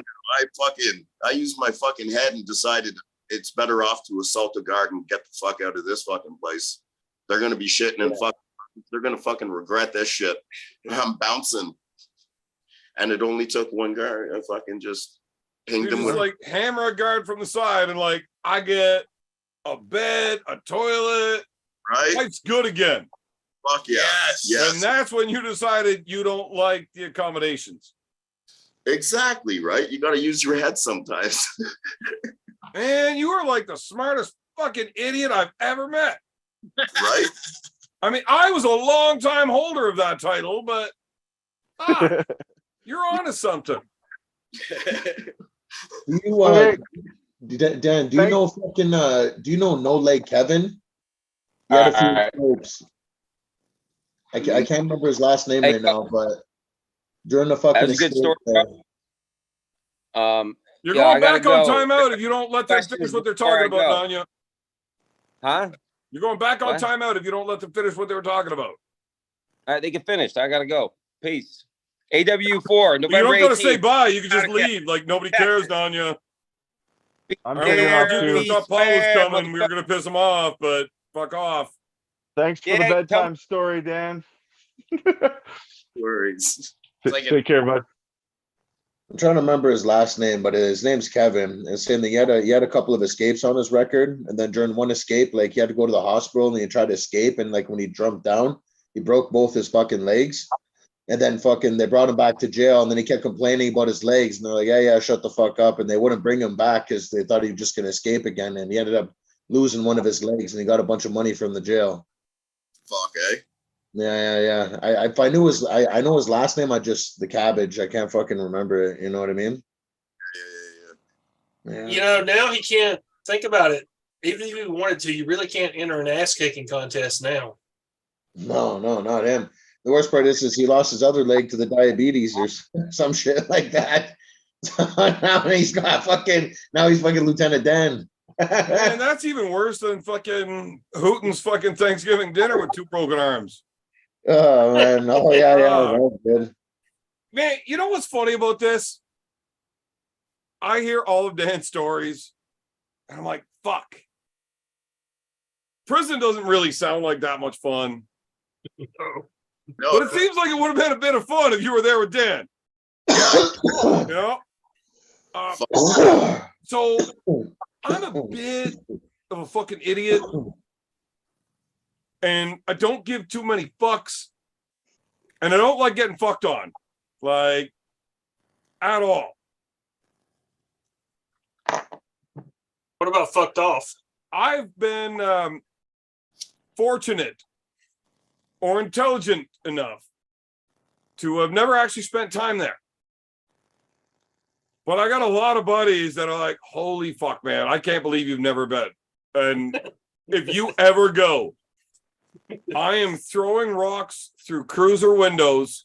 E: I used my fucking head and decided it's better off to assault a guard and get the fuck out of this fucking place. They're gonna be shitting and fucking. They're gonna fucking regret this shit. I'm bouncing, and it only took one guard. I fucking just pinged
A: You
E: him
A: just
E: with.
A: like hammer a guard from the side and like, I get a bed, a toilet.
E: Right?
A: life's good again.
E: Fuck yeah.
F: Yes.
A: And that's when you decided you don't like the accommodations.
E: Exactly, right? You got to use your head sometimes.
A: Man, you are like the smartest fucking idiot I've ever met.
E: Right?
A: I mean, I was a long time holder of that title, but you're onto something.
D: Do you,
C: Okay.
D: Dan, do you know fucking, do you know No Leg Kevin? He had a few scopes. I can't remember his last name
H: Hey,
D: right now, but during the
H: That
D: fucking
H: was a good
D: escape
H: story.
D: there,
A: You're
H: Yeah,
A: going
H: I gotta
A: back on
H: go.
A: timeout if you don't let them
H: Questions
A: finish what they're
H: before I
A: talking about,
H: go.
A: Nanya.
H: Huh?
A: You're going back on
H: What?
A: timeout if you don't let them finish what they were talking about.
H: All right, they can finish. I gotta go. Peace. AW4,
A: You
H: November
A: don't got to say
H: 18th.
A: bye. You can just
H: Gotta get-
A: leave. Like nobody cares, Nanya.
C: I'm
A: I
C: taking
A: mean,
C: off
A: we
C: too.
A: thought Paul was
H: Square,
A: coming. We were going to piss him off, but fuck off.
C: Thanks for the
H: Yeah,
C: bedtime story, Dan.
E: Worries.
G: like a-
C: Take care, bud.
D: I'm trying to remember his last name, but his name's Kevin. And saying that he had a couple of escapes on his record, and then during one escape, like he had to go to the hospital and he tried to escape, and like when he jumped down, he broke both his fucking legs. And then fucking they brought him back to jail, and then he kept complaining about his legs, and they're like, yeah, shut the fuck up. And they wouldn't bring him back because they thought he was just gonna escape again. And he ended up losing one of his legs, and he got a bunch of money from the jail.
E: Fuck, eh?
D: Yeah. If I knew I know his last name, the cabbage. I can't fucking remember it. You know what I mean?
E: Yeah.
D: Yeah.
B: You know, now he can't think about it. Even if you wanted to, you really can't enter an ass kicking contest now.
D: No, not him. The worst part is he lost his other leg to the diabetes or some shit like that. So now he's fucking Lieutenant Dan.
A: Man, that's even worse than fucking Hooten's fucking Thanksgiving dinner with two broken arms.
D: Oh man! Oh yeah, that's good.
A: Man, you know what's funny about this? I hear all of Dan's stories, and I'm like, fuck. Prison doesn't really sound like that much fun.
E: No,
A: But it seems like it would have been a bit of fun if you were there with Dan. You know? So I'm a bit of a fucking idiot, and I don't give too many fucks, and I don't like getting fucked on, like, at all.
B: What about fucked off?
A: I've been fortunate or intelligent enough to have never actually spent time there. But I got a lot of buddies that are like, holy fuck, man, I can't believe you've never been. And if you ever go, I am throwing rocks through cruiser windows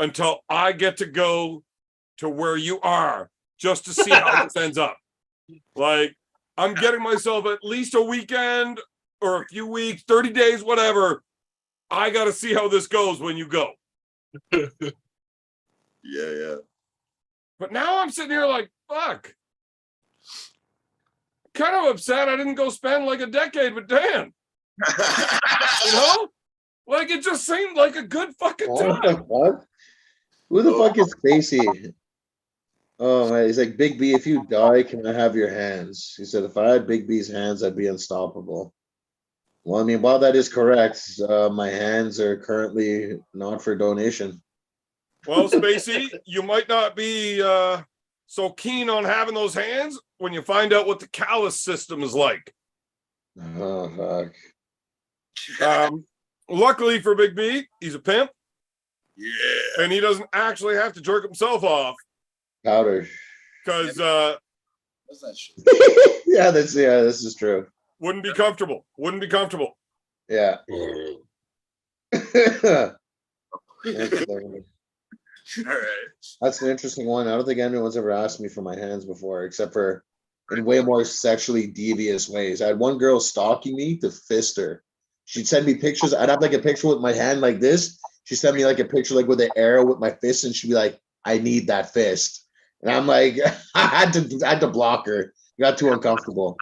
A: until I get to go to where you are just to see how this ends up. Like, I'm getting myself at least a weekend or a few weeks, 30 days, whatever. I got to see how this goes when you go.
E: yeah.
A: But now I'm sitting here like, fuck. Kind of upset I didn't go spend like a decade with Dan. You know? Like, it just seemed like a good fucking
D: What
A: time.
D: the fuck? Who the fuck is Stacy? Oh man, he's like, Big B, if you die, can I have your hands? He said, if I had Big B's hands, I'd be unstoppable. Well, I mean, while that is correct, my hands are currently not for donation.
A: Well, Spacey, you might not be so keen on having those hands when you find out what the callus system is like.
D: Oh fuck.
A: Luckily for Big B, he's a pimp,
E: Yeah.
A: and he doesn't actually have to jerk himself off
D: Powder.
A: because
F: What's that shit?
D: Yeah, this is true.
A: wouldn't be comfortable.
D: Yeah.
E: All right.
D: That's an interesting one. I don't think anyone's ever asked me for my hands before, except for in way more sexually devious ways. I had one girl stalking me to fist her. She'd send me pictures. I'd have like a picture with my hand like this. She'd send me like a picture like with an arrow with my fist, and she'd be like, I need that fist. And I'm like, I had to block her. It got too uncomfortable.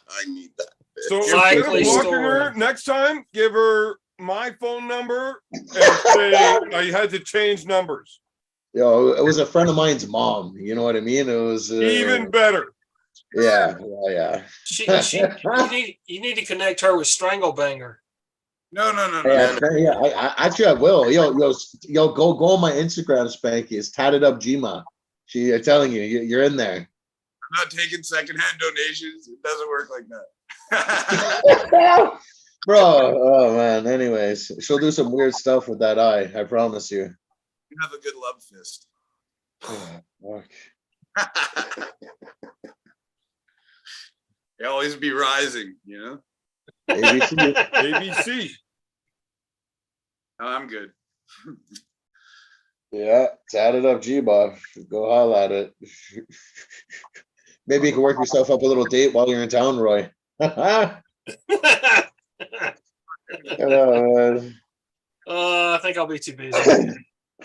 E: I need that.
A: So
B: Likely
A: instead of blocking
B: story.
A: her, next time, give her my phone number and say I had to change numbers.
D: It was a friend of mine's mom. You know what I mean? It was
A: Even better.
D: Yeah.
B: You need to connect her with Stranglebanger.
F: No.
D: Yeah, actually I will. Yo, go on my Instagram, Spanky. It's tatted up Gma. I'm telling you, you're in there.
F: I'm not taking secondhand donations. It doesn't work like that.
D: Bro, oh man. Anyways, she'll do some weird stuff with that eye. I promise you.
F: You have a good love fist.
D: Fuck.
F: You always be rising, you know?
D: ABC.
A: ABC.
F: No, I'm good.
D: Yeah, tatted up Gma. Go holla at it. Maybe you can work yourself up a little date while you're in town, Roy. Man.
B: I think I'll be too busy.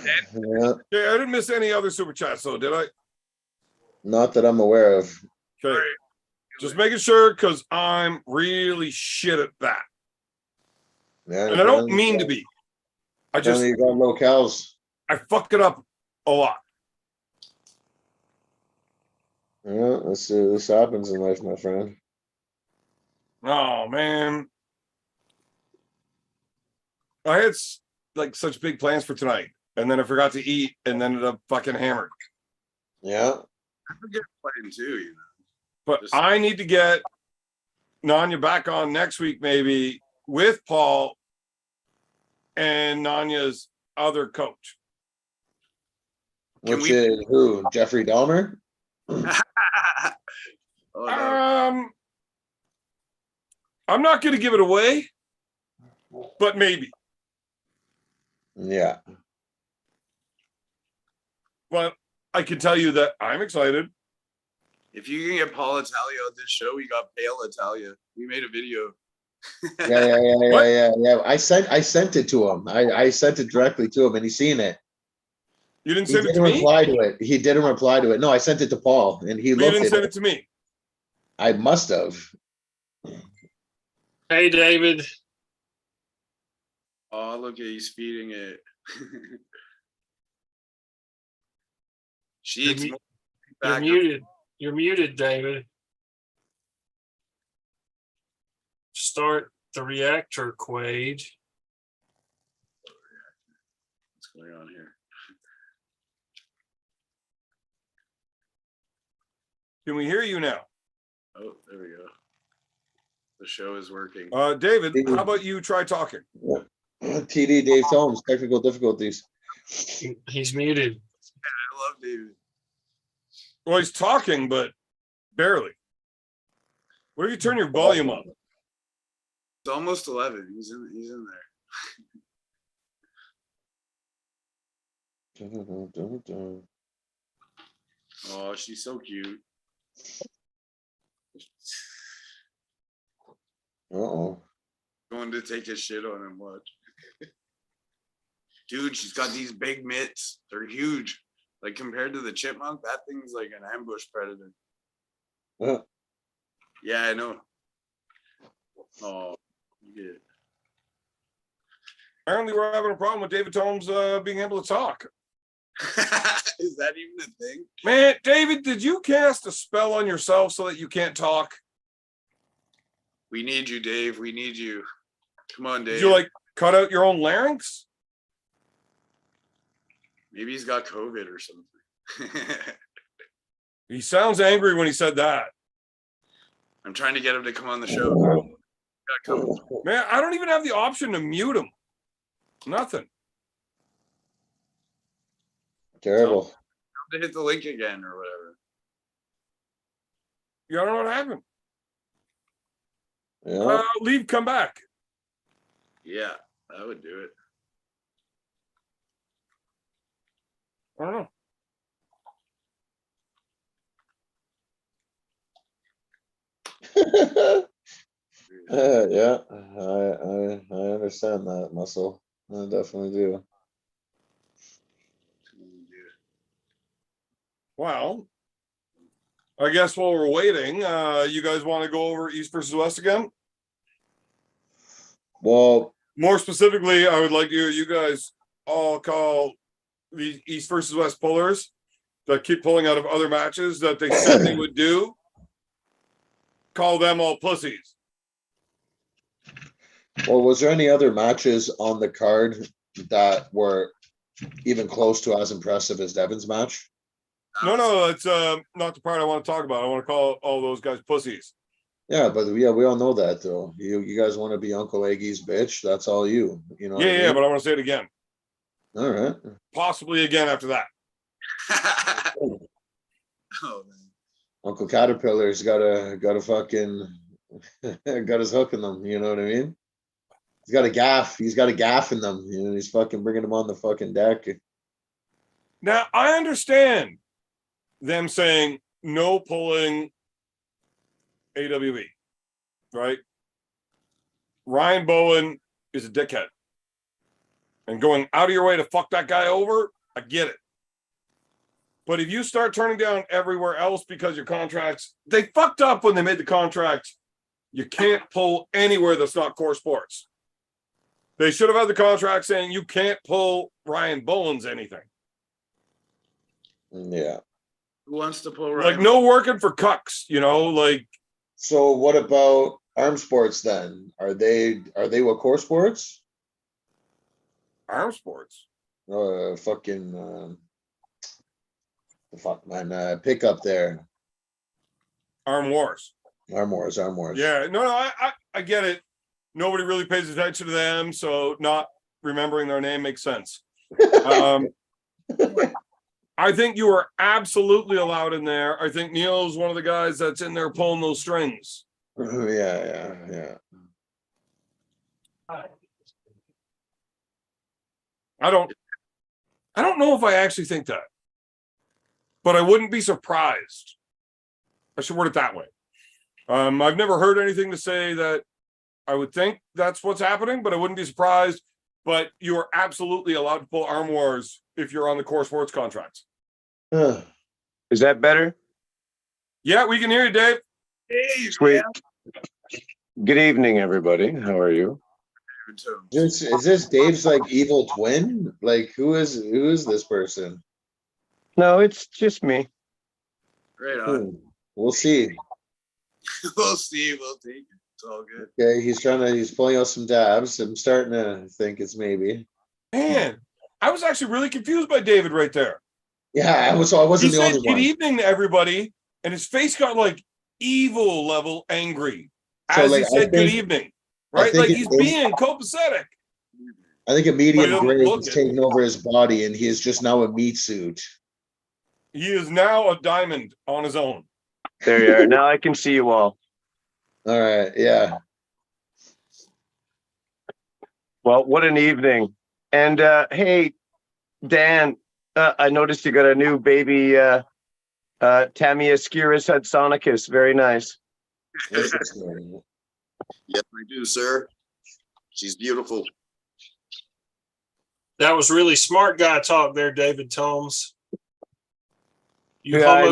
D: Yeah,
A: Okay, I didn't miss any other super chats, though, did I?
D: not that I'm aware of.
A: Okay. Just making sure because I'm really shit at that.
D: Yeah,
A: And I don't mean to be. I just,
D: you got locales.
A: I fuck it up a lot.
D: Yeah, this happens in life, my friend.
A: Oh, man. I had like such big plans for tonight. And then I forgot to eat and ended up fucking hammered.
D: Yeah.
F: I forget playing too, you know.
A: But I need to get Nanya back on next week, maybe with Paul and Nanya's other coach.
D: Which is who? Jeffrey Dahmer?
F: Oh, no.
A: I'm not going to give it away, but maybe.
D: Yeah.
A: But I can tell you that I'm excited.
F: If you can get Paul Italia on this show, we got Pale Italia. We made a video.
D: Yeah. I sent it to him. I sent it directly to him, and he's seen it.
A: You didn't
D: He
A: send it to
D: didn't
A: me?
D: reply to it. He didn't reply to it. No, I sent it to Paul, and he
A: You
D: looked
A: didn't
D: at
A: send
D: it.
A: it to me.
D: I must have.
B: Hey, David.
F: Oh, look at he's feeding it. She eats
B: You're
F: more
B: You're
F: back.
B: muted. You're muted, David. Start the reactor, Quaid.
F: What's going on here?
A: Can we hear you now?
F: Oh, there we go. The show is working.
A: David, how about you try talking?
D: TD Dave Tomes, technical difficulties.
B: He's muted.
F: I love David.
A: Well, he's talking, but barely. What if you turn your volume up?
F: It's almost 11. He's in there. Oh, she's so cute.
D: Uh-oh.
F: Going to take a shit on him. Watch. Dude, she's got these big mitts. They're huge. Like compared to the chipmunk, that thing's like an ambush predator.
D: Uh,
F: Yeah, I know. Oh, you get it.
A: Apparently, we're having a problem with David Tomes being able to talk.
F: Is that even a thing?
A: Man, David, did you cast a spell on yourself so that you can't talk?
F: We need you, Dave. We need you. Come on, Dave.
A: Did you like cut out your own larynx?
F: Maybe he's got COVID or something.
A: He sounds angry when he said that.
F: I'm trying to get him to come on the show. Got COVID.
A: Man, I don't even have the option to mute him. Nothing.
D: terrible.
F: To hit the link again or whatever.
A: You don't know what happened.
D: Yeah.
A: Leave, come back.
F: Yeah, that would do it.
A: I don't know.
D: Yeah, I understand that, Muscle. I definitely do.
A: Well, I guess while we're waiting, you guys want to go over East versus West again?
D: Well,
A: More specifically, I would like you guys all call the East versus West pullers that keep pulling out of other matches that they said they would do. call them all pussies.
D: Well, was there any other matches on the card that were even close to as impressive as Devin's match?
A: No, it's not the part I want to talk about. I want to call all those guys pussies.
D: Yeah, but we all know that though. You guys want to be Uncle Eggy's bitch? That's all you. You know.
A: Yeah, but I want to say it again.
D: All right.
A: Possibly again after that.
F: Oh, man.
D: Uncle Caterpillar's got a fucking got his hook in them. You know what I mean? He's got a gaff. He's got a gaff in them. You know, he's fucking bringing them on the fucking deck.
A: Now I understand them saying no pulling AWE, right? Ryan Bowen is a dickhead. And going out of your way to fuck that guy over, I get it. But if you start turning down everywhere else because your contracts, they fucked up when they made the contract. You can't pull anywhere that's not core sports. They should have had the contract saying you can't pull Ryan Bowen's anything.
D: Yeah.
F: Who wants to pull right?
A: Like no working for cucks, you know, like.
D: So what about arm sports then? Are they what core sports?
A: Arm sports.
D: Fucking the fuck man, pick up there.
A: Arm wars.
D: Arm wars.
A: Yeah, no, I get it. Nobody really pays attention to them, so not remembering their name makes sense. I think you are absolutely allowed in there. I think Neil's one of the guys that's in there pulling those strings.
D: Yeah.
A: I don't know if I actually think that, but I wouldn't be surprised. I should word it that way. I've never heard anything to say that I would think that's what's happening, but I wouldn't be surprised. But you are absolutely allowed to pull arm wars if you're on the core sports contracts.
I: Is that better?
A: Yeah, we can hear you, Dave.
F: Hey,
I: Sweet. Good evening, everybody. How are you?
D: Is this Dave's like evil twin? Like who is this person?
I: No, it's just me.
F: Right on.
D: We'll see.
F: We'll see. We'll take it. It's all good.
D: Okay, he's pulling out some dabs. I'm starting to think it's maybe.
A: Man, I was actually really confused by David right there.
D: Yeah, I wasn't
A: He
D: the
A: said
D: only
A: good
D: one.
A: evening to everybody, and his face got like evil level angry
D: So,
A: as
D: like,
A: he
D: I
A: said good
D: think-
A: evening.
D: I
A: Right?
D: think
A: Like
D: it-
A: he's being copacetic.
D: I think a
A: But
D: medium
A: he doesn't
D: gray
A: look
D: is
A: it.
D: taking over his body, and he is just now a meat suit.
A: He is now a diamond on his own.
I: There you are. Now I can see you all.
D: All right, yeah.
I: Well, what an evening. And hey, Dan, I noticed you got a new baby, Tamiya Skiris Hudsonicus. Very nice.
D: Interesting.
E: Yes, I do, sir. She's beautiful.
B: That was really smart guy talk there, David Tomes. You
I: Yeah,
B: homo,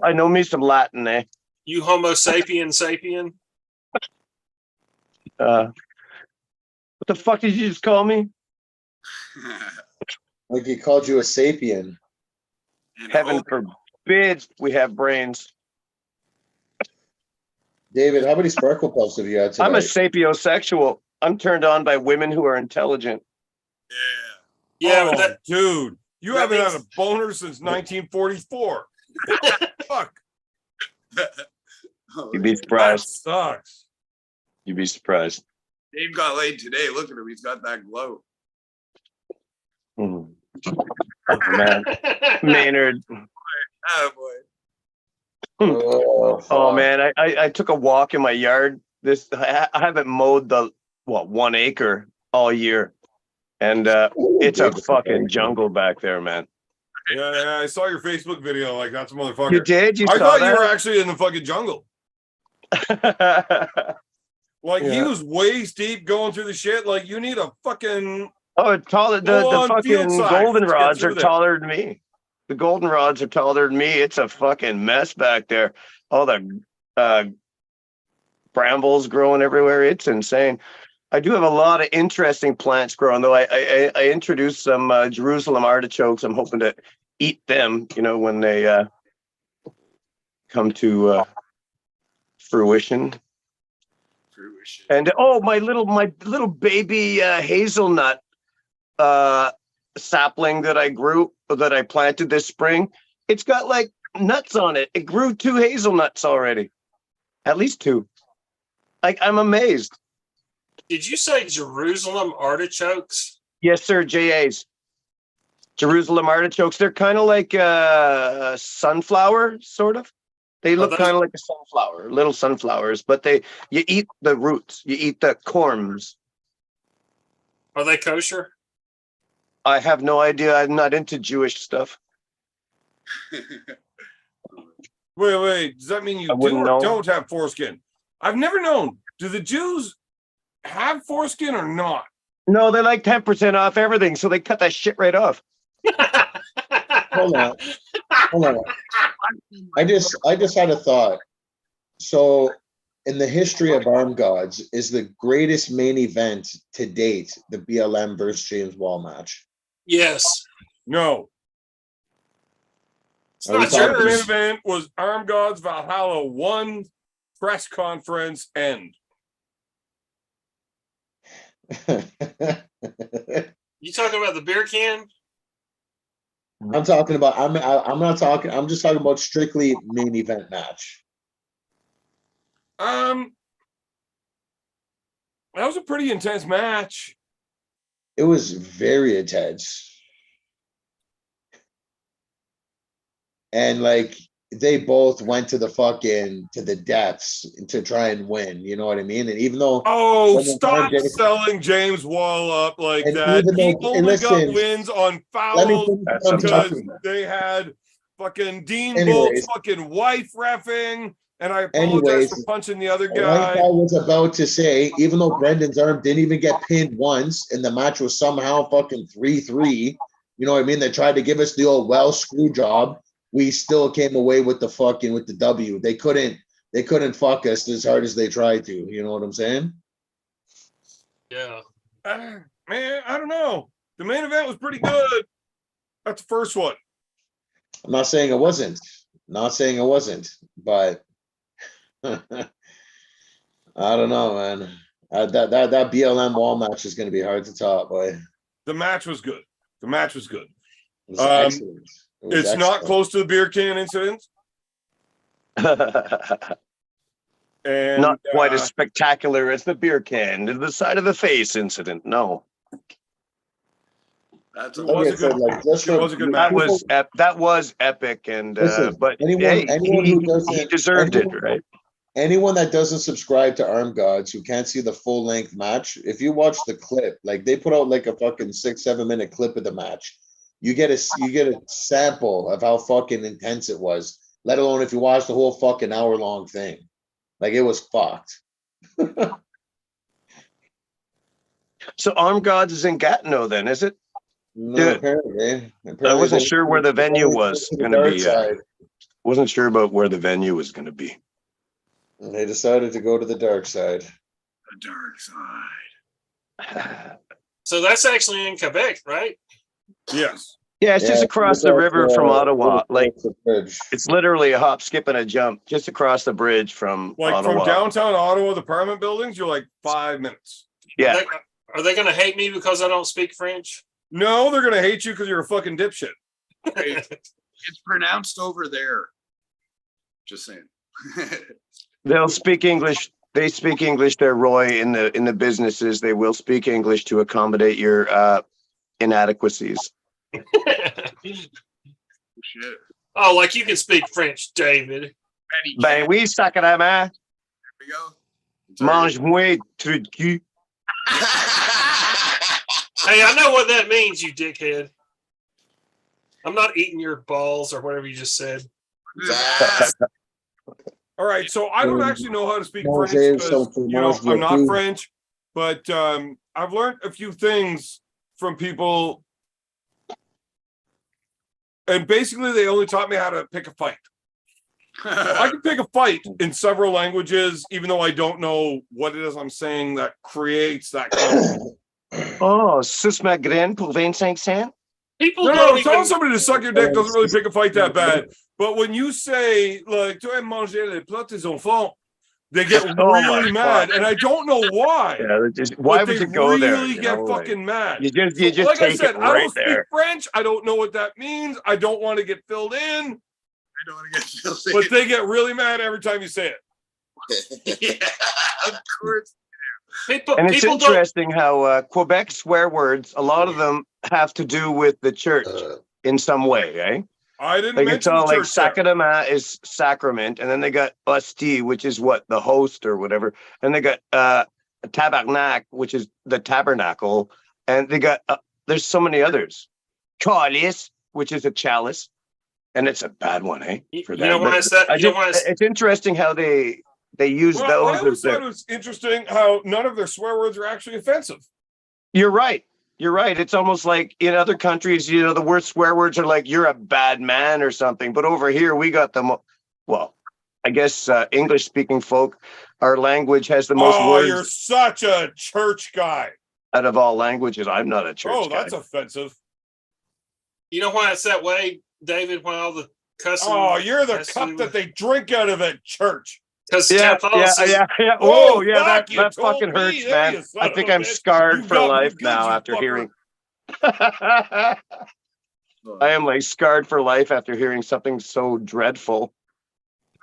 I: I know me some Latin, eh?
B: you homo sapien.
I: What the fuck did you just call me?
D: Like he called you a sapien.
F: And
I: Heaven
F: oh,
I: forbid we have brains.
D: David, how many sparkle puffs have you had today?
I: I'm a sapiosexual. I'm turned on by women who are intelligent.
B: Yeah,
A: Oh,
B: but that,
A: dude, you
B: that
A: haven't
B: means-
A: had a boner since 1944. Fuck,
F: oh,
I: You'd be
A: that
I: surprised.
A: sucks.
I: You'd be surprised.
F: Dave got laid today. Look at him. He's got that glow.
I: Mhm. Oh, man. Maynard.
F: Attaboy.
D: Oh,
I: Oh
D: fuck.
I: man, I took a walk in my yard. I haven't mowed the 1 acre all year, and it's a fucking jungle back there, man.
A: Yeah, I saw your Facebook video. Like that's a motherfucker.
I: You did? You
A: I
I: saw
A: thought you were
I: that?
A: actually in the fucking jungle. Like he
I: Yeah.
A: was waist deep going through the shit. Like you need a fucking
I: Oh, it's taller. The
A: Full-on field
I: fucking
A: size
I: goldenrods
A: to get through
I: are
A: there.
I: taller than me. The goldenrods are taller than me. It's a fucking mess back there. All the brambles growing everywhere. It's insane. I do have a lot of interesting plants growing, though. I introduced some Jerusalem artichokes. I'm hoping to eat them, when they come to fruition. And oh, my little baby hazelnut sapling that I planted this spring. It's got like nuts on it. It grew 2 hazelnuts already, at least 2. Like, I'm amazed.
B: Did you say Jerusalem artichokes?
I: Yes, sir. JAs. Jerusalem artichokes. They're kind of like sunflower, sort of. They look
B: those-
I: kind of like a sunflower, little sunflowers, but you eat the roots. You eat the corms.
B: Are they kosher?
I: I have no idea. I'm not into Jewish stuff.
A: Wait. Does that mean you
I: I
A: do
I: wouldn't
A: or
I: know.
A: don't have foreskin? I've never known. Do the Jews have foreskin or not?
I: No, they're like 10% off everything, so they cut that shit right off.
D: Hold on. I just had a thought. So, in the history of Arm Gods, is the greatest main event to date the BLM versus James Wall match?
B: Yes.
A: No.
B: It's
D: Are we
B: not
A: The
D: talking-
A: main
B: yours.
A: event was Arm Gods Valhalla 1 press conference end.
B: You talking about the beer can?
D: I'm talking about. I'm not talking. I'm just talking about strictly main event match.
A: That was a pretty intense match.
D: It was very intense, and like they both went to the depths to try and win. You know what I mean? And even though
A: Oh,
D: Someone
A: stop
D: found James-
A: selling James Wall up like
D: And
A: that.
D: even
A: He
D: though-
A: only
D: and listen,
A: got wins on
D: let me
A: fouls
D: finish
I: That's
D: what I'm
A: because
D: talking about.
A: they had fucking Dean
D: Anyways.
A: Bolt's fucking wife reffing, and I apologize
D: Anyways,
A: for punching the other
D: Like
A: guy.
D: I was about to say, even though Brendan's arm didn't even get pinned once, and the match was somehow fucking 3-3, you know what I mean? They tried to give us the old screw job. We still came away with the W. They couldn't fuck us as hard as they tried to. You know what I'm saying?
B: Yeah.
A: Man, I don't know. The main event was pretty good. That's the first one.
D: I'm not saying it wasn't. But I don't know, man. That BLM wall match is going to be hard to top, boy.
A: The match was good.
D: It was
A: Um,
D: excellent. It was
A: It's not
D: excellent.
A: close to the beer can incident. And
I: Not quite as spectacular as the beer can to the side of the face incident. No,
G: That's
A: It
G: a
A: was
D: Like
A: a
D: I said,
A: good-
D: like, just
A: it
D: for-
A: was a good
I: that
A: match.
I: was epic, and
D: Listen,
I: but
D: anyone who
I: he
D: doesn't-
I: deserved
D: anyone-
I: it, right?
D: Anyone that doesn't subscribe to Arm Gods who can't see the full length match, if you watch the clip, like they put out like a fucking 6-7 minute clip of the match, you get a sample of how fucking intense it was. Let alone if you watch the whole fucking hour long thing, like it was fucked.
I: So Arm Gods is in Gatineau, then, is it?
D: No,
I: Yeah.
D: apparently
I: I wasn't
D: they-
I: sure where the venue
D: they
I: was
D: went to the
I: going to
D: dark
I: be.
D: side.
I: Wasn't sure about where the venue was going to be.
D: And they decided to go to the dark side.
G: the dark side.
B: So that's actually in Quebec, right?
A: Yes.
I: Yeah, it's just across the river from Ottawa. Like
D: the bridge.
I: it's literally a hop, skip, and a jump just across the bridge from
A: Like
I: Ottawa.
A: from downtown Ottawa, the Parliament buildings, you're like 5 minutes.
I: Yeah,
B: Are they going to hate me because I don't speak French?
A: No, they're gonna hate you because you're a fucking dipshit.
G: It's pronounced over there. Just saying.
I: they'll speak English. They speak English there, Roy. In the businesses, they will speak English to accommodate your inadequacies.
G: Shit.
B: Oh, like you can speak French, David.
G: Petty
I: Ben
G: cat.
I: oui, sacrément.
G: There we go.
I: Mange-moi, trou de cul.
B: Hey, I know what that means, you dickhead. I'm not eating your balls or whatever you just said.
A: All right, so I don't actually know how to speak
D: Mange
A: French because
D: something,
A: you know
D: mange
A: I'm not
D: beaucoup.
A: French, but I've learned a few things from people, and basically they only taught me how to pick a fight. I can pick a fight in several languages, even though I don't know what it is I'm saying that creates that kind of.
I: Oh, sus ma graine pour 25 cents?
B: People
A: No,
B: don't
A: telling
B: even.
A: somebody to suck your dick doesn't really pick a fight that bad. But when you say, like, tu aimes manger les plats tes enfants, They get
I: Oh my
A: really mad,
I: fuck.
A: and I don't know why.
I: Yeah, why
A: but
I: would
A: they
I: you go there?
A: really
I: You
A: get
I: know, like,
A: fucking mad.
I: you just
A: So, like I
I: take
A: said,
I: it
A: I
I: right
A: don't speak
I: there.
A: French. I don't know what that means. I don't want to get filled in,
E: I don't want to get filled in.
A: but they get really mad every time you say it.
E: Yeah, of course.
I: And it's
B: People don't.
I: interesting how Quebec swear words, a lot of them have to do with the church in some way, eh?
A: I didn't
I: Like it's
A: mention the
I: all like
A: church there.
I: sacrament is sacrament, and then they got hostie, which is what the host or whatever, and they got tabernacle, which is the tabernacle, and they got there's so many others. Chalice, which is a chalice, and it's a bad one, eh? For
B: You know
I: them.
B: why is that? You know why
I: It's interesting how they use
A: Well, I
I: those
A: always
I: as
A: thought
I: their.
A: it was interesting how none of their swear words are actually offensive.
I: You're right. You're right. It's almost like in other countries, you know, the worst swear words are like "you're a bad man" or something. But over here, we got them. Well, I guess English-speaking folk, our language has the most
A: Oh, you're
I: words
A: such a church guy.
I: out of all languages. I'm not a church
A: Oh,
I: guy.
A: that's offensive.
B: You know why it's that way, David? Why all the cussing?
A: Oh, you're the
B: has to
A: cup
B: do
A: that
B: with-
A: they drink out of at church.
B: Because
I: Yeah.
A: Oh,
I: Oh, yeah,
A: fuck, you
I: that
A: told
I: fucking
A: me.
I: hurts,
A: There,
I: man.
A: you son
I: I
A: of
I: think
A: a
I: I'm
A: bitch.
I: scarred
A: You
I: for
A: got me
I: life
A: good,
I: now
A: you
I: after
A: fucker.
I: hearing. I am like scarred for life after hearing something so dreadful.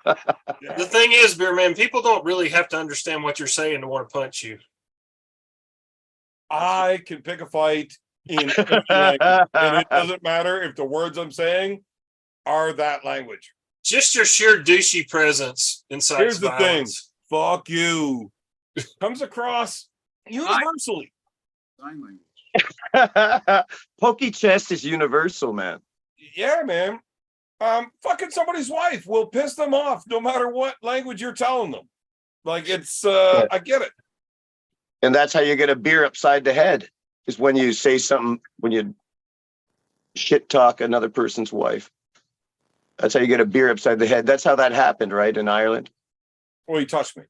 B: The thing is, Beer Man, people don't really have to understand what you're saying to want to punch you.
A: I can pick a fight in any language, and it doesn't matter if the words I'm saying are that language.
B: Just your sheer douchey presence incites
A: Here's the
B: violence.
A: thing. Fuck you. Comes across universally.
E: Sign language.
I: Pokey chest is universal, man.
A: Yeah, man. Fucking somebody's wife will piss them off no matter what language you're telling them. Like it's I get it.
I: And that's how you get a beer upside the head, is when you say something, when you shit talk another person's wife. That's how you get a beer upside the head. That's how that happened, right, in Ireland?
A: Well, he touched me.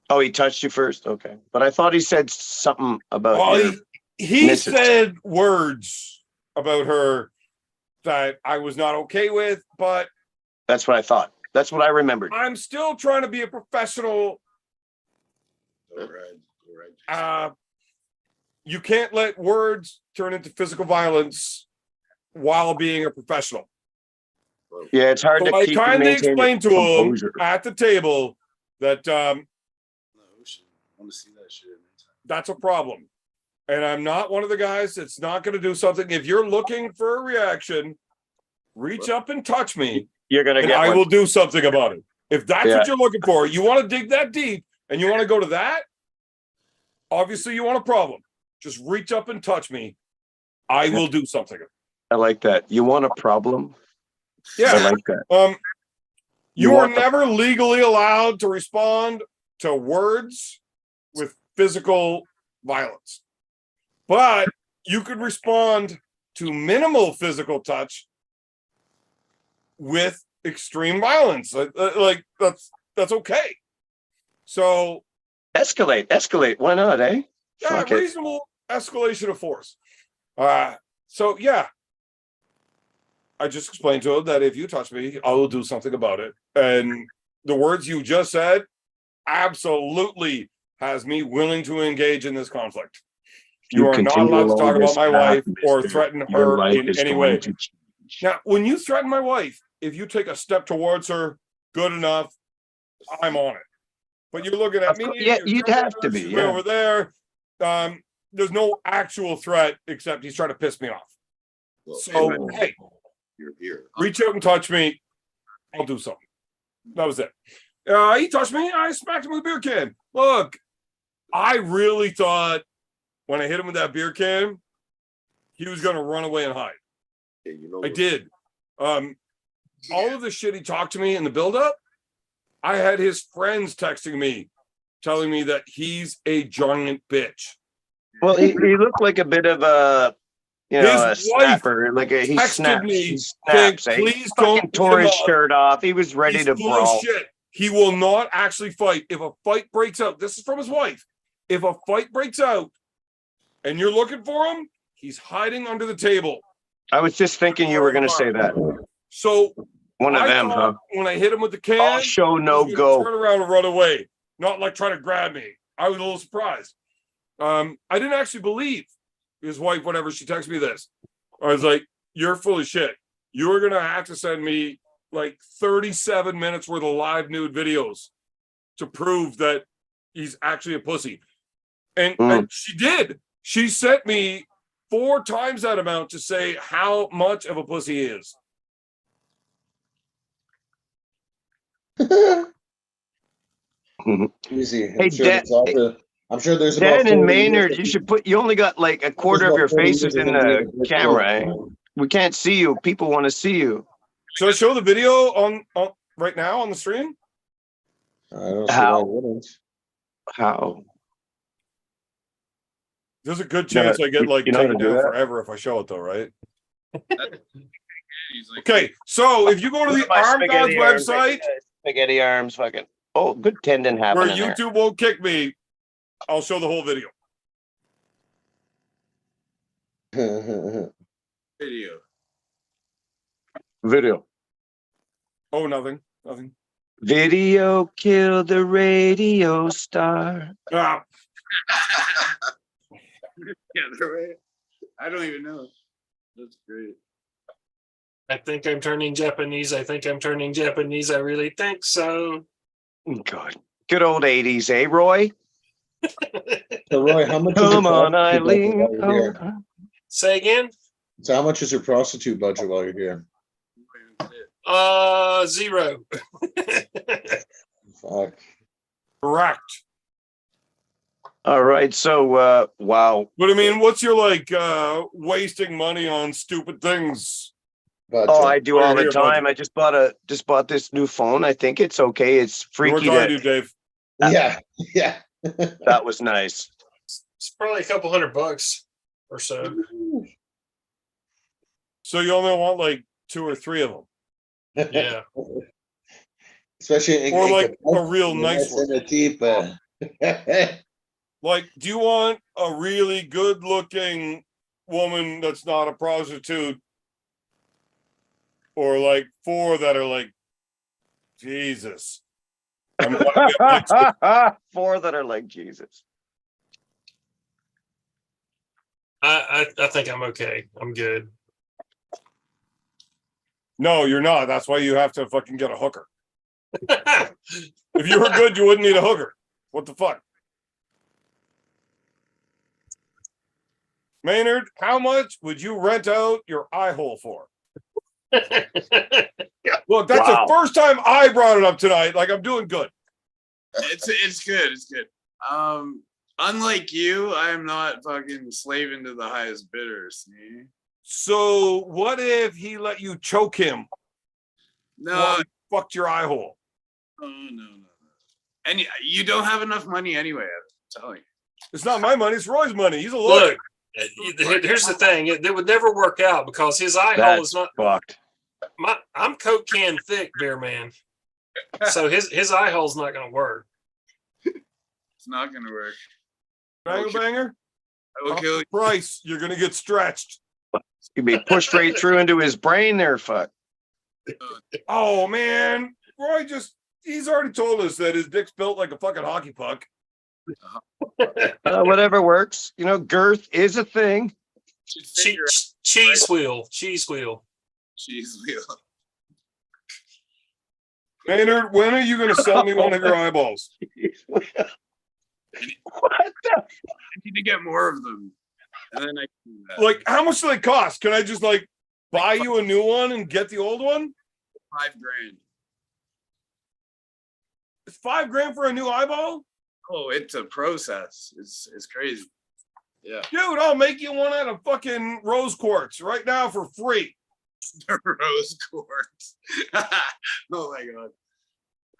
I: Oh, he touched you first? Okay. But I thought he said something about
A: Well,
I: your
A: he
I: missus.
A: said words about her that I was not okay with, but
I: That's what I thought. That's what I remembered.
A: I'm still trying to be a professional.
E: All right.
A: You can't let words turn into physical violence while being a professional.
I: Yeah, it's hard
A: So
I: to
A: I
I: keep and
A: kind of
I: maintain
A: explained to
I: your
A: him
I: composure.
A: at the table that
E: I want to see that shit.
A: that's a problem. And I'm not one of the guys that's not going to do something. If you're looking for a reaction, reach up and touch me,
I: You're gonna
A: and
I: get
A: I
I: one.
A: will do something about it. If that's
I: Yeah.
A: what you're looking for, you want to dig that deep and you want to go to that, obviously you want a problem. Just reach up and touch me. I will do something.
I: I like that. You want a problem?
A: Yeah.
I: I like that.
A: You
I: You
A: are
I: want the-
A: never legally allowed to respond to words with physical violence, but you could respond to minimal physical touch with extreme violence. Like that's okay. So
I: Escalate. Why not, eh?
A: yeah,
I: Fuck it.
A: reasonable escalation of force. So yeah, I just explained to him that if you touch me, I will do something about it. And the words you just said absolutely has me willing to engage in this conflict. You are not
I: continue
A: allowed to
I: along
A: talk about
I: this
A: my
I: path,
A: wife or
I: mister,
A: threaten
I: your
A: her
I: life
A: in
I: is
A: any
I: going
A: way.
I: to change.
A: Now, when you threaten my wife, if you take a step towards her, good enough, I'm on it. But you're looking at
I: Of
A: me.
I: course, yeah,
A: you're
I: you'd
A: trying
I: have to be,
A: she's
I: yeah.
A: over there. There's no actual threat except he's trying to piss me off.
E: Well,
A: So hey,
E: you're here.
A: reach out and touch me. I'll do something. That was it. He touched me. I smacked him with a beer can. Look, I really thought when I hit him with that beer can, he was going to run away and hide.
E: Yeah, you know
A: I
E: what?
A: did. All of the shit he talked to me in the buildup, I had his friends texting me, telling me that he's a giant bitch.
I: Well, he looked like a bit of a, you know,
A: His
I: a
A: wife
I: snapper. Like he
A: texted
I: snaps.
A: me
I: He
A: saying,
I: snaps. Eh?
A: please
I: Fucking
A: don't beat
I: tore
A: him
I: his
A: up.
I: shirt off. He was ready
A: He's
I: to
A: full
I: brawl.
A: of shit. He will not actually fight. If a fight breaks out, this is from his wife. If a fight breaks out and you're looking for him, he's hiding under the table.
I: I was just thinking you were going to say that.
A: So
I: One of
A: I
I: them, huh?
A: thought when I hit him with the can,
I: All show, no
A: he was gonna
I: go.
A: turn around and run away, not like try to grab me. I was a little surprised. I didn't actually believe his wife whenever she texted me this. I was like, "You're full of shit. You're gonna have to send me like 37 minutes worth of live nude videos to prove that he's actually a pussy." And she did. She sent me 4 times that amount to say how much of a pussy he is.
D: Easy.
I: Hey, Dan,
D: I'm sure there's
I: Dan
D: about
I: and
D: 40
I: Maynard,
D: years
I: you should put. You only got like a quarter of your faces in the camera. Eh? We can't see you. People want to see you.
A: Should I show the video on right now on the stream?
D: I don't see
I: How?
D: why I wouldn't.
I: How?
A: There's a good chance I get like
I: you know how to
A: taken
I: do
A: down
I: that?
A: forever if I show it though, right?
G: He's like,
A: Okay, so if you go to the armgods website
I: Spaghetti arms, fucking. Oh, good tendon
A: where
I: happening there.
A: YouTube won't kick me, I'll show the whole video.
G: video.
I: Video.
A: Oh, nothing.
I: Video killed the radio star.
A: Ah,
G: Yeah, they're right. I don't even know. That's great.
B: I think I'm turning Japanese. I think I'm turning Japanese. I really think so.
I: God. Good old 80s, eh, Roy?
D: So Roy, how much
I: Come on,
D: is your prostitute budget
I: Eileen.
D: while you're here?
B: Say again.
D: So how much is your prostitute budget while you're here?
B: 0.
D: Fuck.
A: correct.
I: All right, so wow.
A: But I mean, what's your like wasting money on stupid things?
D: Budget.
I: Oh, I do
A: While
I: all
A: you're
I: the
A: here,
I: time. I just bought this new phone. I think it's okay. It's
A: We're
I: freaky.
A: talking to you, Dave.
D: Yeah, yeah.
I: That was nice.
B: It's probably a couple $100 or so.
A: So you only want like 2 or 3 of them,
B: Yeah.
D: Especially in,
A: or
D: in
A: like
D: Quebec,
A: a real nice one.
D: in the deep.
A: Like, do you want a really good-looking woman that's not a prostitute, or like 4 that are like, Jesus? I'm like,
I: 4 that are like Jesus.
B: I think I'm okay. I'm good.
A: no, you're not. That's why you have to fucking get a hooker. If you were good, you wouldn't need a hooker. What the fuck? Maynard, how much would you rent out your eye hole for? Look, that's
I: Wow.
A: the first time I brought it up tonight. Like, I'm doing good.
G: It's good. It's good. Unlike you, I am not fucking slaving to the highest bidder. See?
A: So, what if he let you choke him
G: No,
A: while he fucked your eye hole?
G: no. And you don't have enough money anyway. I'm telling you.
A: It's not my money, it's Roy's money. He's a lawyer.
B: Look, here's the thing. It would never work out because his eye hole is not.
I: Fucked.
B: I'm Coke can thick, beer man. So his eye hole's not going to work.
G: It's not gonna work.
A: Banger,
G: Okay.
A: banger.
G: I will kill you.
A: Price, you're gonna get stretched.
I: You'd be pushed right through into his brain there, fuck.
A: Oh man, Roy he's already told us that his dick's built like a fucking hockey puck.
I: Whatever works. You know, girth is a thing.
B: Cheese wheel.
G: Cheese wheel.
A: Maynard, when are you gonna sell me one of your eyeballs?
I: What the?
G: I need to get more of them, and then I can do that.
A: Like, how much do they cost? Can I just like buy you a new one and get the old one?
G: $5,000.
A: It's $5,000 for a new eyeball?
G: Oh, it's a process. It's crazy. Yeah.
A: Dude, I'll make you one out of fucking rose quartz right now for free.
G: Rose quartz. Oh my god.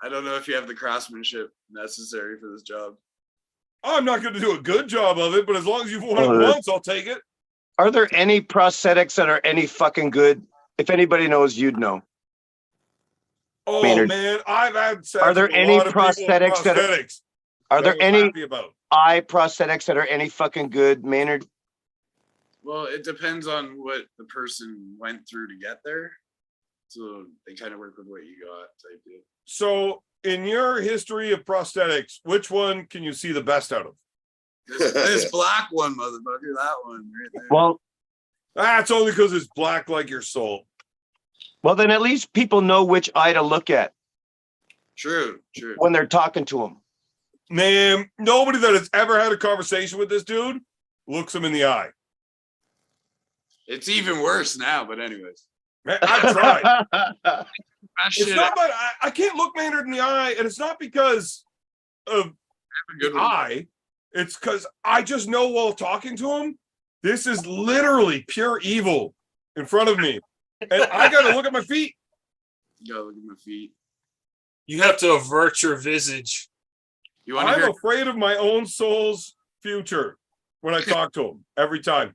G: I don't know if you have the craftsmanship necessary for this job.
A: I'm not going to do a good job of it, but as long as you've won
I: Oh,
A: it
I: yeah.
A: once, I'll take it.
I: Are there any prosthetics that are any fucking good? If anybody knows, you'd know.
A: Oh
I: Maynard.
A: man, I've had sex
I: Are there
A: with a
I: any
A: lot of people with
I: prosthetics that are-
A: prosthetics
I: Are there
A: that I was
I: any
A: happy about.
I: eye prosthetics that are any fucking good, Maynard?
G: Well, it depends on what the person went through to get there. So they kind of work with what you got type deal.
A: So, in your history of prosthetics, which one can you see the best out of?
G: This black one, motherfucker. That one right there.
I: Well,
A: That's only because it's black like your soul.
I: well, then at least people know which eye to look at
G: True.
I: when they're talking to him.
A: Man, nobody that has ever had a conversation with this dude looks him in the eye.
G: It's even worse now, but anyways.
A: Man, I tried.
G: That
A: It's
G: shit,
A: not that I can't look Maynard in the eye, and it's not because of
G: a good
A: the
G: one.
A: eye. It's because I just know while talking to him, this is literally pure evil in front of me. And I got to look at my feet.
G: You gotta look at my feet.
B: You have to avert your visage.
G: You want to
A: I'm
G: hear?
A: afraid of my own soul's future when I talk to him every time.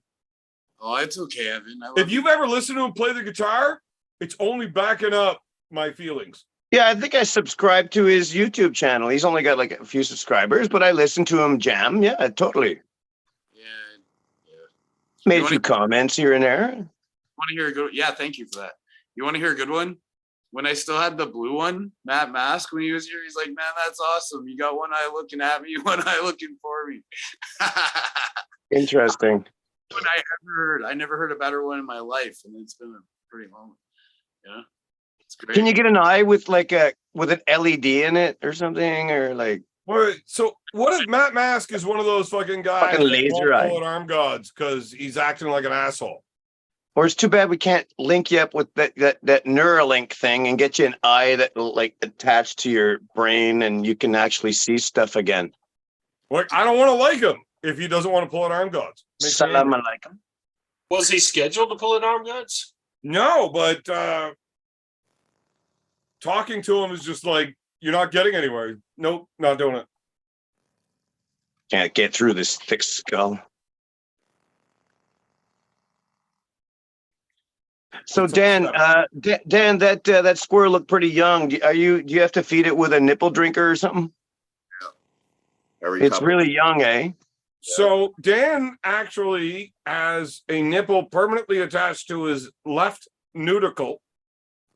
G: Oh, it's okay, Evan. I love
A: If you've ever listened to him play the guitar, it's only backing up my feelings.
I: Yeah, I think I subscribed to his YouTube channel. He's only got like a few subscribers, but I listened to him jam. Yeah, totally.
G: Yeah.
I: Made
G: You
I: a
G: wanna-
I: few comments here and there.
G: Want to hear a good? Yeah, thank you for that. You want to hear a good one? When I still had the blue one, Matt Mask, when he was here, he's like, "Man, that's awesome. You got one eye looking at me, one eye looking for me."
I: Interesting.
G: What I ever heard. I never heard a better one in my life, and it's been a pretty long. Yeah, it's great.
I: Can you get an eye with like with an LED in it or something, or like?
A: Wait, so what if Matt Mask is one of those fucking guys
I: Fucking
A: that
I: laser
A: won't
I: eye.
A: pull at arm gods because he's acting like an asshole?
I: Or it's too bad we can't link you up with that Neuralink thing and get you an eye that will like attach to your brain and you can actually see stuff again.
A: Like, I don't want to like him if he doesn't want to pull at arm gods. Makes me
I: Salam
A: angry.
I: alaikum.
B: Was he scheduled to pull an arm guns?
A: No, but talking to him is just like, you're not getting anywhere. Nope, not doing it.
I: Can't get through this thick skull. So
A: It's
I: Dan,
A: upsetting.
I: Dan, that squirrel looked pretty young. Do you have to feed it with a nipple drinker or something?
E: Every
I: It's
E: couple-
I: really young, eh?
A: So Dan actually has a nipple permanently attached to his left nudicle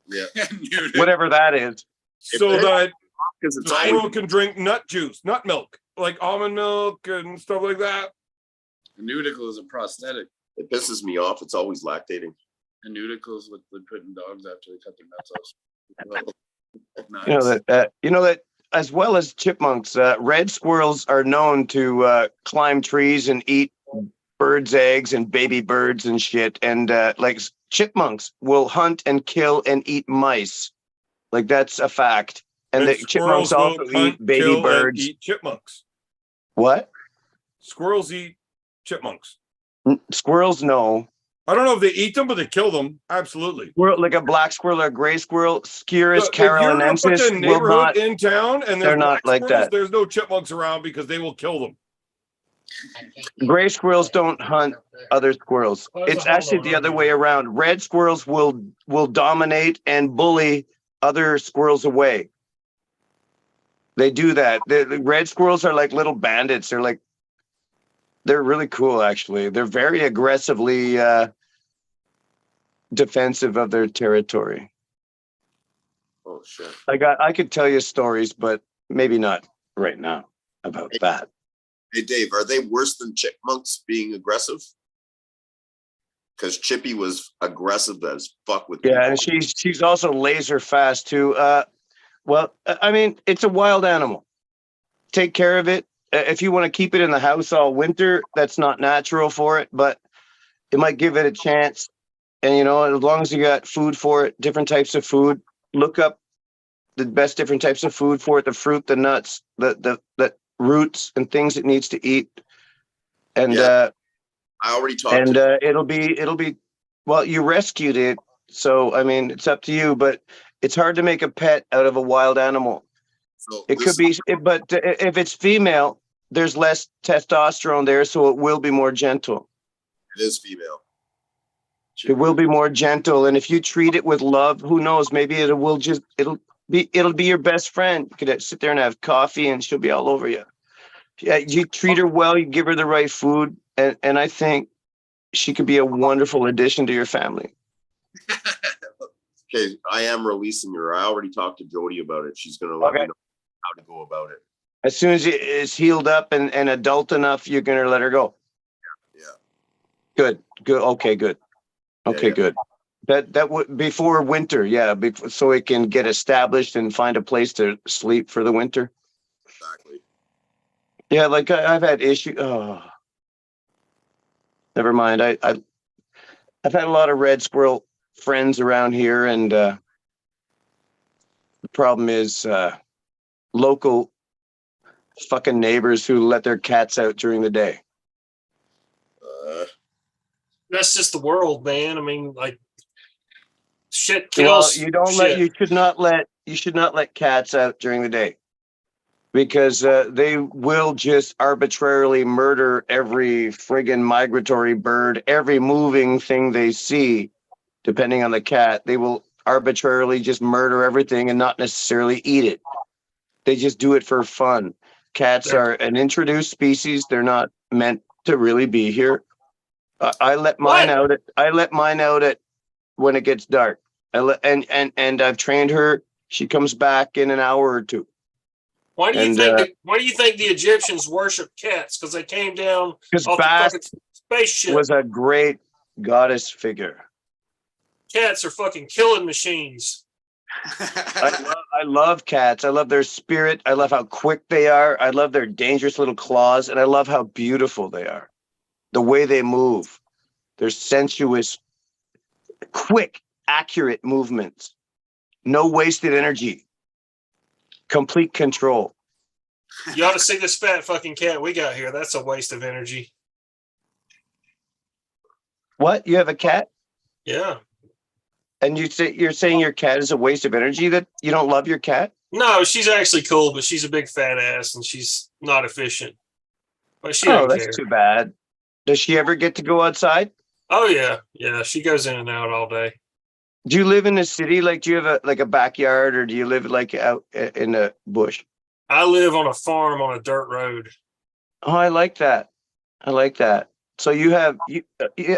E: Yeah,
G: Dude,
I: Whatever that is.
A: so that
E: because
A: the
E: it's
A: squirrel can drink nut juice, nut milk, like almond milk and stuff like that.
G: a nudicle is a prosthetic.
E: it pisses me off. It's always lactating.
G: A nudicle is what they put in dogs after they cut their nuts off.
I: You know that as well as chipmunks, red squirrels are known to climb trees and eat birds' eggs and baby birds and shit. And like chipmunks will hunt and kill and eat mice. Like that's a fact. And the chipmunks
A: squirrels will
I: also
A: hunt,
I: eat baby
A: kill, and
I: birds.
A: eat chipmunks.
I: What?
A: Squirrels eat chipmunks.
I: Squirrels? No.
A: I don't know if they eat them, but they kill them. Absolutely.
I: Squirrel, like a black squirrel or a gray squirrel, Sciurus
A: Look, if you're in a
I: carolinensis
A: fucking
I: will
A: neighborhood
I: not.
A: in town and
I: they're
A: there's
I: not
A: black
I: like
A: squirrels,
I: that.
A: there's no chipmunks around because they will kill them.
I: Gray squirrels don't hunt other squirrels. It's actually the other way around. Red squirrels will dominate and bully other squirrels away. They do that. The red squirrels are like little bandits. They're really cool, actually. They're very aggressively defensive of their territory.
E: Oh shit.
I: I could tell you stories, but maybe not right now about that.
E: Hey Dave, are they worse than chipmunks being aggressive? Because Chippy was aggressive as fuck with
I: Yeah,
E: people.
I: and she's also laser fast too. Well, I mean, it's a wild animal. Take care of it. If you want to keep it in the house all winter, that's not natural for it, but it might give it a chance. And as long as you got food for it, different types of food, look up the best different types of food for it, the fruit, the nuts, the roots and things it needs to eat. And
E: Yeah. I already talked to
I: it'll be well, you rescued it, so I mean it's up to you, but it's hard to make a pet out of a wild animal.
E: so
I: It could be, but if it's female, there's less testosterone there, so it will be more gentle.
E: it is female.
I: It will be more gentle, and if you treat it with love, who knows? Maybe it'll be your best friend. You could sit there and have coffee, and she'll be all over you. Yeah, you treat her well, you give her the right food, and I think she could be a wonderful addition to your family.
E: Okay, I am releasing her. I already talked to Jody about it. She's gonna let me
I: Okay.
E: know how to go about it.
I: As soon as it is healed up and adult enough, you're gonna let her go.
E: Yeah.
I: Good. Okay, good. Okay,
E: yeah.
I: good. That would before winter, yeah, before, so it can get established and find a place to sleep for the winter.
E: Exactly.
I: Yeah, like I've had issue. Oh, never mind. I've had a lot of red squirrel friends around here, and the problem is local fucking neighbors who let their cats out during the day.
B: That's just the world, man. I mean, like shit
I: Well,
B: kills
I: you don't
B: shit.
I: you should not let cats out during the day because they will just arbitrarily murder every friggin' migratory bird, every moving thing they see, depending on the cat. They will arbitrarily just murder everything and not necessarily eat it. They just do it for fun. Cats are an introduced species. They're not meant to really be here. I let mine out at when it gets dark. And I've trained her. She comes back in an hour or two.
B: Why do you
I: And,
B: think? Why do you think the Egyptians worship cats? Because they came down
I: Because
B: off the
I: Bast
B: fucking spaceship.
I: was a great goddess figure.
B: Cats are fucking killing machines.
I: I love cats. I love their spirit. I love how quick they are. I love their dangerous little claws, and I love how beautiful they are. The way they move, their sensuous, quick, accurate movements. No wasted energy. Complete control.
B: You ought to see this fat fucking cat we got here. That's a waste of energy.
I: What? You have a cat?
B: Yeah.
I: And you're saying your cat is a waste of energy, that you don't love your cat?
B: No, she's actually cool, but she's a big fat ass and she's not efficient. But she
I: Oh,
B: doesn't
I: that's
B: care.
I: too bad. Does she ever get to go outside?
B: Oh yeah, yeah. She goes in and out all day.
I: Do you live in a city? Like, do you have a backyard, or do you live like out in the bush?
B: I live on a farm on a dirt road.
I: Oh, I like that. I like that. So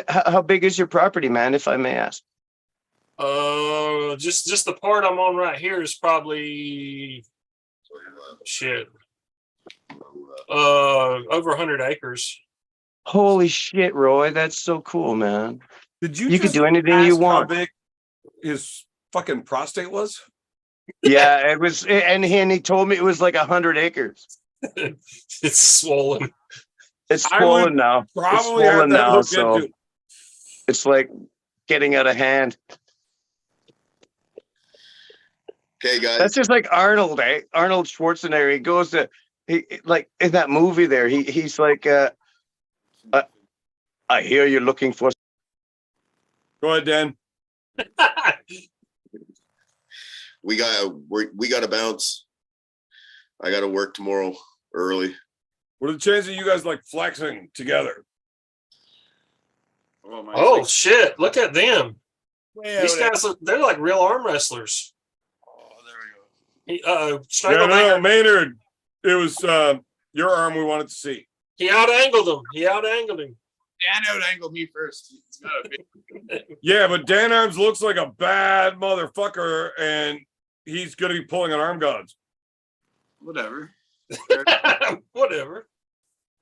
I: how big is your property, man, if I may ask?
B: Just the part I'm on right here is probably shit. Over 100 acres.
I: Holy shit, Roy, that's so cool, man.
A: Did you
I: You could
A: just
I: do anything you
A: ask how
I: want.
A: big his fucking prostate was?
I: Yeah, it was, and he told me it was like 100 acres.
B: It's swollen.
I: It's
A: I would
I: swollen now. It's
A: Probably have
I: swollen
A: that
I: now,
A: looked
I: so
A: into.
I: it's like getting out of hand.
E: Okay, guys.
I: That's just like Arnold, eh? Arnold Schwarzenegger. He goes to like in that movie there. He's like, I hear you're looking for.
A: Go ahead, Dan.
E: We gotta bounce. I gotta work tomorrow early.
A: What are the chances of you guys like flexing together?
G: Oh, my
B: Oh shit! Look at them.
G: way
B: These
G: out
B: guys, they're like real arm wrestlers.
G: Oh, there we go.
A: Yeah,
B: Strangle
A: no, Maynard. It was your arm we wanted to see.
B: He out-angled him.
G: Dan out-angled me first. He's got a big
A: Yeah, but Dan Arms looks like a bad motherfucker, and he's gonna be pulling an arm gods.
G: whatever.
B: Whatever.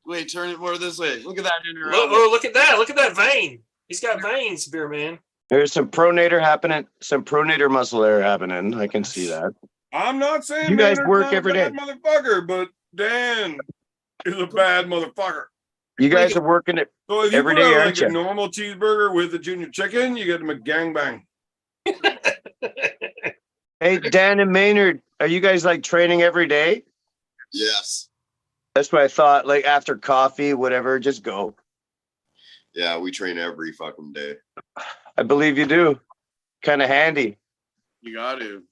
G: Wait, turn it more this way. Look at that inner.
B: Look at that. Look at that vein. He's got veins, beer man.
I: There's some pronator happening. Some pronator muscle there happening. I can see that.
A: I'm not saying
I: You guys
A: Maynard's
I: work
A: not
I: every
A: a bad
I: day.
A: motherfucker, but Dan is a bad motherfucker.
I: You guys are working it.
A: So if you
I: Every
A: put
I: day,
A: out
I: aren't
A: like a
I: you?
A: normal cheeseburger with a junior chicken, you get him a gangbang.
I: Hey, Dan and Maynard, are you guys like training every day?
E: Yes.
I: That's what I thought. Like after coffee, whatever, just go.
E: Yeah, we train every fucking day.
I: I believe you do. Kind of handy
G: You got to.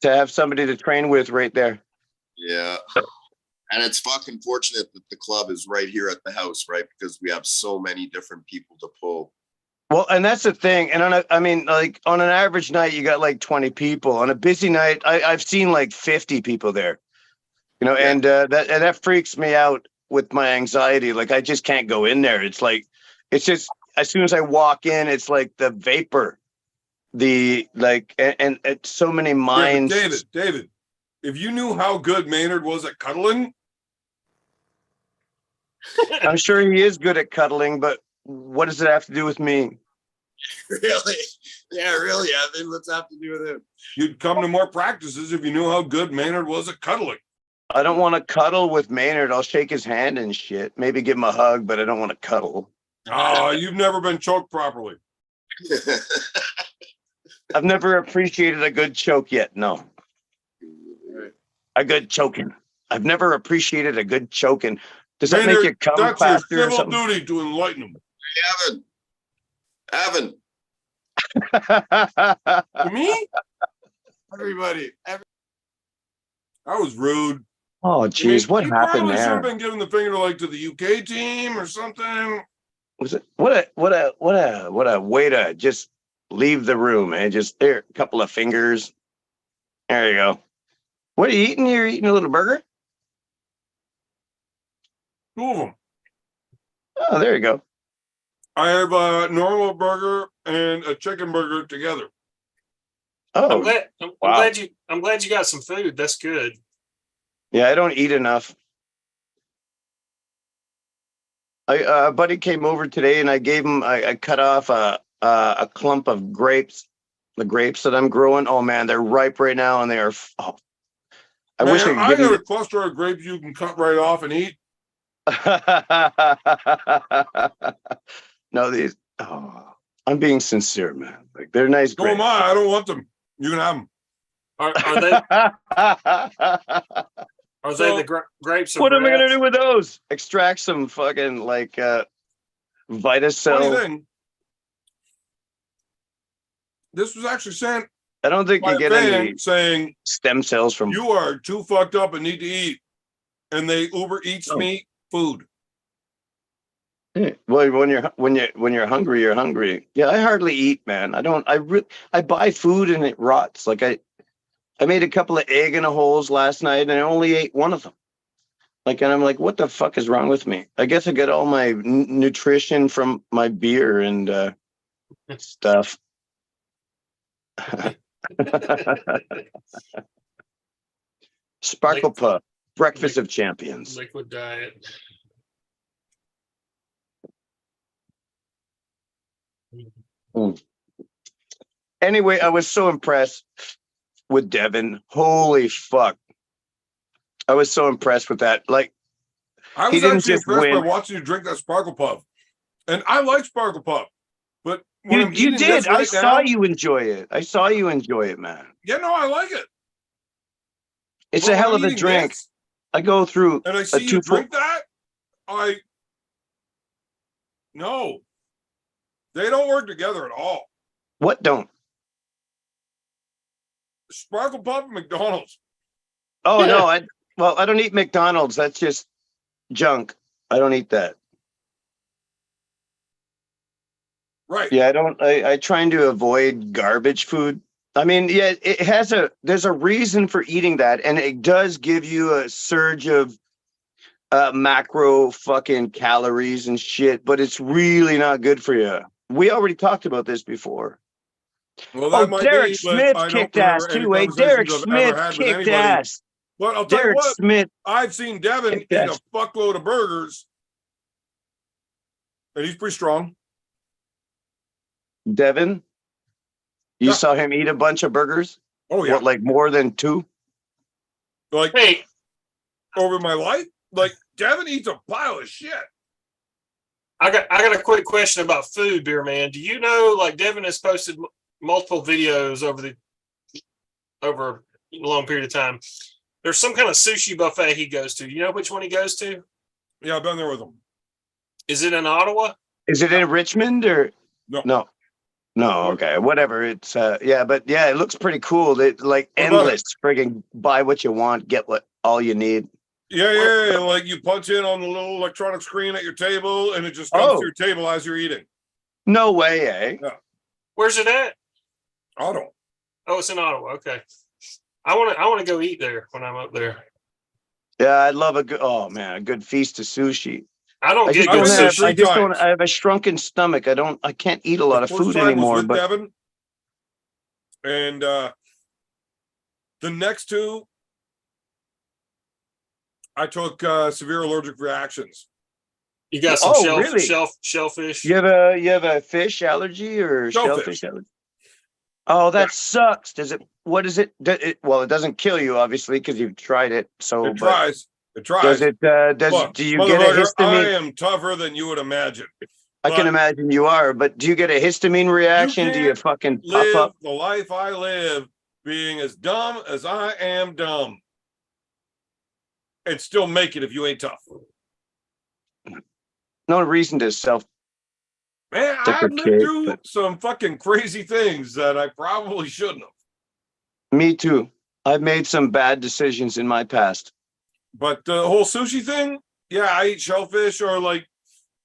I: to have somebody to train with right there.
E: Yeah. And it's fucking fortunate that the club is right here at the house, right? Because we have so many different people to pull.
I: Well, and that's the thing. And I mean, like on an average night, you got like 20 people. On a busy night, I've seen like 50 people there. You know,
E: Yeah.
I: and that freaks me out with my anxiety. Like I just can't go in there. It's like, it's just as soon as I walk in, it's like the vapor. the like, and so many
A: Yeah, but
I: minds.
A: David, if you knew how good Maynard was at cuddling,
I: I'm sure he is good at cuddling, but what does it have to do with me?
E: Really? Yeah, really, Evan. What's that have to do with him?
A: you'd come to more practices if you knew how good Maynard was at cuddling.
I: I don't want to cuddle with Maynard. I'll shake his hand and shit. Maybe give him a hug, but I don't want to cuddle.
A: Oh, you've never been choked properly.
I: I've never appreciated a good choke yet. No. A good choking. I've never appreciated a good choking. Does that make you come
A: that's
I: faster
A: your
I: or
A: civil
I: something?
A: duty to enlighten him.
E: Evan.
A: To me,
E: Everybody.
A: that was rude.
I: Oh, geez, what
A: he
I: happened
A: probably should have
I: there?
A: been giving the finger like to the UK team or something.
I: Was it what a way to just leave the room and just there, a couple of fingers. There you go. What are you eating? You're eating a little burger?
A: Two of them.
I: Oh, there you go.
A: I have a normal burger and a chicken burger together.
I: Oh, wow.
B: I'm glad you got some food. That's good.
I: Yeah, I don't eat enough. A buddy came over today, and I gave him. I cut off a clump of grapes, the grapes that I'm growing. Oh man, they're ripe right now, and they are. Oh, I wish I
A: Man,
I: could
A: I
I: give
A: got
I: you.
A: a cluster of grapes you can cut right off and eat.
I: No, these. Oh, I'm being sincere, man. Like they're nice
A: So am
I: grapes.
A: I. I don't want them. You can have them.
B: Are they
A: So-
B: the grapes? Of
I: What am I gonna
B: wrath?
I: do with those? Extract some fucking like
A: Funny
I: Vitacell.
A: thing. This was actually sent
I: I don't think
A: by
I: you
A: a
I: get
A: fan
I: any
A: saying
I: stem cells from.
A: you are too fucked up and need to eat. And they Uber Eats
I: Oh.
A: me food.
I: Yeah, well, when you're hungry, you're hungry. Yeah, I hardly eat, man. I don't. I buy food and it rots. Like I made a couple of egg in a holes last night and I only ate one of them. Like, and I'm like, what the fuck is wrong with me? I guess I get all my nutrition from my beer and stuff. Sparkle Puff, breakfast of champions.
B: Liquid diet.
I: Anyway, I was so impressed with Devin. Holy fuck. I was so impressed with that. Like,
A: I
I: He
A: was
I: didn't
A: actually
I: just
A: impressed by
I: win.
A: watching you drink that Sparkle Puff. And I like Sparkle Puff. But when I'm
I: you
A: eating
I: did.
A: this
I: I
A: right
I: saw
A: now,
I: you enjoy it. I saw you enjoy it, man.
A: yeah, no, I like it.
I: It's
A: But
I: a
A: when
I: hell
A: I'm
I: of a
A: eating
I: drink.
A: this,
I: I go through
A: and I
I: a
A: see you
I: 2-4.
A: drink that, no. They don't work together at all.
I: What don't?
A: Sparkle Puff and McDonald's.
I: Oh no, I don't eat McDonald's. That's just junk. I don't eat that.
A: Right.
I: Yeah, I don't. I trying to avoid garbage food. I mean, yeah, there's a reason for eating that, and it does give you a surge of macro fucking calories and shit, but it's really not good for you. We already talked about this before.
A: Well, that
I: Oh,
A: might
I: Derek
A: be, but
I: Smith
A: I don't
I: kicked ass
A: remember any
I: too, eh?
A: conversations
I: Derek
A: I've
I: Smith
A: ever had with
I: kicked
A: anybody.
I: ass.
A: But I'll tell you
I: Derek
A: what,
I: Smith.
A: I've seen Devin eat
I: Kicked
A: a
I: ass.
A: fuckload of burgers. And he's pretty strong.
I: Devin, you
A: Yeah.
I: saw him eat a bunch of burgers?
A: Oh, yeah.
I: What, like more than 2?
A: Like,
B: Hey,
A: over my life, like, Devin eats a pile of shit.
B: I got a quick question about food, Beer Man. Do you know, like, Devin has posted multiple videos over a long period of time. There's some kind of sushi buffet he goes to. You know which one he goes to?
A: Yeah, I've been there with him.
B: Is it in Ottawa?
I: Is it in Richmond or
A: No.
I: No, okay. Whatever. It's yeah, but yeah, it looks pretty cool. It like
A: What about
I: endless friggin' buy what you want, get what all you need.
A: Yeah. Like, you punch in on the little electronic screen at your table, and it just comes
I: Oh.
A: to your table as you're eating.
I: No way, eh?
B: Where's it at?
A: Auto.
B: Oh, it's in Ottawa. Okay. I want to go eat there when I'm up there.
I: Yeah, I love a good feast of sushi.
B: I don't
I: I
B: get
I: just
A: I've
B: good
A: been there
I: don't have
B: sushi.
I: I just don't
A: times.
I: I have a shrunken stomach. I can't eat a lot
A: The
I: of
A: first
I: food
A: time was
I: anymore,
A: with
I: but
A: Devin. And the next two, I took severe allergic reactions.
B: You got some
I: Oh, really?
B: shellfish.
I: You have a fish allergy or
A: Shellfish.
I: shellfish allergy? Oh, that sucks. Does it? What is it? Well, it doesn't kill you, obviously, because you've tried it. So,
A: It
I: but
A: tries. It tries.
I: does it?
A: Look,
I: Do you get a
A: motherfucker, I
I: histamine?
A: am tougher than you would imagine.
I: I can
A: but
I: imagine you are, but do you get a histamine reaction? Do you
A: can't
I: fucking puff
A: Live
I: up?
A: the life I live being as dumb as I am dumb. And still make it if you ain't tough.
I: No reason to self.
A: Man, I've lived
I: Deprecate,
A: through
I: but-
A: some fucking crazy things that I probably shouldn't have.
I: Me too. I've made some bad decisions in my past.
A: But the whole sushi thing, yeah, I eat shellfish, or like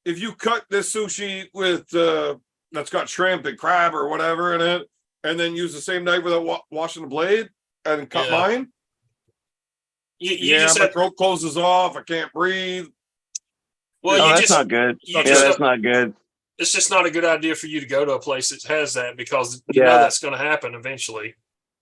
A: if you cut this sushi with that's got shrimp and crab or whatever in it, and then use the same knife without washing the blade and cut
B: Yeah.
A: mine.
B: You
A: Yeah,
B: just
A: my
B: have,
A: throat closes off. I can't breathe.
B: well,
I: Oh,
B: you
I: that's
B: just
I: not good.
B: you
I: Yeah,
B: just
I: that's not good.
B: it's just not a good idea for you to go to a place that has that because you know
I: Yeah.
B: that's going to happen eventually.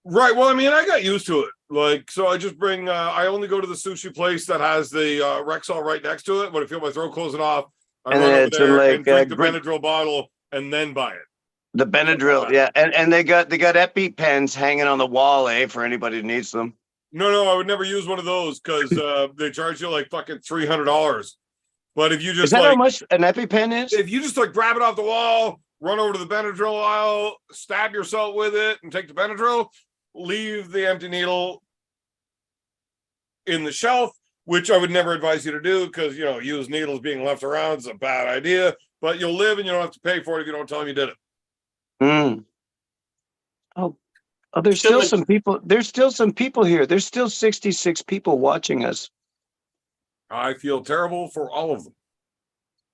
A: Right. Well, I mean, I got used to it. Like, so I just bring. I only go to the sushi place that has the Rexall right next to it. When I feel my throat closing off, I
I: And
A: run
I: then
A: over
I: it's
A: there
I: like,
A: and drink the
I: green-
A: Benadryl bottle and then buy it.
I: The Benadryl, yeah, and they got EpiPens hanging on the wall, for anybody who needs them.
A: No, I would never use one of those because they charge you like fucking $300. But if you
I: Is
A: just
I: that how
A: like,
I: much an EpiPen is?
A: if you just like grab it off the wall, run over to the Benadryl aisle, stab yourself with it, and take the Benadryl, leave the empty needle in the shelf, which I would never advise you to do because, use needles being left around is a bad idea, but you'll live and you don't have to pay for it if you don't tell them you did it.
I: Mm. Oh, there's still some people. There's still some people here. There's still 66 people watching us.
A: I feel terrible for all of them.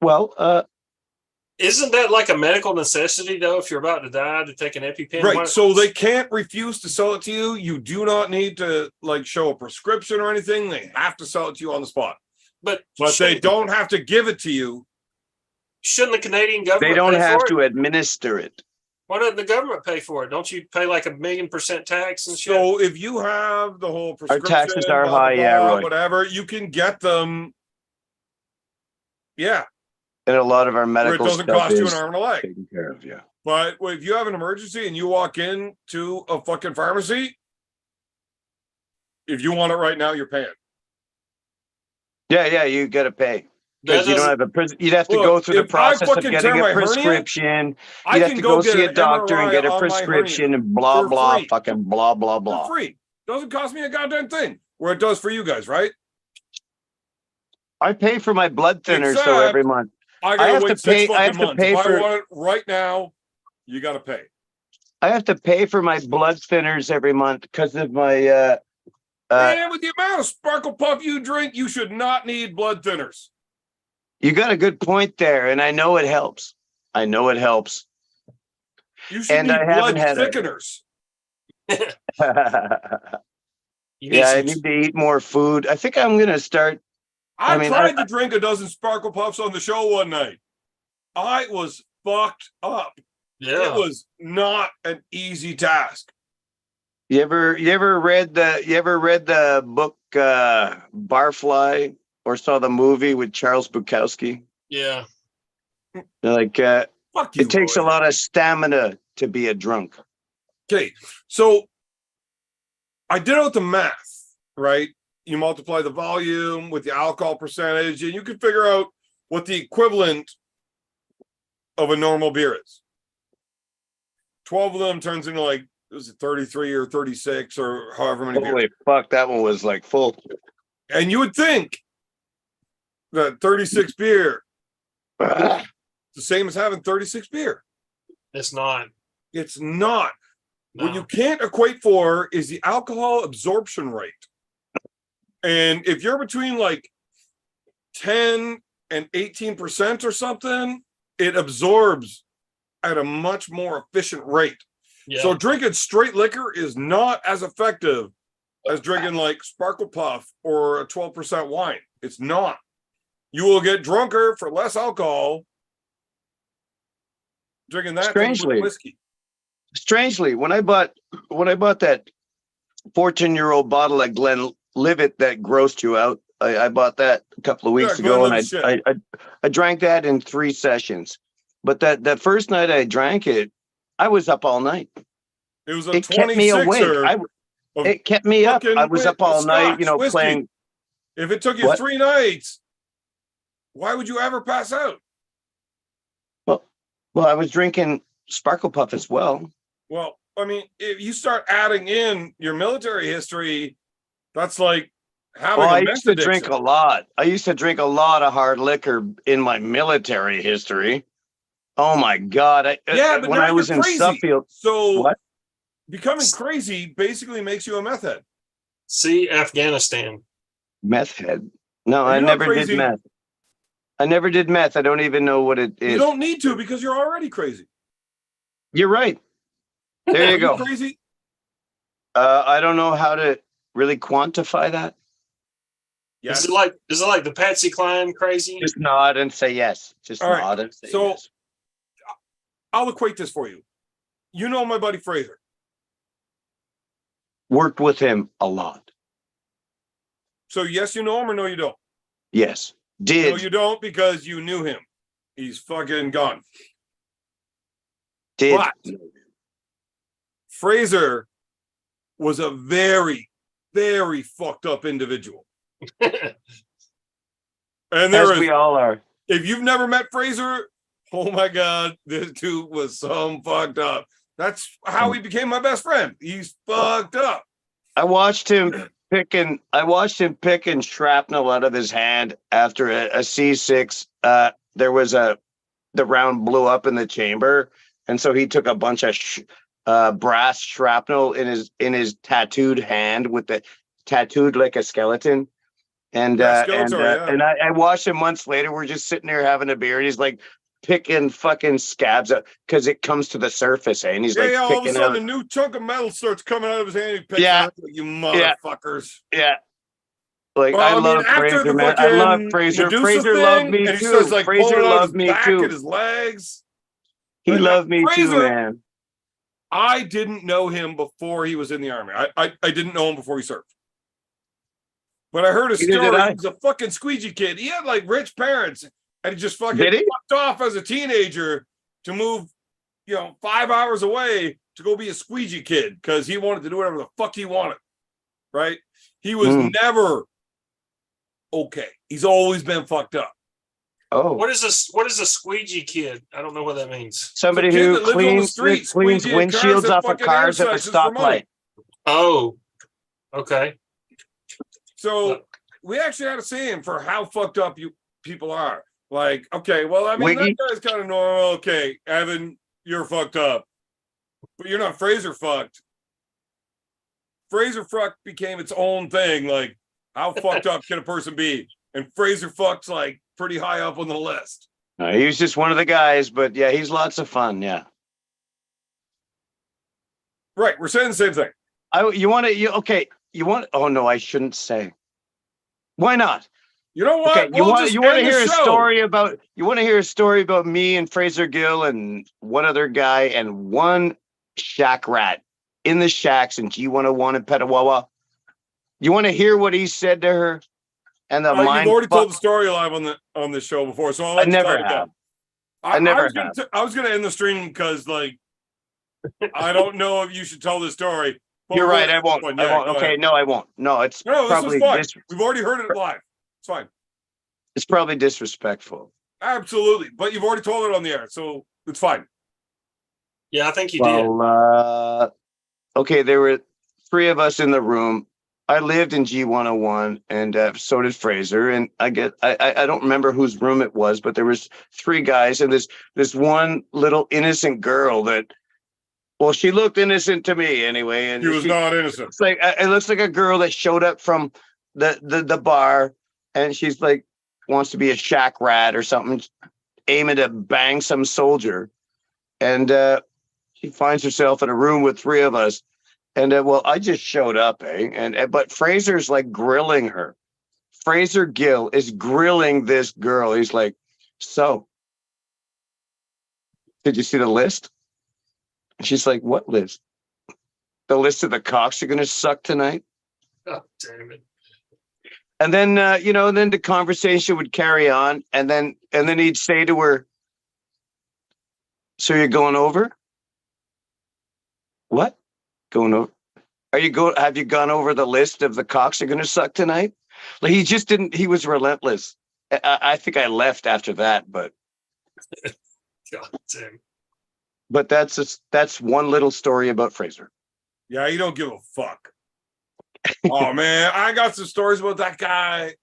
I: Well,
B: Isn't that like a medical necessity though? If you're about to die, to take an EpiPen,
A: Right.
B: Why-
A: So they can't refuse to sell it to you. You do not need to like show a prescription or anything. They have to sell it to you on the spot.
B: but
A: But they
B: shouldn't-
A: don't have to give it to you.
B: Shouldn't the Canadian government?
I: they don't
B: pay
I: have
B: for
I: to
B: It?
I: administer it.
B: Why doesn't the government pay for it? Don't you pay like 1,000,000% tax and shit?
A: So if you have the whole
I: Our
A: prescription,
I: taxes are
A: blah, blah,
I: high, yeah,
A: blah,
I: right.
A: whatever, you can get them. Yeah,
I: And a lot of our
A: where it
I: medical
A: doesn't
I: stuff
A: cost you
I: is
A: an arm and a leg.
I: taken care of. Yeah.
A: But if you have an emergency and you walk into a fucking pharmacy, if you want it right now, you're paying.
I: Yeah, you got to pay. Because you don't have you'd have to
A: Look,
I: go through the
A: if I
I: process of
A: fucking
I: getting
A: tear
I: a
A: my hernia,
I: prescription.
A: I
I: You'd have
A: can
I: to go
A: get
I: see a
A: an
I: doctor and
A: MRI
I: get a
A: on my
I: prescription
A: hernia
I: and blah,
A: for
I: blah,
A: free.
I: fucking blah, blah,
A: for
I: blah.
A: free. Doesn't cost me a goddamn thing. Where it does for you guys, right?
I: I pay for my blood thinners
A: Except
I: though every month.
A: I gotta
I: have
A: wait
I: to
A: 6
I: pay- I
A: fucking
I: have to
A: months.
I: pay
A: If I
I: for-
A: want it right now, you gotta pay.
I: I have to pay for my blood thinners every month because of my
A: Man, with the amount of Sparkle Puff you drink, you should not need blood thinners.
I: you got a good point there, and I know it helps. I know it helps.
A: You should
I: And
A: need
I: I
A: blood
I: haven't had a-
A: thickeners.
B: You need
I: Yeah, I
B: some-
I: need to eat more food. I think I'm gonna start.
A: I
I: mean,
A: tried to drink a dozen Sparkle Puffs on the show one night. I was fucked up.
B: yeah.
A: It was not an easy task.
I: You ever read the book Barfly or saw the movie with Charles Bukowski?
B: Yeah.
I: Like
A: Fuck you.
I: it takes a
A: Roy.
I: lot of stamina to be a drunk.
A: Okay, so I did out the math, right? You multiply the volume with the alcohol percentage, and you can figure out what the equivalent of a normal beer is. 12 of them turns into like, was it 33 or 36 or however many beers?
I: Holy fuck, that one was like full.
A: And you would think that 36 beer is the same as having 36 beer.
B: It's not.
A: It's not.
B: No.
A: What you can't equate for is the alcohol absorption rate. And if you're between like 10 and 18% or something, it absorbs at a much more efficient rate.
B: Yeah.
A: So drinking straight liquor is not as effective as drinking like Sparkle Puff or a 12% wine. It's not. You will get drunker for less alcohol drinking that than with
I: Strangely.
A: whiskey.
I: Strangely, when I bought that 14-year-old bottle of Glenlivet that grossed you out, I bought that a couple of weeks
A: Yeah,
I: ago, and
A: Glenlivet shit.
I: I drank that in 3 sessions. But that first night I drank it, I was up all night.
A: It was a
I: It kept me awake.
A: 26er of
I: It kept me up.
A: fucking
I: I was up all night,
A: scotch, whiskey.
I: playing.
A: If it took you
I: What?
A: 3 nights, why would you ever pass out?
I: Well, I was drinking Sparkle Puff as well.
A: Well, I mean, if you start adding in your military history, that's like having
I: Well,
A: a
I: I
A: meth
I: used to drink
A: addiction.
I: a lot. I used to drink a lot of hard liquor in my military history. Oh my God!
A: Yeah, but
I: when
A: now
I: I was
A: you're
I: in
A: crazy.
I: Suffield,
A: So
I: what?
A: becoming crazy basically makes you a meth head.
B: See Afghanistan.
I: Meth head. No,
A: Are
I: I
A: you not
I: never did
A: crazy?
I: meth. I never did meth. I don't even know what it is.
A: You don't need to because you're already crazy.
I: You're right. There
A: Are
I: you
A: you
I: go.
A: crazy?
I: I don't know how to really quantify that.
A: Yes.
B: Is it like the Patsy Cline crazy?
I: Just nod and say yes. Just
A: All right.
I: nod and say
A: So
I: yes.
A: I'll equate this for you. You know my buddy Fraser.
I: Worked with him a lot.
A: So yes, you know him or no, you don't?
I: Yes.
A: No,
I: Did
A: you don't because you knew him. He's fucking gone.
I: did
A: But Fraser was a very, very fucked up individual. And
I: as
A: there
I: we
A: is,
I: all are.
A: if you've never met Fraser, oh my God, this dude was some fucked up. That's how he became my best friend. He's fucked up.
I: I watched him picking shrapnel out of his hand after a C6. There was the round blew up in the chamber, and so he took a bunch of brass shrapnel in his tattooed hand with the tattooed like a skeleton. And
A: Yeah, Skeletor, yeah.
I: and I watched him months later. We're just sitting there having a beer, and he's like picking fucking scabs up because it comes to the surface, and he's like
A: all of a
I: picking
A: sudden
I: out.
A: a new chunk of metal starts coming out of his hand. He picks
I: Yeah.
A: it up, like, you motherfuckers.
I: Yeah. Like
A: Well,
I: I
A: I mean,
I: love
A: after
I: Fraser,
A: the
I: man. I love
A: fucking
I: Fraser.
A: Medusa
I: Fraser
A: thing,
I: loved me
A: and he
I: too.
A: starts like
I: Fraser
A: pulling out
I: loved
A: his
I: me
A: back
I: too.
A: and his legs.
I: He
A: But now,
I: loved me too,
A: Fraser,
I: man.
A: I didn't know him before he was in the army. I didn't know him before he served. But I heard a
I: Neither did
A: story.
I: I.
A: He was a fucking squeegee kid. He had like rich parents, and he just fucking
I: Did he?
A: fucked off as a teenager to move, 5 hours away to go be a squeegee kid because he wanted to do whatever the fuck he wanted. Right? He was never okay. He's always been fucked up.
I: Oh,
B: What is a squeegee kid? I don't know what that means.
I: somebody
A: It's a kid
I: who
A: that lives on the
I: cleans
A: street,
I: cleans
A: squeegeeing cars
I: windshields
A: at
I: off of
A: fucking
I: cars at the
A: intersections for money.
I: stoplight.
B: Oh, okay.
A: So we actually had a saying for how fucked up you people are. Like, okay, well, I mean,
I: Wiggy?
A: that guy's kind of normal. Okay, Evan, you're fucked up, but you're not Fraser fucked. Fraser fuck became its own thing. Like, how fucked up can a person be? And Fraser fuck's like pretty high up on the list.
I: He was just one of the guys, but yeah, he's lots of fun. Yeah.
A: Right, we're saying the same thing.
I: Oh no, I shouldn't say. Why not?
A: You know what?
I: Okay, you want to
A: end the
I: hear a
A: show.
I: story about me and Fraser Gill and one other guy and one shack rat in the shacks in G101 in Petawawa. You want to hear what he said to her? And the
A: You've
I: mind
A: already
I: fuck-
A: told the story live on the show before, so I'll
I: I
A: let you tell
I: never
A: it again.
I: have. I never have.
A: I was gonna end the stream because like I don't know if you should tell this story. but
I: You're
A: we'll-
I: right. I won't.
A: Yeah,
I: I won't.
A: go
I: Okay.
A: ahead.
I: No, I won't. No, it's
A: No, this
I: probably
A: was fine. We've already heard it live. It's fine.
I: it's probably disrespectful.
A: Absolutely. But you've already told it on the air, so it's fine.
B: Yeah, I think you did.
I: Well, okay, there were 3 of us in the room. I lived in G101, and so did Fraser. And I don't remember whose room it was, but there was 3 guys, and this one little innocent girl that, well, she looked innocent to me anyway. And
A: He was not innocent.
I: it's like it looks like a girl that showed up from the bar, and she's like wants to be a shack rat or something, aiming to bang some soldier, and she finds herself in a room with 3 of us. And well, I just showed up, but Fraser's like grilling her. Fraser Gill is grilling this girl. He's like, "So, did you see the list?" She's like, what list? The list of the cocks you're gonna suck tonight.
B: God damn it.
I: And then then the conversation would carry on, and then he'd say to her, "So you're going over? What? Going over? Have you gone over the list of the cocks you're gonna suck tonight?" Like he just didn't. He was relentless. I think I left after that, but
B: God damn.
I: but that's one little story about Fraser.
A: Yeah, you don't give a fuck. Oh man, I got some stories about that guy.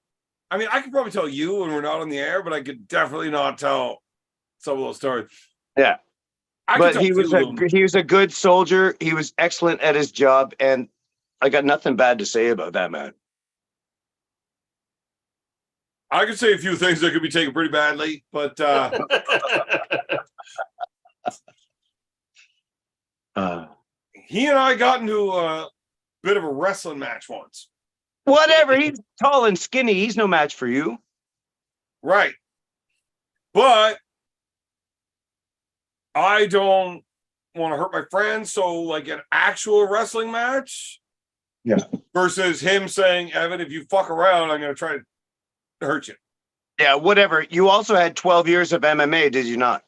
A: I mean, I could probably tell you when we're not on the air, but I could definitely not tell some of those stories.
I: Yeah.
A: I could
I: But
A: tell
I: he
A: two
I: was
A: of them.
I: he was a good soldier. He was excellent at his job, and I got nothing bad to say about that man.
A: I could say a few things that could be taken pretty badly, but he and I got into a bit of a wrestling match once.
I: Whatever. He's tall and skinny. He's no match for you.
A: Right. But I don't want to hurt my friends. So, like an actual wrestling match.
I: Yeah.
A: Versus him saying, Evan, if you fuck around, I'm going to try to hurt you.
I: Yeah, whatever. You also had 12 years of MMA, did you not?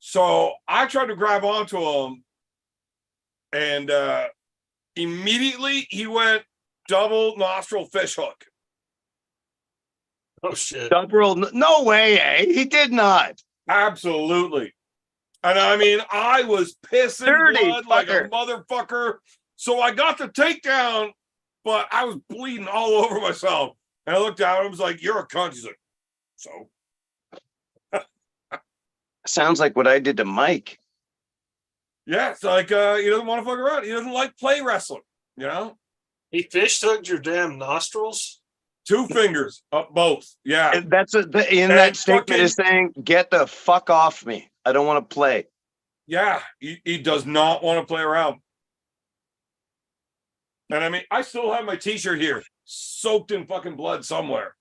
A: So I tried to grab onto him, and immediately he went double nostril fish hook.
B: Oh shit.
I: Double? No way, eh? He did not.
A: Absolutely. And I mean, I was pissing
I: Dirty
A: blood like a
I: fucker.
A: motherfucker. So I got the takedown, but I was bleeding all over myself. And I looked down and I was like, you're a cunt. He's like, so?
I: Sounds like what I did to Mike.
A: Yeah, it's like he doesn't want to fuck around. He doesn't like play wrestling, you know?
B: He fish hooked your damn nostrils?
A: 2 fingers up both. Yeah.
I: And that's that statement is saying, get the fuck off me. I don't want to play.
A: Yeah, he does not want to play around. And I mean, I still have my t-shirt here, soaked in fucking blood somewhere.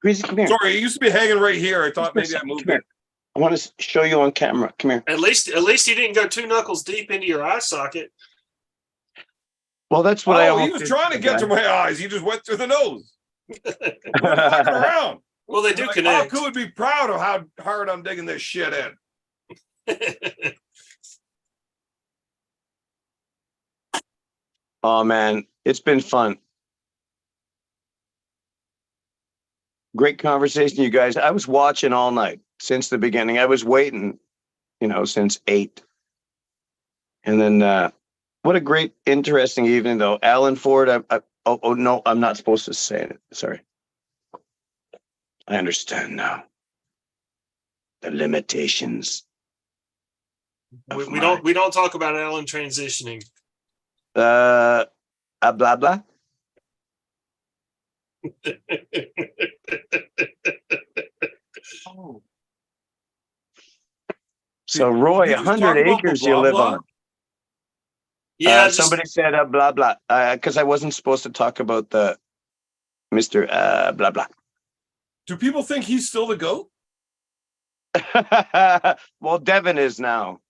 I: Greasy, come here.
A: Sorry, it used to be hanging right here. I thought maybe I
I: Come
A: moved
I: here.
A: it.
I: I want to show you on camera. Come here.
B: At least he didn't go 2 knuckles deep into your eye socket.
I: Well, that's what I
A: Oh,
I: almost
A: he was
I: did
A: trying to get to my eyes. He just went through the nose. Fucking around.
B: Well, they do
A: Like,
B: connect.
A: Aku would be proud of how hard I'm digging this shit in.
I: Oh man, it's been fun. Great conversation, you guys. I was watching all night since the beginning. I was waiting, since 8. And then what a great, interesting evening, though. Alan Ford, oh no, I'm not supposed to say it. Sorry. I understand now. The limitations.
B: we don't talk about Alan transitioning.
I: Blah blah. So Roy,
A: Did you just
I: 100
A: talk about
I: acres
A: blah,
I: you live
A: blah?
I: on.
B: Yeah,
I: Somebody said blah blah because I wasn't supposed to talk about the Mr. Blah blah.
A: Do people think he's still the GOAT?
I: Well, Devin is now.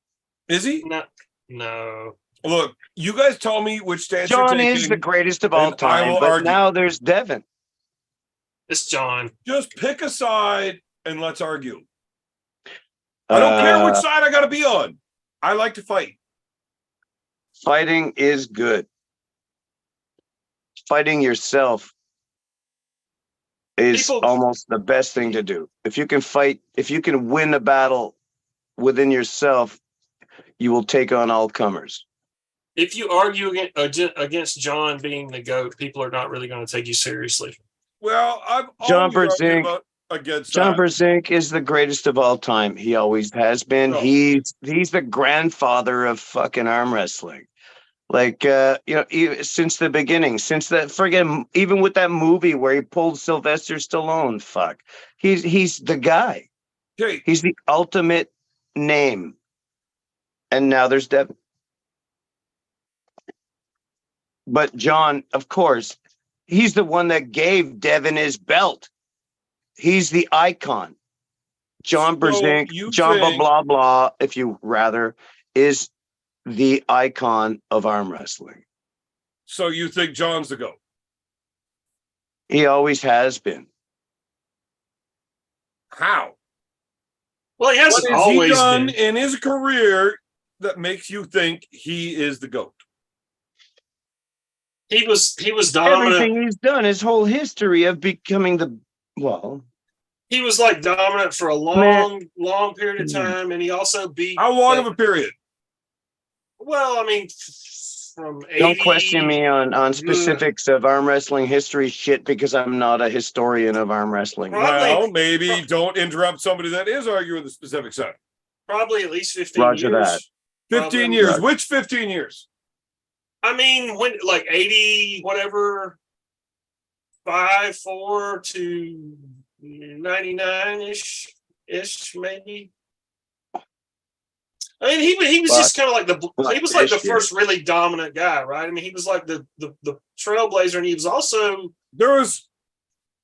A: Is he?
B: no.
A: Look, you guys tell me which stance
I: John
A: you're
I: is
A: taking.
I: the greatest of all
A: and I
I: time,
A: will
I: but
A: argue.
I: now there's Devin.
B: It's John.
A: Just pick a side and let's argue. I don't care which side I got to be on. I like to fight.
I: Fighting is good. Fighting yourself is almost the best thing to do. If you can fight, if you can win a battle within yourself, you will take on all comers.
B: If you argue against John being the GOAT, people are not really going to take you seriously.
A: Well, I've
I: John
A: always argued
I: Brzezinski-
A: against
I: John
A: that.
I: Brzezinski is the greatest of all time. He always has been.
A: No.
I: He's the grandfather of fucking arm wrestling. Like since the beginning, since that friggin' even with that movie where he pulled Sylvester Stallone, fuck. He's the guy.
A: Okay.
I: He's the ultimate name. And now there's Devin. But John, of course, he's the one that gave Devin his belt. He's the icon. John
A: So
I: Brzenk,
A: you
I: John blah
A: think-
I: blah blah, if you rather, is the icon of arm wrestling.
A: So you think John's the GOAT?
I: He always has been.
A: How?
B: Well, he
A: What
B: hasn't
A: has he
B: always
A: done
B: been.
A: in his career that makes you think he is the GOAT?
B: He was dominant.
I: Everything he's done, his whole history of becoming
B: He was like dominant for a long period of time, and he also beat.
A: How long
B: like,
A: of a period?
B: Well, I mean, from 80,
I: don't question me on specifics of arm wrestling history shit because I'm not a historian of arm wrestling.
B: Probably-
A: Well, maybe don't interrupt somebody that is arguing the specific side.
B: Probably at least 15
I: Roger
B: years.
I: that.
A: 15
B: Probably.
A: years. Which 15 years?
B: I mean, when like 80, whatever, 4 to 99-ish, maybe. I mean, he was just kind of like he was like the first really dominant guy, right? I mean, he was like the trailblazer, and he was also
A: There was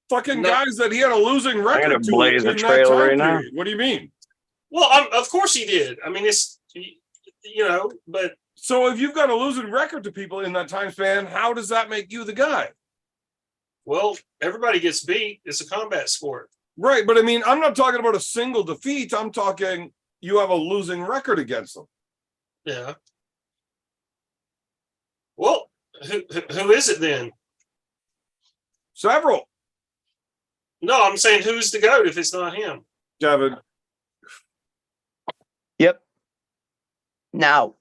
A: fucking guys that he had a losing record
I: gonna
A: to
I: blaze a
A: in that
I: trail
A: time
I: right now.
A: period. What do you mean?
B: well, of course he did. I mean, it's but
A: So if you've got a losing record to people in that time span, how does that make you the guy?
B: well, everybody gets beat. It's a combat sport.
A: Right, but I mean, I'm not talking about a single defeat. I'm talking you have a losing record against them.
B: Yeah. Well, who is it then?
A: Several.
B: No, I'm saying who's the GOAT if it's not him.
A: Devin.
I: Yep. Now,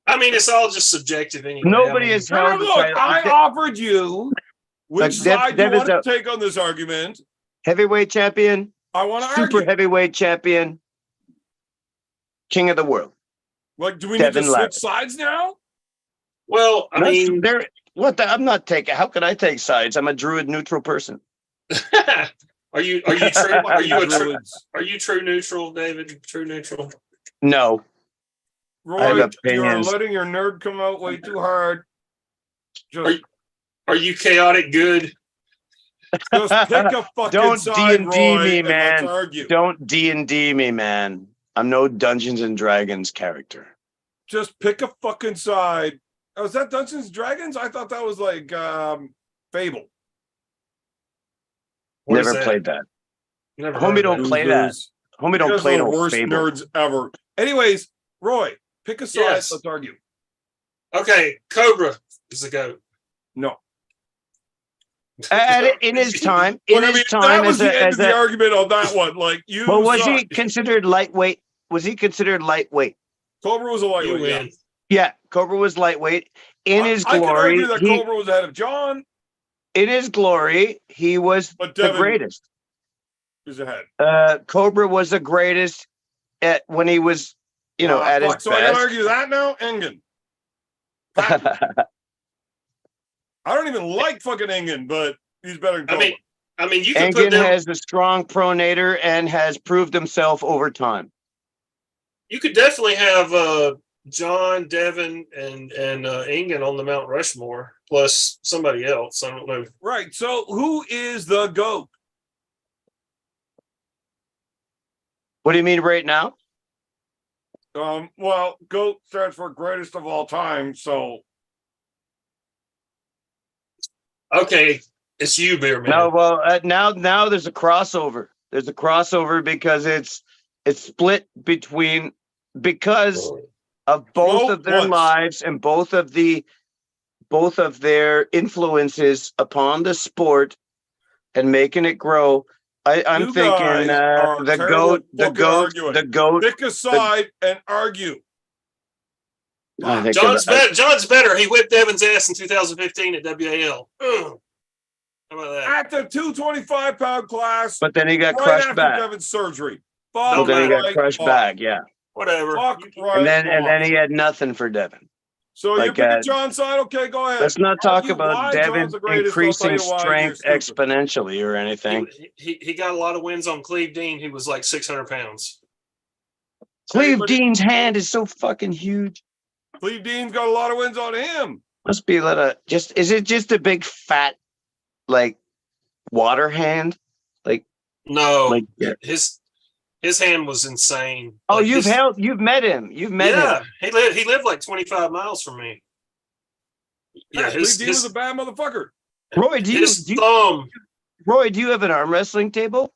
B: I mean, it's all just subjective anyway.
I: nobody
B: I mean,
I: has held the
A: Look,
I: title.
A: I offered you which
I: Like,
A: side
I: Dev
A: you
I: is
A: want to take on this argument.
I: Heavyweight champion,
A: I want to
I: super
A: argue.
I: heavyweight champion, king of the world.
A: Like, do we
I: Devin
A: need to switch
I: Lavin.
A: sides now?
B: well, I mean,
I: there. What? I'm not taking. How could I take sides? I'm a druid neutral person.
B: are you true? Are you a true?
A: Druids.
B: Are you true neutral, David? True neutral.
I: No, I have
A: Roy, you're
I: opinions.
A: letting your nerd come out way too hard.
B: Are you chaotic good?
A: Just pick a fucking
I: Don't
A: side,
I: D&D
A: Roy,
I: me,
A: and let's
I: man.
A: argue.
I: Don't D&D me, man. I'm no Dungeons and Dragons character.
A: Just pick a fucking side. Oh, is that Dungeons and Dragons? I thought that was like Fable.
B: What is
I: Never
B: that?
I: played that.
B: Never
I: Homie
B: heard
I: don't
B: of
I: play that. Homie
A: You
I: don't
A: guys
I: play
A: are the
I: no
A: worst
I: Fable.
A: nerds ever. Anyways, Roy, pick a side.
B: Yes.
A: Let's argue.
B: that. Okay, Cobra is the GOAT.
A: No.
I: In his time,
A: Well, I mean, that was the end of the argument on that one. Like you.
I: well, was
A: suck.
I: he considered lightweight? Was he considered lightweight?
A: Cobra was a
B: You
A: lightweight. Yeah.
B: win.
I: Yeah, Cobra was lightweight. In his
A: I can
I: glory,
A: argue that Cobra was ahead of John,
I: in his glory, he was
A: but
I: the
A: Devin
I: greatest.
A: is ahead.
I: Cobra was the greatest when he was, at his
A: Fuck, so I gotta
I: best.
A: argue that now, Engen. I don't even like fucking Engen, but he's better than Cobra.
B: I mean, you can put
I: Engen
B: them.
I: has a strong pronator and has proved himself over time.
B: You could definitely have John, Devin, and Engen on the Mount Rushmore, plus somebody else. I don't know.
A: Right. So who is the GOAT?
I: What do you mean right now?
A: Well, GOAT stands for greatest of all time. So
B: Okay, it's you, Beer Man.
I: No, well, now there's a crossover. There's a crossover because it's split because of both of their lives and both of their influences upon the sport and making it grow. I'm
A: You
I: thinking
A: guys are
I: the
A: terrible
I: goat, the
A: fucking
I: goat,
A: arguing.
I: the goat.
A: pick a side and argue.
I: I think
B: John's better. He whipped Devin's ass in 2015 at WAL. How about that?
A: At the 225-pound class,
I: but then he got
A: right
I: crushed
A: after
I: back.
A: Devin's surgery.
I: But
A: Fuck
I: then he got
A: right
I: crushed
A: off.
I: back, yeah.
B: Whatever.
A: Fuck right
I: And then
A: off.
I: he had nothing for Devin.
A: So
I: like,
A: you pick a John side? Okay, go ahead.
I: Let's not talk
A: Argue
I: about
A: why
I: Devin
A: John's the greatest. I'll tell
I: increasing
A: you why
I: strength
A: you're stupid.
I: exponentially or anything.
B: He got a lot of wins on Cleve Dean, who was like 600 pounds.
I: Cleve Dean's hand is so fucking huge.
A: Cleve Dean's got a lot of wins on him.
I: Must be a lot of is it just a big fat, like, water hand?
B: No,
I: Like,
B: his hand was insane.
I: oh,
B: Like,
I: you've met him. You've met
B: yeah,
I: him.
B: he lived like 25 miles from me. Yeah,
A: Big D was a bad motherfucker.
I: Roy, do you have an arm wrestling table?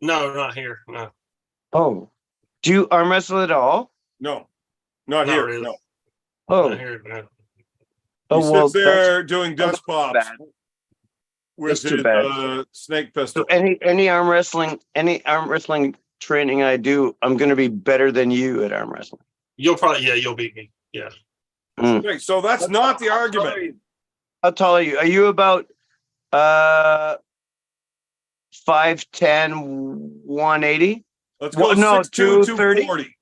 B: No, not here. No.
I: Oh, do you arm wrestle at all?
A: No, not here.
B: Really.
A: No.
I: Oh,
B: Not here, no.
I: oh,
A: He
I: well,
A: sits there doing desk pops
I: bad.
A: with
I: That's too
A: his
I: bad.
A: snake
I: So
A: pistol.
I: any arm wrestling training I do, I'm going to be better than you at arm wrestling.
B: You'll beat me. Yeah.
I: Mm.
A: Okay, so that's not the argument.
I: How tall are you? Are you about 5'10", 180?
A: Let's go
I: No,
A: 6'2",
I: 230.
A: 240.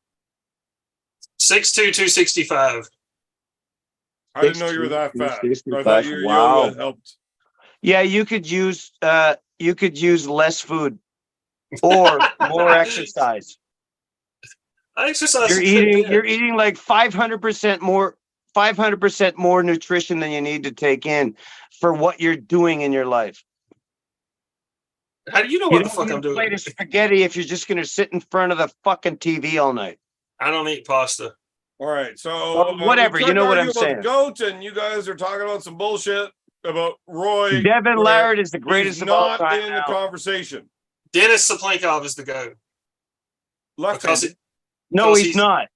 B: 6'2", 265.
A: I didn't know you were that fat. I thought you
I: Wow.
A: helped.
I: Yeah, you could use less food or more exercise.
B: I exercise.
I: You're eating like 500% more nutrition than you need to take in for what you're doing in your life.
B: How do you know what the fuck I'm doing?
I: Plate of spaghetti if you're just going to sit in front of the fucking TV all night.
B: I don't eat pasta.
A: All right, so
I: whatever,
A: we
I: you know what I'm
A: about
I: saying.
A: The goat, and you guys are talking about some bullshit about Roy.
I: Devin Laird is the greatest of all
A: not
I: time
A: in
I: now.
A: the conversation.
B: Denis Saplankov is the GOAT.
A: Left-handed.
I: No, he's not.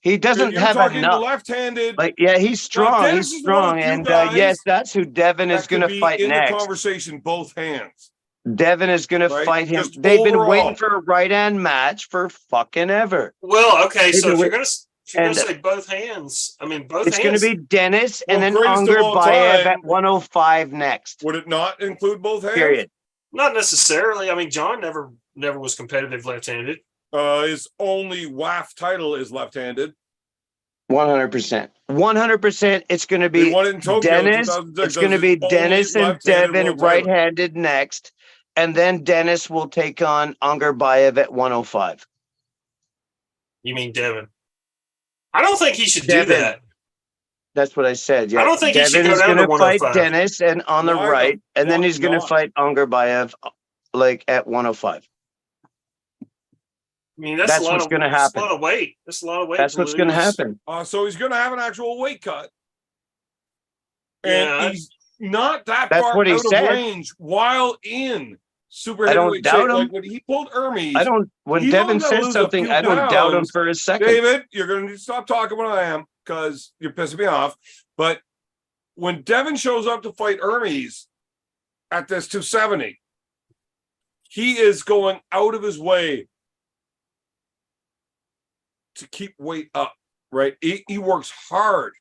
I: He doesn't
A: You're
I: have
A: talking
I: enough.
A: left-handed.
I: Like, yeah, he's strong.
A: Dennis
I: He's
A: is one of
I: strong,
A: the few
I: and
A: guys
I: yes, that's who Devin is
A: that
I: going
A: could
I: to
A: be
I: fight
A: in
I: next.
A: the conversation, both hands.
I: Devin is going
A: Right?
I: to fight him.
A: Just
I: They've been waiting
A: overall.
I: for a right hand match for fucking ever.
B: Well, okay, so if you're gonna
I: And
B: say both hands, I mean both
I: it's going
B: hands.
I: to be Dennis and
A: Well,
I: then
A: greatest of
I: Unger
A: all
I: Bayev
A: time.
I: at 105 next.
A: Would it not include both hands?
I: Period.
B: Not necessarily. I mean, John never was competitive left-handed.
A: His only WAF title is left-handed.
I: 100%. 100%. It's going to
A: He
I: be
A: won it in Tokyo.
I: Dennis.
A: 2006.
I: It's going to
A: That was
I: be
A: his only
I: Dennis and
A: left-handed
I: Devin
A: world title.
I: right-handed next, and then Dennis will take on Unger Bayev at 105.
B: You mean Devin? I don't think he should
I: Devin.
B: do that.
I: That's what I said. Yeah,
B: I don't think he should
I: Devin
B: go
I: is
B: down
I: going
B: to
I: to fight
B: 105.
I: Dennis and on the
A: Why the
I: right, and then
A: fuck
I: he's going to
A: not?
I: fight Unger Bayev like at 105.
B: I mean, that's
I: That's
B: a lot
I: what's
B: of,
I: gonna
B: that's
I: happen.
B: a lot of weight. That's a lot of weight.
I: That's
B: to
I: what's going to
B: lose.
I: happen.
A: So he's going to have an actual weight cut. And
B: Yeah.
A: he's not that
I: That's
A: far
I: what he
A: out
I: said.
A: of range while in super
I: I don't
A: heavyweight
I: doubt
A: shape.
I: him.
A: Like when he pulled Hermes.
I: I don't. When
A: he's
I: Devin
A: only gonna
I: says
A: lose a
I: something,
A: few
I: I don't doubt him
A: pounds.
I: for a second.
A: David, you're going to stop talking when I am because you're pissing me off. But when Devin shows up to fight Hermes at this 270, he is going out of his way to keep weight up, right? He works hard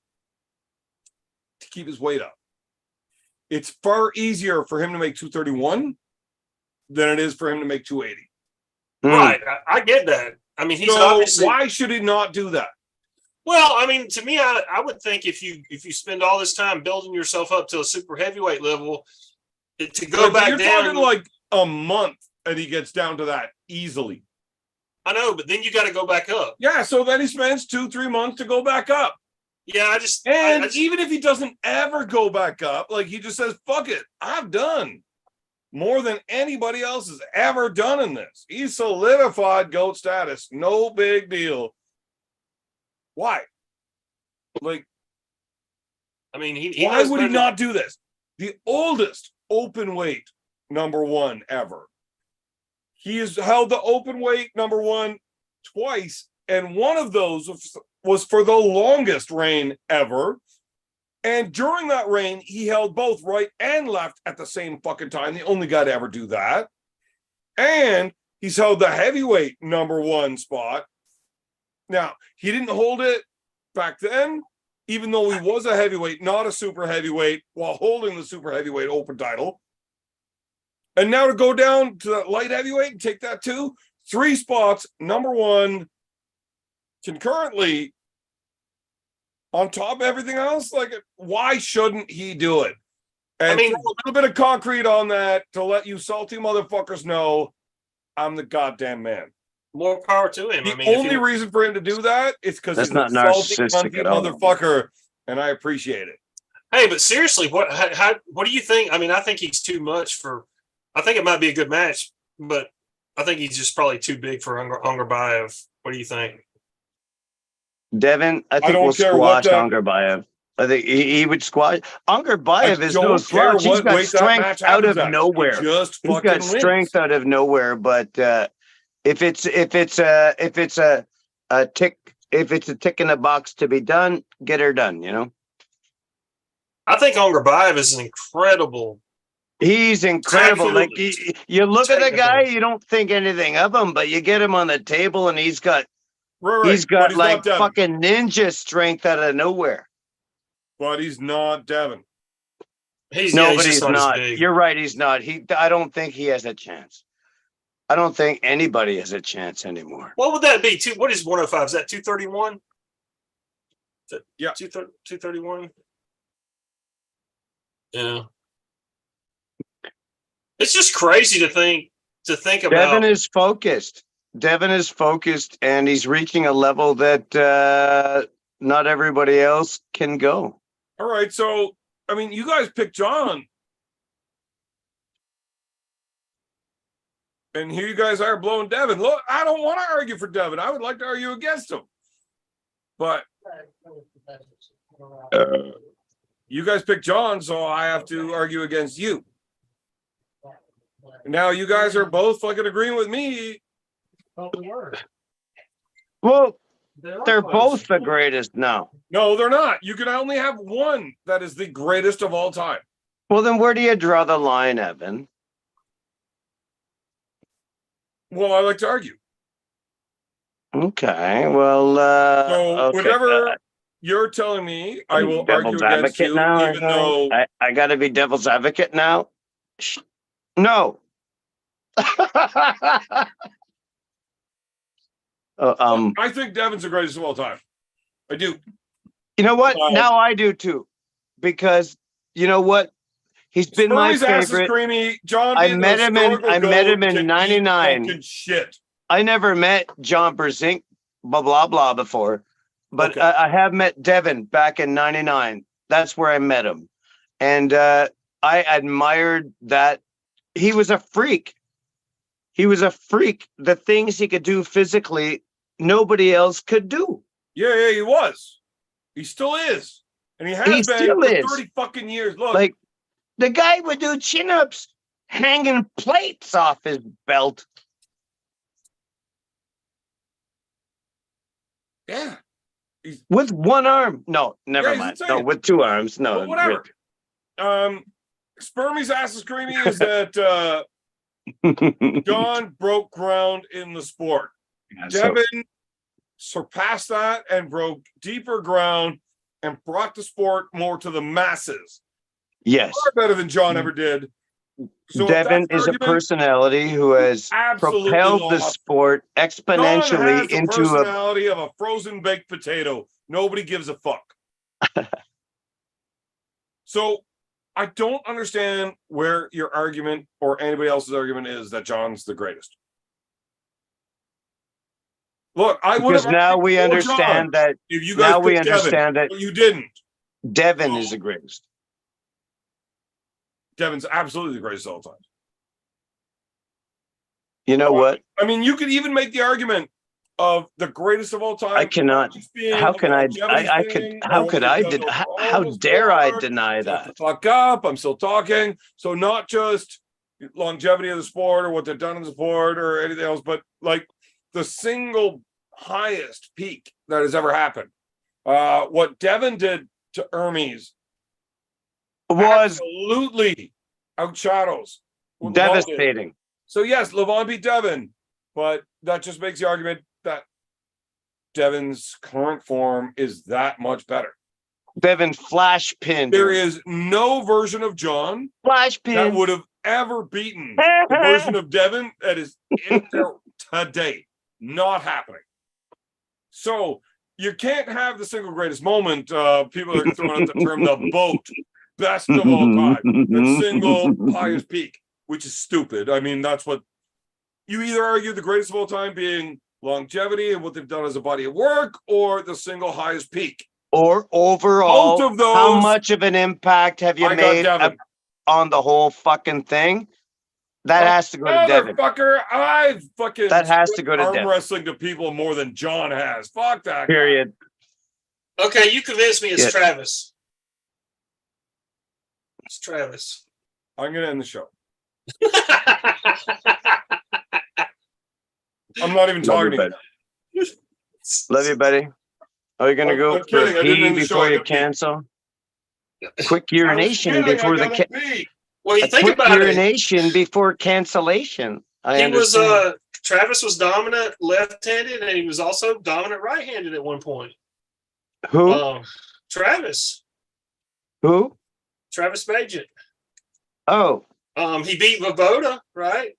A: to keep his weight up. It's far easier for him to make 231 than it is for him to make 280.
B: Right. I get that. I mean, he's
A: So
B: obviously.
A: why should he not do that?
B: Well, I mean, to me, I would think if you spend all this time building yourself up to a super heavyweight level, to go
A: Like,
B: back
A: you're
B: down.
A: talking like a month and he gets down to that easily.
B: I know, but then you got to go back up.
A: Yeah, so then he spends 2-3 months to go back up.
B: Yeah, I just
A: And
B: I just-
A: even if he doesn't ever go back up, like he just says, fuck it, I've done more than anybody else has ever done in this. He's solidified GOAT status. No big deal. Why? Like,
B: I mean, he
A: why
B: knows
A: would he
B: better-
A: not do this? The oldest open weight #1 ever. He has held the open weight #1 twice, and one of those was for the longest reign ever. And during that reign, he held both right and left at the same fucking time. The only guy to ever do that. And he's held the heavyweight #1 spot. Now, he didn't hold it back then, even though he was a heavyweight, not a super heavyweight, while holding the super heavyweight open title. And now to go down to that light heavyweight and take that too, 3 spots, #1, concurrently, on top of everything else. Like, why shouldn't he do it? And
B: I mean-
A: throw a little bit of concrete on that to let you salty motherfuckers know I'm the goddamn man.
B: more power to him.
A: The
B: I mean, if
A: only
B: he-
A: reason for him to do that is because
I: That's
A: he's
I: not
A: a salty,
I: narcissistic
A: cunty
I: at all.
A: motherfucker, and I appreciate it.
B: Hey, but seriously, what do you think? I mean, I think he's too much for I think it might be a good match, but I think he's just probably too big for Ungerbayev. What do you think?
I: Devin, I think
A: don't
I: we'll
A: care what
I: squash Angerbayev. I think he would squash. Angerbayev is no slouch. He's got strength out of nowhere.
A: Just
I: He's
A: fucking
I: got strength out of nowhere. But if it's a tick in a box to be done, get her done. You know.
B: I think Ungerbayev is an incredible.
I: He's incredible.
B: Absolutely.
I: Like you look at the guy, you don't think anything of him, but you get him on the table, and he's got he's got like fucking ninja strength out of nowhere.
A: But he's not Devin.
B: He's
I: not. You're right. He's not. I don't think he has a chance. I don't think anybody has a chance anymore.
B: What would that be? What is 105? Is that 231?
A: Yeah,
B: 231. Yeah. It's just crazy to think about.
I: Devin is focused. And he's reaching a level that not everybody else can go.
A: All right, so I mean, you guys picked John, and here you guys are blowing Devin. Look, I don't want to argue for Devin. I would like to argue against him, but you guys picked John, so I have to argue against you. Now you guys are both fucking agreeing with me.
I: Well, they're both the greatest now.
A: No, they're not. You can only have one that is the greatest of all time.
I: Well, then where do you draw the line, Evan?
A: Well, I like to argue.
I: Okay, well,
A: so whatever you're telling me, I will argue against you,
I: now,
A: even though
I: I got to be devil's advocate now. No.
A: I think Devin's the greatest of all time. I do.
I: You know what? Now I do too, because you know what? He's been my favorite.
A: Creamy. John,
I: I met him in '99.
A: Shit.
I: I never met John Brzezinski, blah blah blah before, but I have met Devin back in '99. That's where I met him, and I admired that. He was a freak. He was a freak. The things he could do physically, nobody else could do.
A: Yeah, he was. He still is. And he has been for 30 fucking years. Look.
I: Like, the guy would do chin-ups hanging plates off his belt.
A: Yeah.
I: With one arm. No, never mind. No, with two arms. No.
A: But whatever. Spermie's ass is creamy is that John broke ground in the sport. Devin surpassed that and broke deeper ground and brought the sport more to the masses.
I: Yes.
A: Far better than John ever did. So
I: Devin is a personality who has propelled the sport exponentially into
A: the personality of a frozen baked potato. Nobody gives a fuck. So I don't understand where your argument or anybody else's argument is that John's the greatest. Look, I would have.
I: Because now we understand that.
A: If you guys
I: now we understand
A: Devin,
I: that
A: you didn't.
I: Devin is the greatest.
A: Devin's absolutely the greatest of all time.
I: You know what?
A: I mean, you could even make the argument of the greatest of all time.
I: I cannot. How can I? I could. How could I? How dare I deny that?
A: Fuck up! I'm still talking. So not just longevity of the sport or what they've done in the sport or anything else, but like the single highest peak that has ever happened. What Devin did to Hermes
I: was
A: absolutely outshadows.
I: Devastating.
A: So yes, Levon beat Devin, but that just makes the argument that Devin's current form is that much better.
I: Devin flash pinned.
A: There is no version of John
I: flash pin
A: that would have ever beaten the version of Devin that is in there today. Not happening. So you can't have the single greatest moment. People are throwing out the term the boat. Best of all time. The single highest peak, which is stupid. I mean, that's what you either argue the greatest of all time being longevity and what they've done as a body of work, or the single highest peak.
I: Or overall,
A: both of those,
I: how much of an impact have you made on the whole fucking thing? That has to go to Devin.
A: Motherfucker, I've fucking
I: That has to go to
A: arm
I: Devin.
A: wrestling to people more than John has. Fuck that. guy.
I: Period.
B: Okay, you convinced me it's
I: Yeah.
B: Travis. It's Travis.
A: I'm gonna end the show. I'm not even
I: Love
A: talking
I: you,
A: to you.
I: buddy. Love you, buddy. Are you gonna go
A: I'm kidding.
I: for
A: I didn't
I: pee
A: end the show.
I: before
A: I
I: you
A: gotta pee.
I: cancel? Quick urination
A: I
I: before the
A: gotta pee.
B: Well, you
I: a
B: think
I: quick
B: about it.
I: urination before cancellation. I
B: He was
I: understand.
B: Travis was dominant left-handed, and he was also dominant right-handed at one point.
I: Who?
B: Travis
I: Who?
B: Bajan.
I: Oh,
B: He beat Vovoda, right?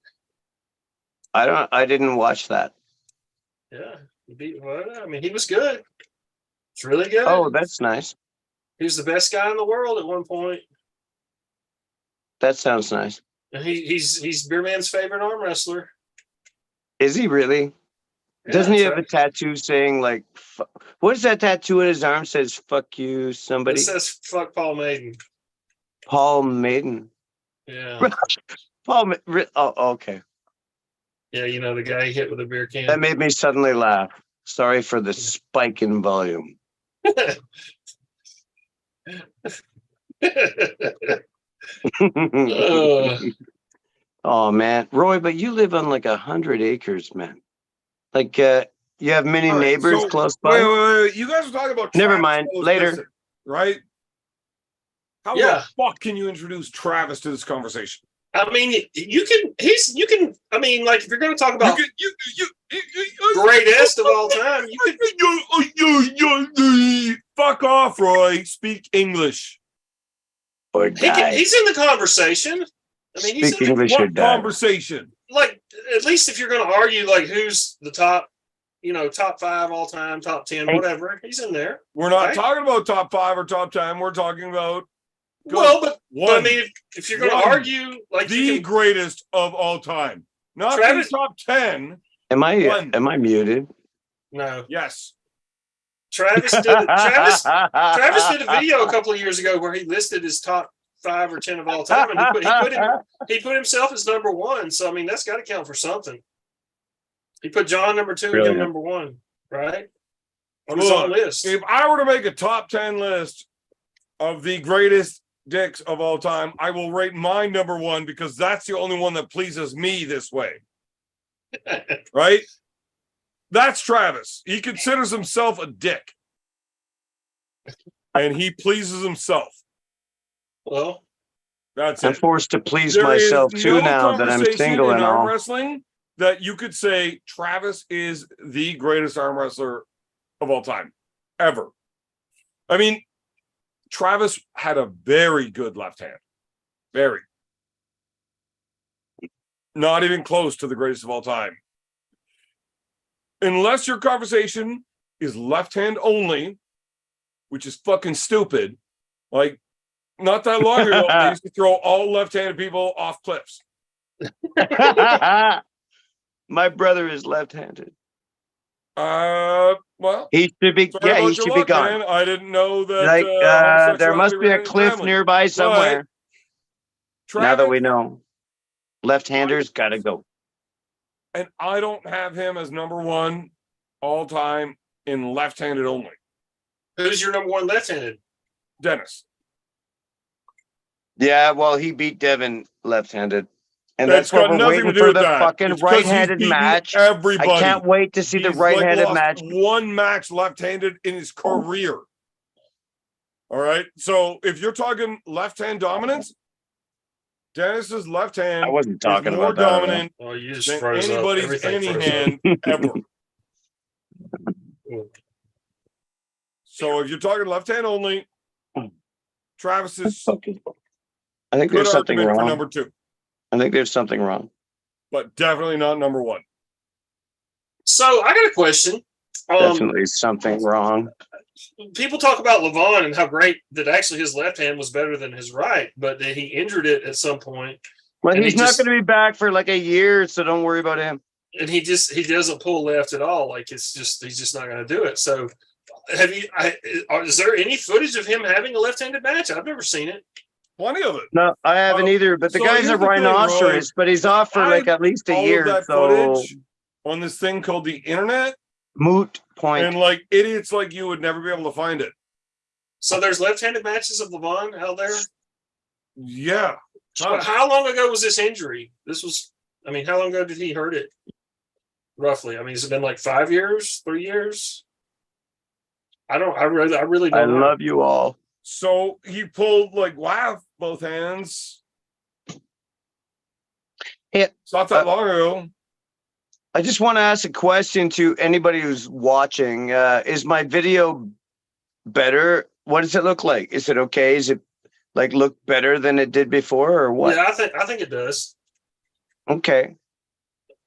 I: I didn't watch that.
B: Yeah, he beat Vovoda. I mean, he was good. It's really good.
I: Oh, that's nice.
B: He was the best guy in the world at one point.
I: That sounds nice.
B: And he's Beer Man's favorite arm wrestler.
I: Is he really?
B: Yeah,
I: Doesn't he
B: that's
I: have a
B: right.
I: tattoo saying like, what is that tattoo on his arm says, fuck you,
B: It
I: somebody?
B: says "fuck Paul Maiden."
I: Paul Maiden.
B: Yeah,
I: Oh, okay.
B: yeah, you know the guy he hit with a beer can.
I: That made me suddenly laugh. Sorry for the spike in volume. Oh man, Roy, but you live on like 100 acres, man. Like, you have many
A: All right,
I: neighbors
A: so-
I: close by.
A: Wait. You guys are talking about
I: Never
A: Travis
I: mind,
A: Goes
I: later.
A: Missing, right? How
B: Yeah.
A: the fuck can you introduce Travis to this conversation?
B: I mean, you can. I mean, like if you're going to talk about greatest of all time, you
A: Fuck off, Roy. Speak English.
I: Or die.
B: he's in the conversation. I mean, he's
I: Speak
B: in the,
I: English or
A: What
I: die.
A: conversation?
B: like at least if you're going to argue like who's the top, top 5 all time, top 10, whatever, he's in there.
A: We're not
B: Right.
A: talking about top 5 or top 10. We're talking about
B: Well, but I
A: one,
B: mean, if you're going to
A: One.
B: argue like
A: the
B: you can,
A: greatest of all time. Not
B: Travis-
A: the top 10.
I: Am I
A: One.
I: muted?
B: no,
A: Yes.
B: Travis did Travis did a video a couple of years ago where he listed his top 5 or 10 of all time, and he put himself as number 1. So I mean, that's got to count for something. He put John number 2 and him
I: Brilliant.
B: number 1, right? On his
A: Look,
B: own list.
A: If I were to make a top 10 list of the greatest dicks of all time, I will rate mine number 1 because that's the only one that pleases me this way. Right? That's Travis. He considers himself a dick. And he pleases himself.
B: Well,
A: That's
I: I'm
A: it.
I: forced to please
A: There is
I: myself too
A: no
I: now that I'm
A: conversation
I: single
A: in
I: and
A: arm
I: all.
A: wrestling that you could say Travis is the greatest arm wrestler of all time, ever. I mean, Travis had a very good left hand. Very. Not even close to the greatest of all time. Unless your conversation is left hand only, which is fucking stupid. Like, not that long ago, they used to throw all left-handed people off cliffs.
I: My brother is left-handed.
A: Well,
I: He should be.
A: sorry
I: Yeah,
A: about
I: he
A: your
I: should be
A: luck,
I: gone.
A: man. I didn't know that.
I: Like, there must
A: homosexuality
I: be a
A: ran in
I: cliff
A: family.
I: nearby somewhere. Now
A: Travis,
I: that we know, left-handers gotta go.
A: and I don't have him as number 1 all time in left-handed only.
B: who's your number 1 left-handed?
A: Dennis.
I: Yeah, well, he beat Devin left-handed, and
A: It's
I: that's what
A: got
I: we're
A: nothing
I: waiting
A: to do
I: for
A: with
I: the
A: that.
I: fucking
A: It's 'cause he's
I: right-handed
A: beaten
I: match.
A: Everybody.
I: I can't wait to see the
A: He's,
I: right-handed
A: lost
I: match.
A: one match left-handed in his career. All right. So if you're talking left-hand dominance, Dennis's left hand
I: I wasn't talking
A: is more
I: about that at all.
A: dominant
B: Oh, you just
A: than
B: froze up.
A: anybody's
B: Everything
A: any
B: froze up.
A: hand ever. So if you're talking left hand only, Travis's
I: I think
A: good
I: there's something
A: argument for
I: wrong.
A: number 2,
I: I think there's something wrong.
A: but definitely not number 1.
B: So I got a question.
I: Definitely something wrong.
B: People talk about Levon and how great that actually his left hand was better than his right, but that he injured it at some point,
I: Well,
B: And
I: he's
B: he
I: not
B: just-
I: going to be back for like a year, so don't worry about him.
B: and he doesn't pull left at all. Like he's just not going to do it. So is there any footage of him having a left-handed match? I've never seen it.
A: Plenty of it.
I: No, I haven't either. But the
A: so
I: guy's a
A: here's the thing,
I: rhinoceros, but he's off for like at least a
A: all
I: year.
A: of that
I: So
A: footage on this thing called the internet,
I: moot point.
A: and like idiots like you would never be able to find it.
B: So there's left-handed matches of Levon out there.
A: Yeah.
B: How long ago was this injury? This was, I mean, how long ago did he hurt it? Roughly. I mean, has it been like 5 years, 3 years? I really
I: I
B: don't know.
I: love you all.
A: So he pulled like both hands.
I: Yeah.
A: It's not that long ago.
I: I just want to ask a question to anybody who's watching. Is my video better? What does it look like? Is it okay? Is it like look better than it did before, or what?
B: Yeah, I think it does.
I: Okay.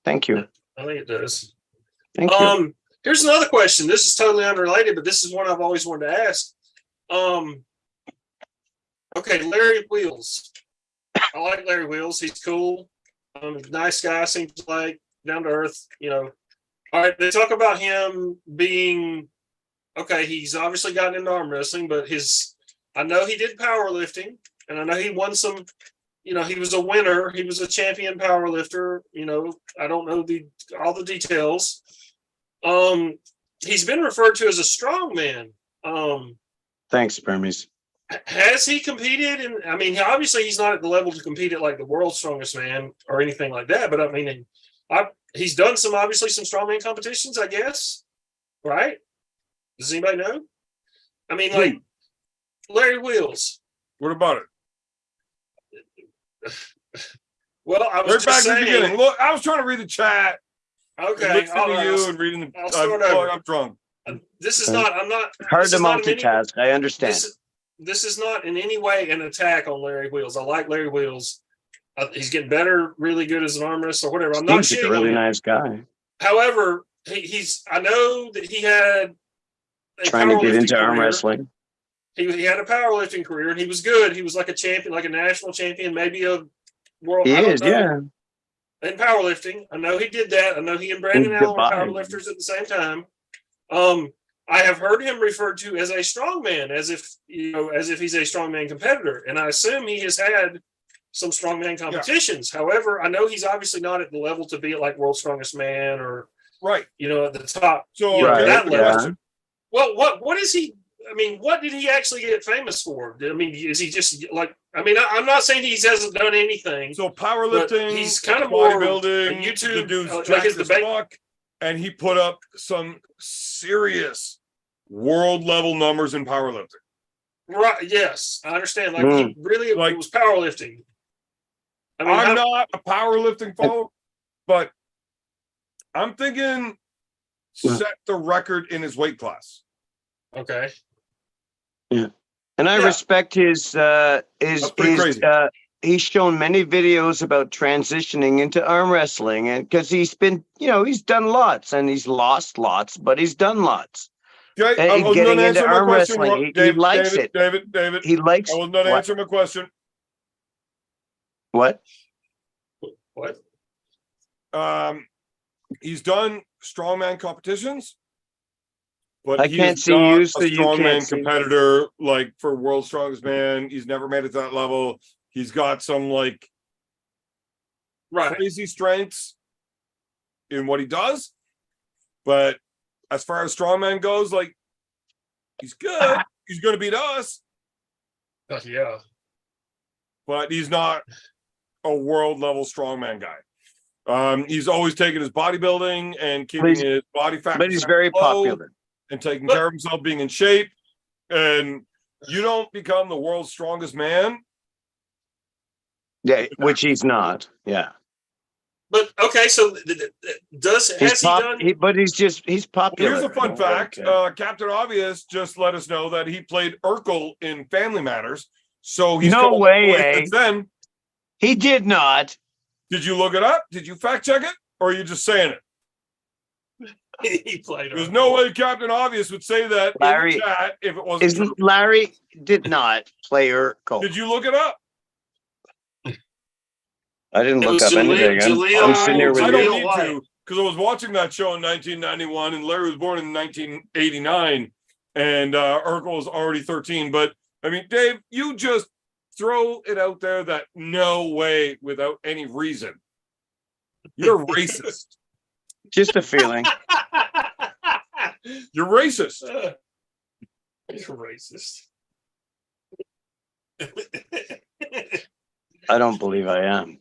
I: Thank you.
B: I think it does.
I: Thank you.
B: Here's another question. This is totally unrelated, but this is one I've always wanted to ask. Okay, Larry Wheels. I like Larry Wheels. He's cool. Nice guy, seems like, down to earth, you know. All right, they talk about him being okay, he's obviously gotten into arm wrestling, but I know he did powerlifting, and I know he won some, you know, he was a winner, he was a champion powerlifter, you know. I don't know all the details. He's been referred to as a strongman.
I: Thanks, Burmese.
B: Has he competed? And I mean, obviously he's not at the level to compete at like the world's strongest man or anything like that. But I mean, he's done obviously some strongman competitions, I guess. Right? Does anybody know? I mean, like Larry Wheels.
A: What about it?
B: Well, I was
A: right
B: just
A: back
B: saying.
A: to the beginning. Look, I was trying to read the chat.
B: Okay,
A: listening to you and reading the.
B: I'll start over.
A: I'm drunk.
B: This is not. I'm not.
I: Hard to multitask. I understand.
B: This is not in any way an attack on Larry Wheels. I like Larry Wheels. He's getting better, really good as an arm wrestler or whatever. I'm not
I: Seems like a really nice guy.
B: However, I know that he had
I: trying to get into arm wrestling.
B: He had a powerlifting career and he was good. He was like a champion, like a national champion, maybe a world.
I: He is, yeah.
B: In powerlifting, I know he did that. I know he and Brandon Allen were powerlifters at the same time. I have heard him referred to as a strongman, as if he's a strongman competitor, and I assume he has had some strongman competitions. Yeah. However, I know he's obviously not at the level to be at like World's Strongest Man or at the top.
A: So
B: that level.
A: Yeah.
B: Well, what is he? I mean, what did he actually get famous for? I mean, is he just like? I mean, I'm not saying he hasn't done anything.
A: So powerlifting,
B: he's kind of more
A: bodybuilding.
B: YouTube,
A: the dude's
B: like his
A: jacked as fuck, and he put up some serious world level numbers in powerlifting.
B: Right? Yes, I understand. Like he really, it was powerlifting. I mean,
A: I'm not a powerlifting follower, but I'm thinking set the record in his weight class.
B: Okay.
I: Yeah. And I respect his he's shown many videos about transitioning into arm wrestling, and because he's been, he's done lots and he's lost lots, but he's done lots.
A: Okay, I was
I: getting
A: not
I: into arm wrestling, he likes it.
A: David,
I: he likes.
A: I was not answering my question.
I: What?
A: He's done strongman competitions, but
I: I can't see you, so you can't
A: strongman competitor like for World's Strongest Man. He's never made it to that level. He's got some like crazy strengths in what he does, but as far as strongman goes, like he's good. He's going to beat us.
B: Yeah,
A: but he's not a world level strongman guy. He's always taking his bodybuilding and keeping his body fat.
I: But he's very popular
A: and taking care of himself, being in shape. And you don't become the world's strongest man.
I: Yeah, which he's not. Yeah.
B: But okay, so he's popular.
A: Here's a fun fact: Captain Obvious just let us know that he played Urkel in Family Matters. So he's
I: no way.
A: Then
I: he did not.
A: Did you look it up? Did you fact check it, or are you just saying
B: it? He played.
A: There's no way Captain Obvious would say that
I: Larry,
A: in the chat if it wasn't true.
I: Larry did not play Urkel.
A: Did you look it up?
I: I didn't look up anything. I'm sitting here with you.
A: I don't need to, because I was watching that show in 1991, and Larry was born in 1989, and Urkel was already 13. But I mean, Dave, you just throw it out there that no way without any reason. You're racist.
I: Just a feeling.
A: You're racist.
B: You're racist.
I: I don't believe I am.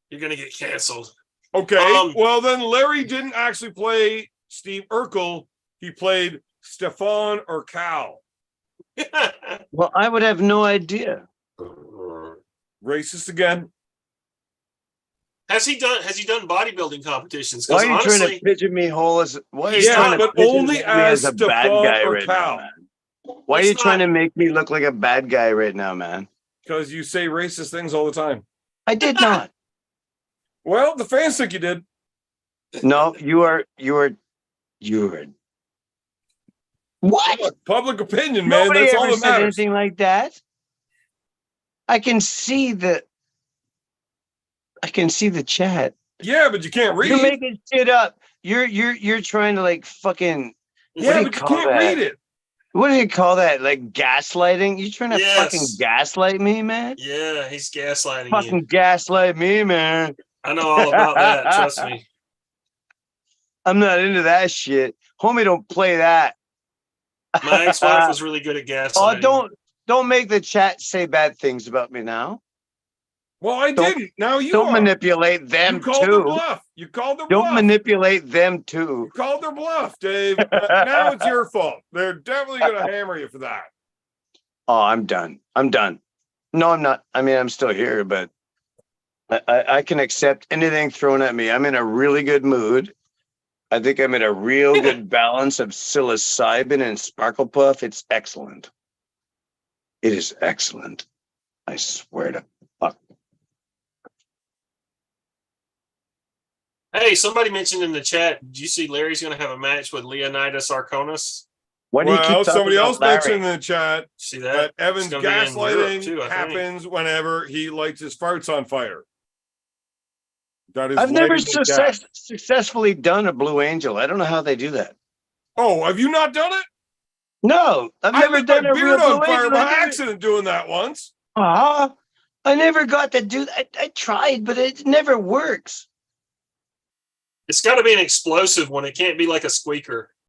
B: You're gonna get canceled.
A: Okay. Well, then Larry didn't actually play Steve Urkel. He played Stefan Urkel.
I: Well, I would have no idea.
A: Racist again.
B: Has he done bodybuilding competitions?
I: Why are
B: Because
I: you trying
B: honestly,
I: to pigeonhole us? Why are you
B: Yeah,
I: trying to
A: but
I: pigeonhole
A: only
I: me
A: as
I: a bad
A: Stefan
I: guy right now,
A: Urkel.
I: man? Why are
B: It's
I: you trying
B: not-
I: to make me look like a bad guy right now, man?
A: Because you say racist things all the time.
I: I did not.
A: Well, the fans think you did.
I: No, you are. What?
A: Public opinion, man.
I: Nobody
A: That's
I: ever
A: all that
I: said
A: matters.
I: anything like that. I can see the chat.
A: Yeah, but you can't read.
I: You're making shit up. You're trying to like fucking.
A: Yeah,
I: do you
A: but you
I: call
A: can't
I: that?
A: read it.
I: What do you call that? Like gaslighting? You trying to fucking
B: Yes.
I: gaslight me, man?
B: yeah, he's gaslighting you.
I: Fucking gaslight me, man.
B: I know all about that. Trust me.
I: I'm not into that shit. Homie, don't play that.
B: My ex-wife was really good at gaslighting.
I: Oh, don't make the chat say bad things about me now.
A: Well, I
I: Don't-
A: didn't. Now you
I: Don't
A: are.
I: manipulate them
A: You called their
I: too.
A: bluff. You called their
I: Don't
A: bluff.
I: manipulate them too.
A: You called their bluff, Dave. Now it's your fault. They're definitely going to hammer you for that.
I: Oh, I'm done. No, I'm not. I mean, I'm still here, but I can accept anything thrown at me. I'm in a really good mood. I think I'm in a real good balance of psilocybin and sparkle puff. It's excellent. It is excellent. I swear to fuck.
B: Hey, somebody mentioned in the chat, did you see Larry's going to have a match with Leonidas Arconis?
I: Why do you
A: Well,
I: keep talking
A: somebody
I: about
A: else
I: Larry?
A: mentioned in the chat
B: See
A: that
B: that?
A: Evan's
B: It's gonna be in Europe
A: gaslighting
B: too, I think.
A: happens whenever he lights his farts on fire. That is
I: I've never
A: lighting his gas.
I: successfully done a Blue Angel. I don't know how they do that.
A: Oh, have you not done it?
I: No, I've
A: I
I: never
A: lit
I: done
A: my
I: a real
A: beard
I: Blue
A: on fire
I: Angel.
A: by accident doing that once.
I: I never got to do that. I tried, but it never works.
B: It's got to be an explosive one. It can't be like a squeaker.